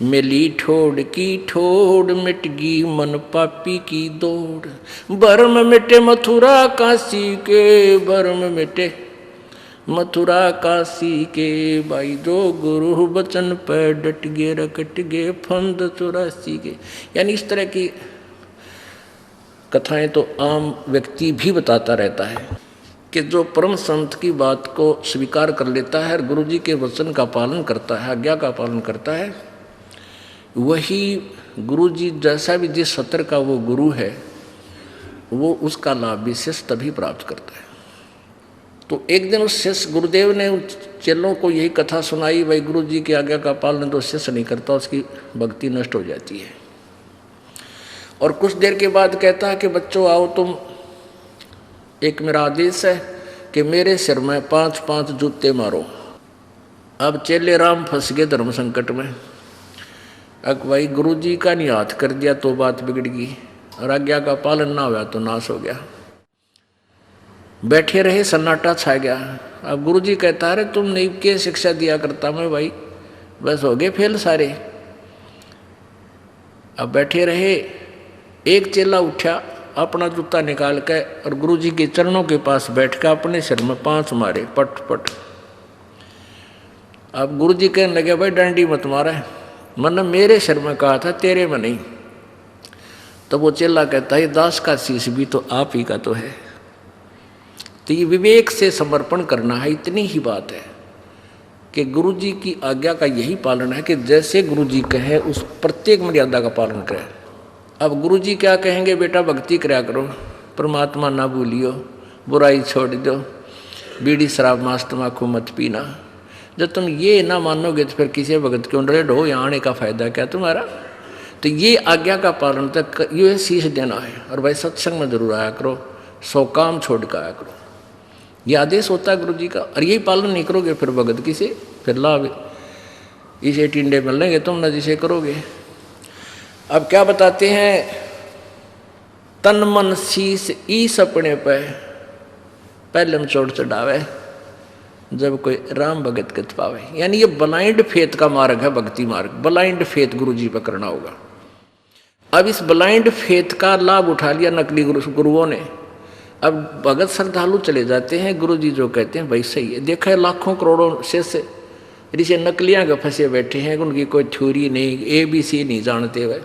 मिली ठोड़ की ठोड़, मिट गई मन पापी की दौड़। भरम मिटे मथुरा काशी के, भरम मिटे मथुरा काशी के, भाई जो गुरु बचन पर डट गे रकट गे फंद 84 के। यानी इस तरह की कथाएं तो आम व्यक्ति भी बताता रहता है कि जो परम संत की बात को स्वीकार कर लेता है और गुरु जी के वचन का पालन करता है, आज्ञा का पालन करता है, वही गुरु जी जैसा भी जिस सत्र का वो गुरु है, वो उसका लाभ विशेष तभी प्राप्त करता है। तो एक दिन उस शिष्य गुरुदेव ने चेलों को यही कथा सुनाई, भाई गुरु जी की आज्ञा का पालन तो शिष्य नहीं करता, उसकी भक्ति नष्ट हो जाती है। और कुछ देर के बाद कहता है कि बच्चों आओ तुम, एक मेरा आदेश है कि मेरे सिर में 5-5 जूते मारो। अब चेले राम फंस गए धर्म संकट में। अब भाई गुरु जी का नहीं हाथ कर दिया तो बात बिगड़ गई, और आज्ञा का पालन ना हुआ तो नाश हो गया। बैठे रहे, सन्नाटा छा गया। अब गुरु जी कहता है तुम नहीं के शिक्षा दिया करता मैं, भाई बस हो गए फेल सारे। अब बैठे रहे, एक चेला उठा, अपना जूता निकाल के और गुरु जी के चरणों के पास बैठ कर अपने सिर में 5 मारे, पट पट। अब गुरु जी कहने लगे भाई डंडी मत मारा, मतलब मेरे सिर में कहा था, तेरे में नहीं। तो वो चेला कहता है दास का शीश भी तो आप ही का तो है। तो ये विवेक से समर्पण करना है, इतनी ही बात है कि गुरु जी की आज्ञा का यही पालन है कि जैसे गुरु जी कहे उस प्रत्येक मर्यादा का पालन करें। अब गुरु जी क्या कहेंगे, बेटा भक्ति कराया करो, परमात्मा ना भूलियो, बुराई छोड़ दो, बीड़ी शराब मांस तम्बाकू मत पीना। जब तुम ये ना मानोगे तो फिर किसी भगत क्यों डरे हो, यहाँ आने का फायदा क्या तुम्हारा। तो ये आज्ञा का पालन तक ये शीश देना है। और भाई सत्संग में जरूर आया करो, 100 काम छोड़ कर आया करो, ये आदेश होता है गुरु जी का। और यही पालन नहीं करोगे फिर भगत किसे, फिर लाभ इसे टिंडे मिलेंगे तुम न जिसे करोगे। अब क्या बताते हैं, तन मन शीस ईस अपने पे पहले हम चोट चढ़ावे, जब कोई राम भगत गत पावे। यानी ये ब्लाइंड फेथ का मार्ग है, भक्ति मार्ग। ब्लाइंड फेथ गुरु जी पर करना होगा। अब इस ब्लाइंड फेथ का लाभ उठा लिया नकली गुरुओं ने। अब भगत श्रद्धालु चले जाते हैं, गुरु जी जो कहते हैं भाई सही है। देखा है लाखों करोड़ों शिष्य ऋषि नकलियाँ के फंसे बैठे हैं, उनकी कोई थ्योरी नहीं, ABC नहीं जानते हुए,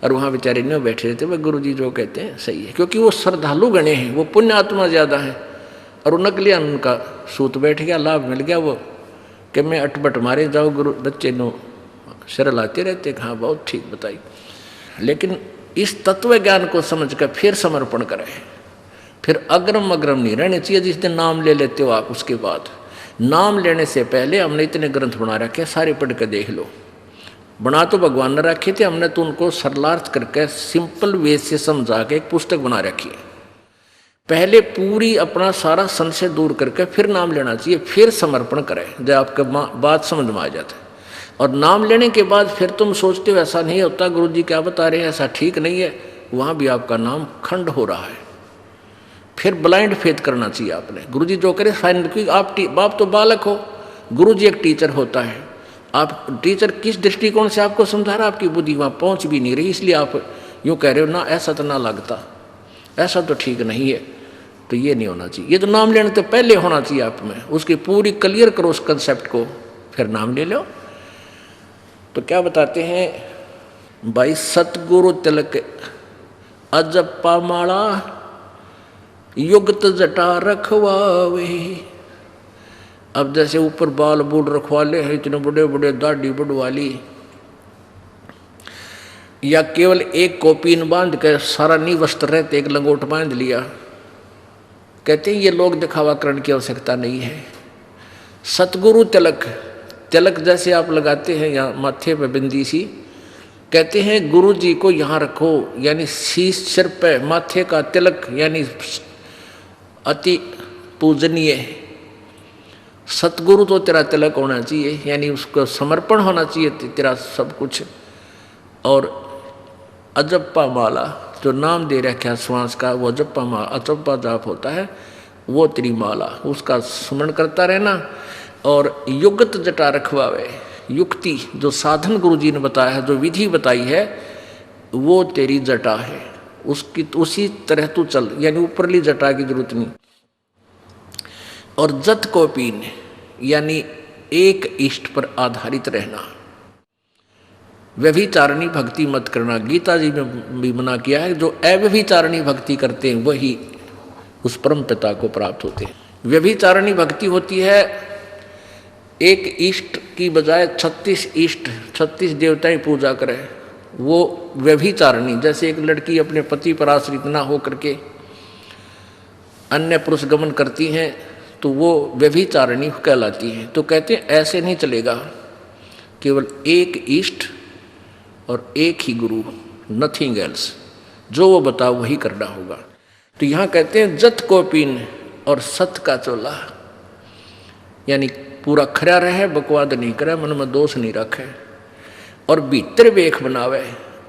और वहाँ बेचारे नहीं बैठे रहते। वह गुरु जी जो कहते हैं सही है, क्योंकि वो श्रद्धालु गणे हैं, वो पुण्य आत्मा ज़्यादा है। और वो नकलियाँ उनका सूत बैठ गया, लाभ मिल गया। वो कि मैं अटपट मारे जाओ, गुरु बच्चे नो शर लाते रहते। हाँ बहुत ठीक बताई, लेकिन इस तत्व ज्ञान को समझ कर फिर समर्पण करें। फिर अग्रम अग्रम नहीं रहने चाहिए। जिस दिन नाम ले लेते हो आप, उसके बाद नाम लेने से पहले हमने इतने ग्रंथ बना रखे, सारे पढ़ कर देख लो। बना तो भगवान ने रखे थे, हमने तो उनको सरलार्थ करके सिंपल वे से समझा के एक पुस्तक बना रखी है। पहले पूरी अपना सारा संशय दूर करके फिर नाम लेना चाहिए, फिर समर्पण करें जब आपके बात समझ में आ जाता है। और नाम लेने के बाद फिर तुम सोचते हो ऐसा नहीं होता, गुरु जी क्या बता रहे हैं ऐसा ठीक नहीं है, वहाँ भी आपका नाम खंड हो रहा है। फिर ब्लाइंड फेथ करना चाहिए आपने। गुरु जी जो करे फाइनल, क्योंकि आप तो बालक हो, गुरु जी एक टीचर होता है। आप टीचर किस दृष्टिकोण से आपको समझा रहा है, आपकी बुद्धि वहाँ पहुँच भी नहीं रही, इसलिए आप यूँ कह रहे हो ना ऐसा तो ना लगता, ऐसा तो ठीक नहीं है। तो ये नहीं होना चाहिए। ये तो नाम लेने तो पहले होना चाहिए आप में, उसकी पूरी क्लियर करो उस कंसेप्ट को, फिर नाम ले लो। तो क्या बताते हैं भाई, सतगुरु तिलक अजप्पा माला युक्त जटा रखवावे। अब जैसे ऊपर बाल बूढ़ रखवा ले हैं, इतने बड़े बड़े दाढ़ी बढ़वा ली, या केवल एक कोपीन बांध कर सारा नी वस्त्र रहते एक लंगोट बांध लिया, कहते हैं ये लोग दिखावाकरण की आवश्यकता नहीं है। सतगुरु तिलक, तिलक जैसे आप लगाते हैं यहाँ माथे पे बिंदी सी, कहते हैं गुरु जी को यहाँ रखो, यानी शीश सिर पे माथे का तिलक, यानी अति पूजनीय। सतगुरु तो तेरा तिलक होना चाहिए, यानी उसको समर्पण होना चाहिए तेरा सब कुछ। और अजप्पा माला जो नाम दे रखा है श्वास का, वो अजप्पा माला, अजप्पा जाप होता है। वो तेरी माला, उसका स्मरण करता रहना। और युगत जटा रखवावे, युक्ति जो साधन गुरु जी ने बताया है, जो विधि बताई है, वो तेरी जटा है, उसकी उसी तरह तू चल, यानी ऊपरली जटा की जरूरत नहीं। और जत को पीन, यानी एक इष्ट पर आधारित रहना। व्यभिचारणी भक्ति मत करना, गीता जी में भी मना किया है। जो अव्यभिचारणी भक्ति करते हैं वही उस परम पिता को प्राप्त होते हैं। व्यभिचारणी भक्ति होती है एक इष्ट की बजाय 36 इष्ट, 36 देवताएं पूजा करे, वो व्यभिचारणी। जैसे एक लड़की अपने पति पर आश्रित ना हो करके अन्य पुरुष गमन करती हैं तो वो व्यभिचारणी कहलाती है। तो कहते हैं ऐसे नहीं चलेगा, केवल एक इष्ट और एक ही गुरु, नथिंग एल्स, जो वो बताओ वही करना होगा। तो यहाँ कहते हैं जत को पीन और सत का चोला, यानी पूरा खरा रहे, बकवाद नहीं करे, मन में दोष नहीं रखे, और भीतर बेख बनावे,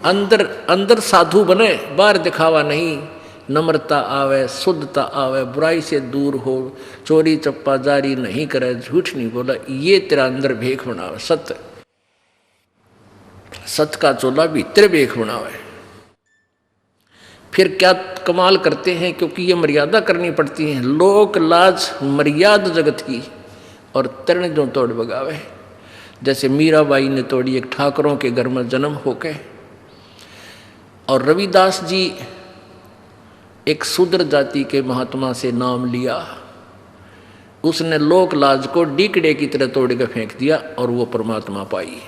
अंदर अंदर साधु बने, बाहर दिखावा नहीं। नम्रता आवे, शुद्धता आवे, बुराई से दूर हो, चोरी चप्पा जारी नहीं करे, झूठ नहीं बोला, ये तेरा अंदर भेख बनावे। सत्य, सत का चोला भीतर बेख बनावे। फिर क्या कमाल करते हैं, क्योंकि ये मर्यादा करनी पड़ती है। लोक लाज मर्यादा जगत की, और तरण जो तोड़ बगावे। जैसे मीराबाई ने तोड़ी एक ठाकरों के घर में जन्म होके, और रविदास जी एक शूद्र जाति के महात्मा से नाम लिया, उसने लोक लाज को डीकड़े की तरह तोड़ के फेंक दिया और वो परमात्मा पाई।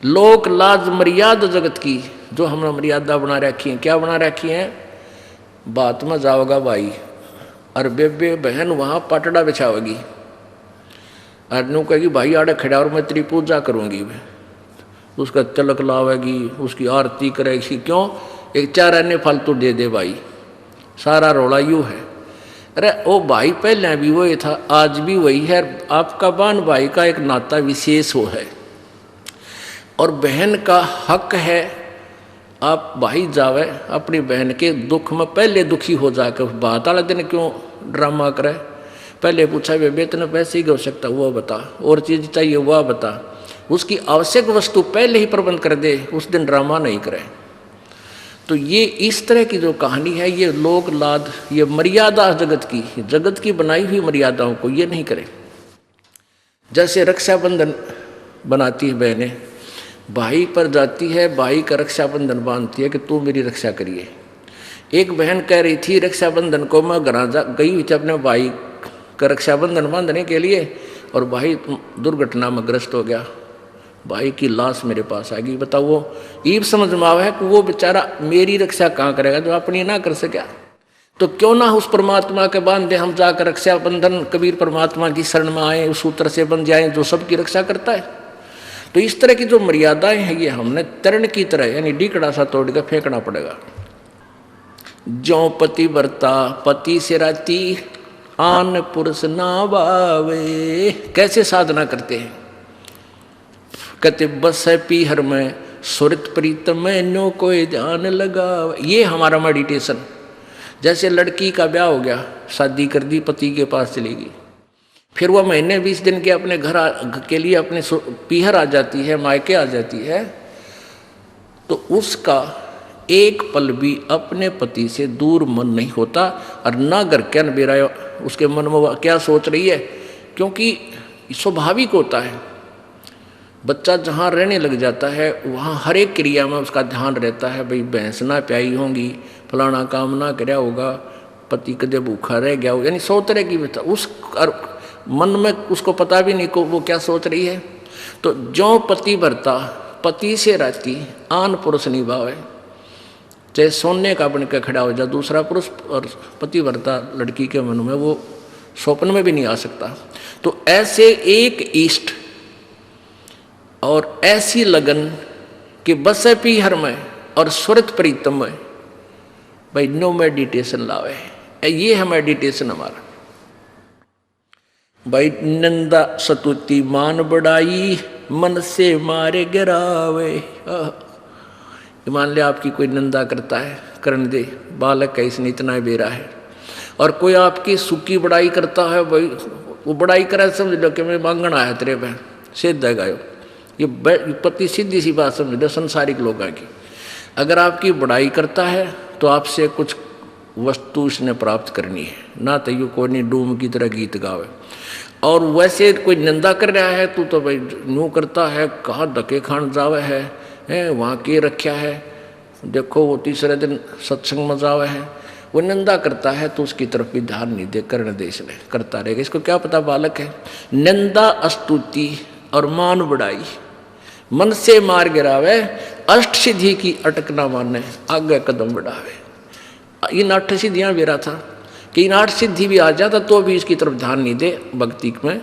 लोक लाज मर्यादा जगत की, जो हमने मर्यादा बना रखी है, क्या बना रखी है? बात में जाओगा भाई, और बेबे बहन वहाँ पटड़ा बिछाओगी, और नु कहेगी भाई आड़े खड़ा और मैं तेरी पूजा करूँगी, उसका तिलक लावेगी, उसकी आरती करेगी। क्यों? एक 4 अन्य फालतू दे दे भाई, सारा रोला यूँ है। अरे ओ भाई पहले भी वही था, आज भी वही है। आपका बहन भाई का एक नाता विशेष हो है, और बहन का हक है आप भाई जावे अपनी बहन के दुख में पहले दुखी हो जाकर, बात वाले दिन क्यों ड्रामा करे। पहले पूछा बेबे इतने पैसे की आवश्यकता, वो बता, और चीज़ चाहिए वह बता, उसकी आवश्यक वस्तु पहले ही प्रबंध कर दे, उस दिन ड्रामा नहीं करे। तो ये इस तरह की जो कहानी है, ये लोक लाद, ये मर्यादा जगत की बनाई हुई मर्यादाओं को ये नहीं करे। जैसे रक्षाबंधन बनाती है बहनें, भाई पर जाती है, भाई का रक्षाबंधन बांधती है कि तू मेरी रक्षा करिए। एक बहन कह रही थी रक्षाबंधन को मैं घर गई हुई थी अपने भाई का रक्षाबंधन बांधने के लिए, और भाई दुर्घटना में ग्रस्त हो गया, भाई की लाश मेरे पास आ गई। बताओ, वो ईब समझ में आवा है कि वो बेचारा मेरी रक्षा कहाँ करेगा जो अपनी ना कर सका। तो क्यों ना उस परमात्मा के बांधे हम जाकर रक्षाबंधन, कबीर परमात्मा की शरण में आए, उस सूत्र से बन जाए जो सबकी रक्षा करता है। तो इस तरह की जो मर्यादाएं हैं ये हमने तरण की तरह, यानी डीकड़ा सा तोड़ के फेंकना पड़ेगा। जो पति बरता पति से राती, आन पुरुष ना बावे। कैसे साधना करते हैं? कहते बस है पीहर में सुरत प्रीतम में नो कोई ध्यान लगा। ये हमारा मेडिटेशन। जैसे लड़की का ब्याह हो गया, शादी कर दी, पति के पास चलेगी, फिर वह महीने 20 दिन के अपने घर के लिए अपने पीहर आ जाती है, मायके आ जाती है, तो उसका एक पल भी अपने पति से दूर मन नहीं होता, और ना घर क्या न बेरा उसके मन में क्या सोच रही है, क्योंकि स्वाभाविक होता है। बच्चा जहाँ रहने लग जाता है वहाँ हर एक क्रिया में उसका ध्यान रहता है, भाई भैंस ना प्याई होंगी, फलाना काम ना कराया होगा, पति कदे भूखा रह गया हो, यानी 100 तरह की उस मन में उसको पता भी नहीं को वो क्या सोच रही है। तो जो पति भरता पति से राती, आन पुरुष निभावे, चाहे सोने का बन के खड़ा हो जाए दूसरा पुरुष, और पति भरता लड़की के मन में वो स्वप्न में भी नहीं आ सकता। तो ऐसे एक इष्ट और ऐसी लगन कि बस पीहर में और सुरत प्रीतम में, भाई नो मेडिटेशन लावे। ये है मेडिटेशन हमारा। भाई नंदा सतुति मान बढ़ाई, मन से मारे गिरावे। मान लिया आपकी कोई निंदा करता है, करने दे, बालक है इसने इतना बेरा है, और कोई आपकी सुख की बड़ाई करता है, भाई वो बड़ाई करे समझ लो कि मैं मांगण आया तेरे पे, सिद्ध है गायो। ये पति सीधी सी बात समझ लो संसारिक लोगों की। अगर आपकी बड़ाई करता है तो आपसे कुछ वस्तु इसने प्राप्त करनी है, ना तो यू कोई नहीं डूम की तरह गीत गावे। और वैसे कोई निंदा कर रहा है तो भाई यूँ करता है, कहाँ धक्के खान जावे है वहाँ के रखा है, देखो वो तीसरे दिन सत्संग में जावे है, वो निंदा करता है तो उसकी तरफ भी ध्यान नहीं दे, करने दे इसलिए करता रहेगा। इसको क्या पता बालक है। निंदा स्तुति और मान बढ़ाई मन से मार गिरावे, अष्ट सिद्धि की अटक ना माने आगे कदम बढ़ावे। इन 8 सिद्धियां भी रहा था कि इन 8 सिद्धि भी आ जाता तो भी इसकी तरफ ध्यान नहीं दे, भक्ति में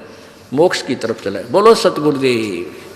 मोक्ष की तरफ चले। बोलो सतगुरुदेव।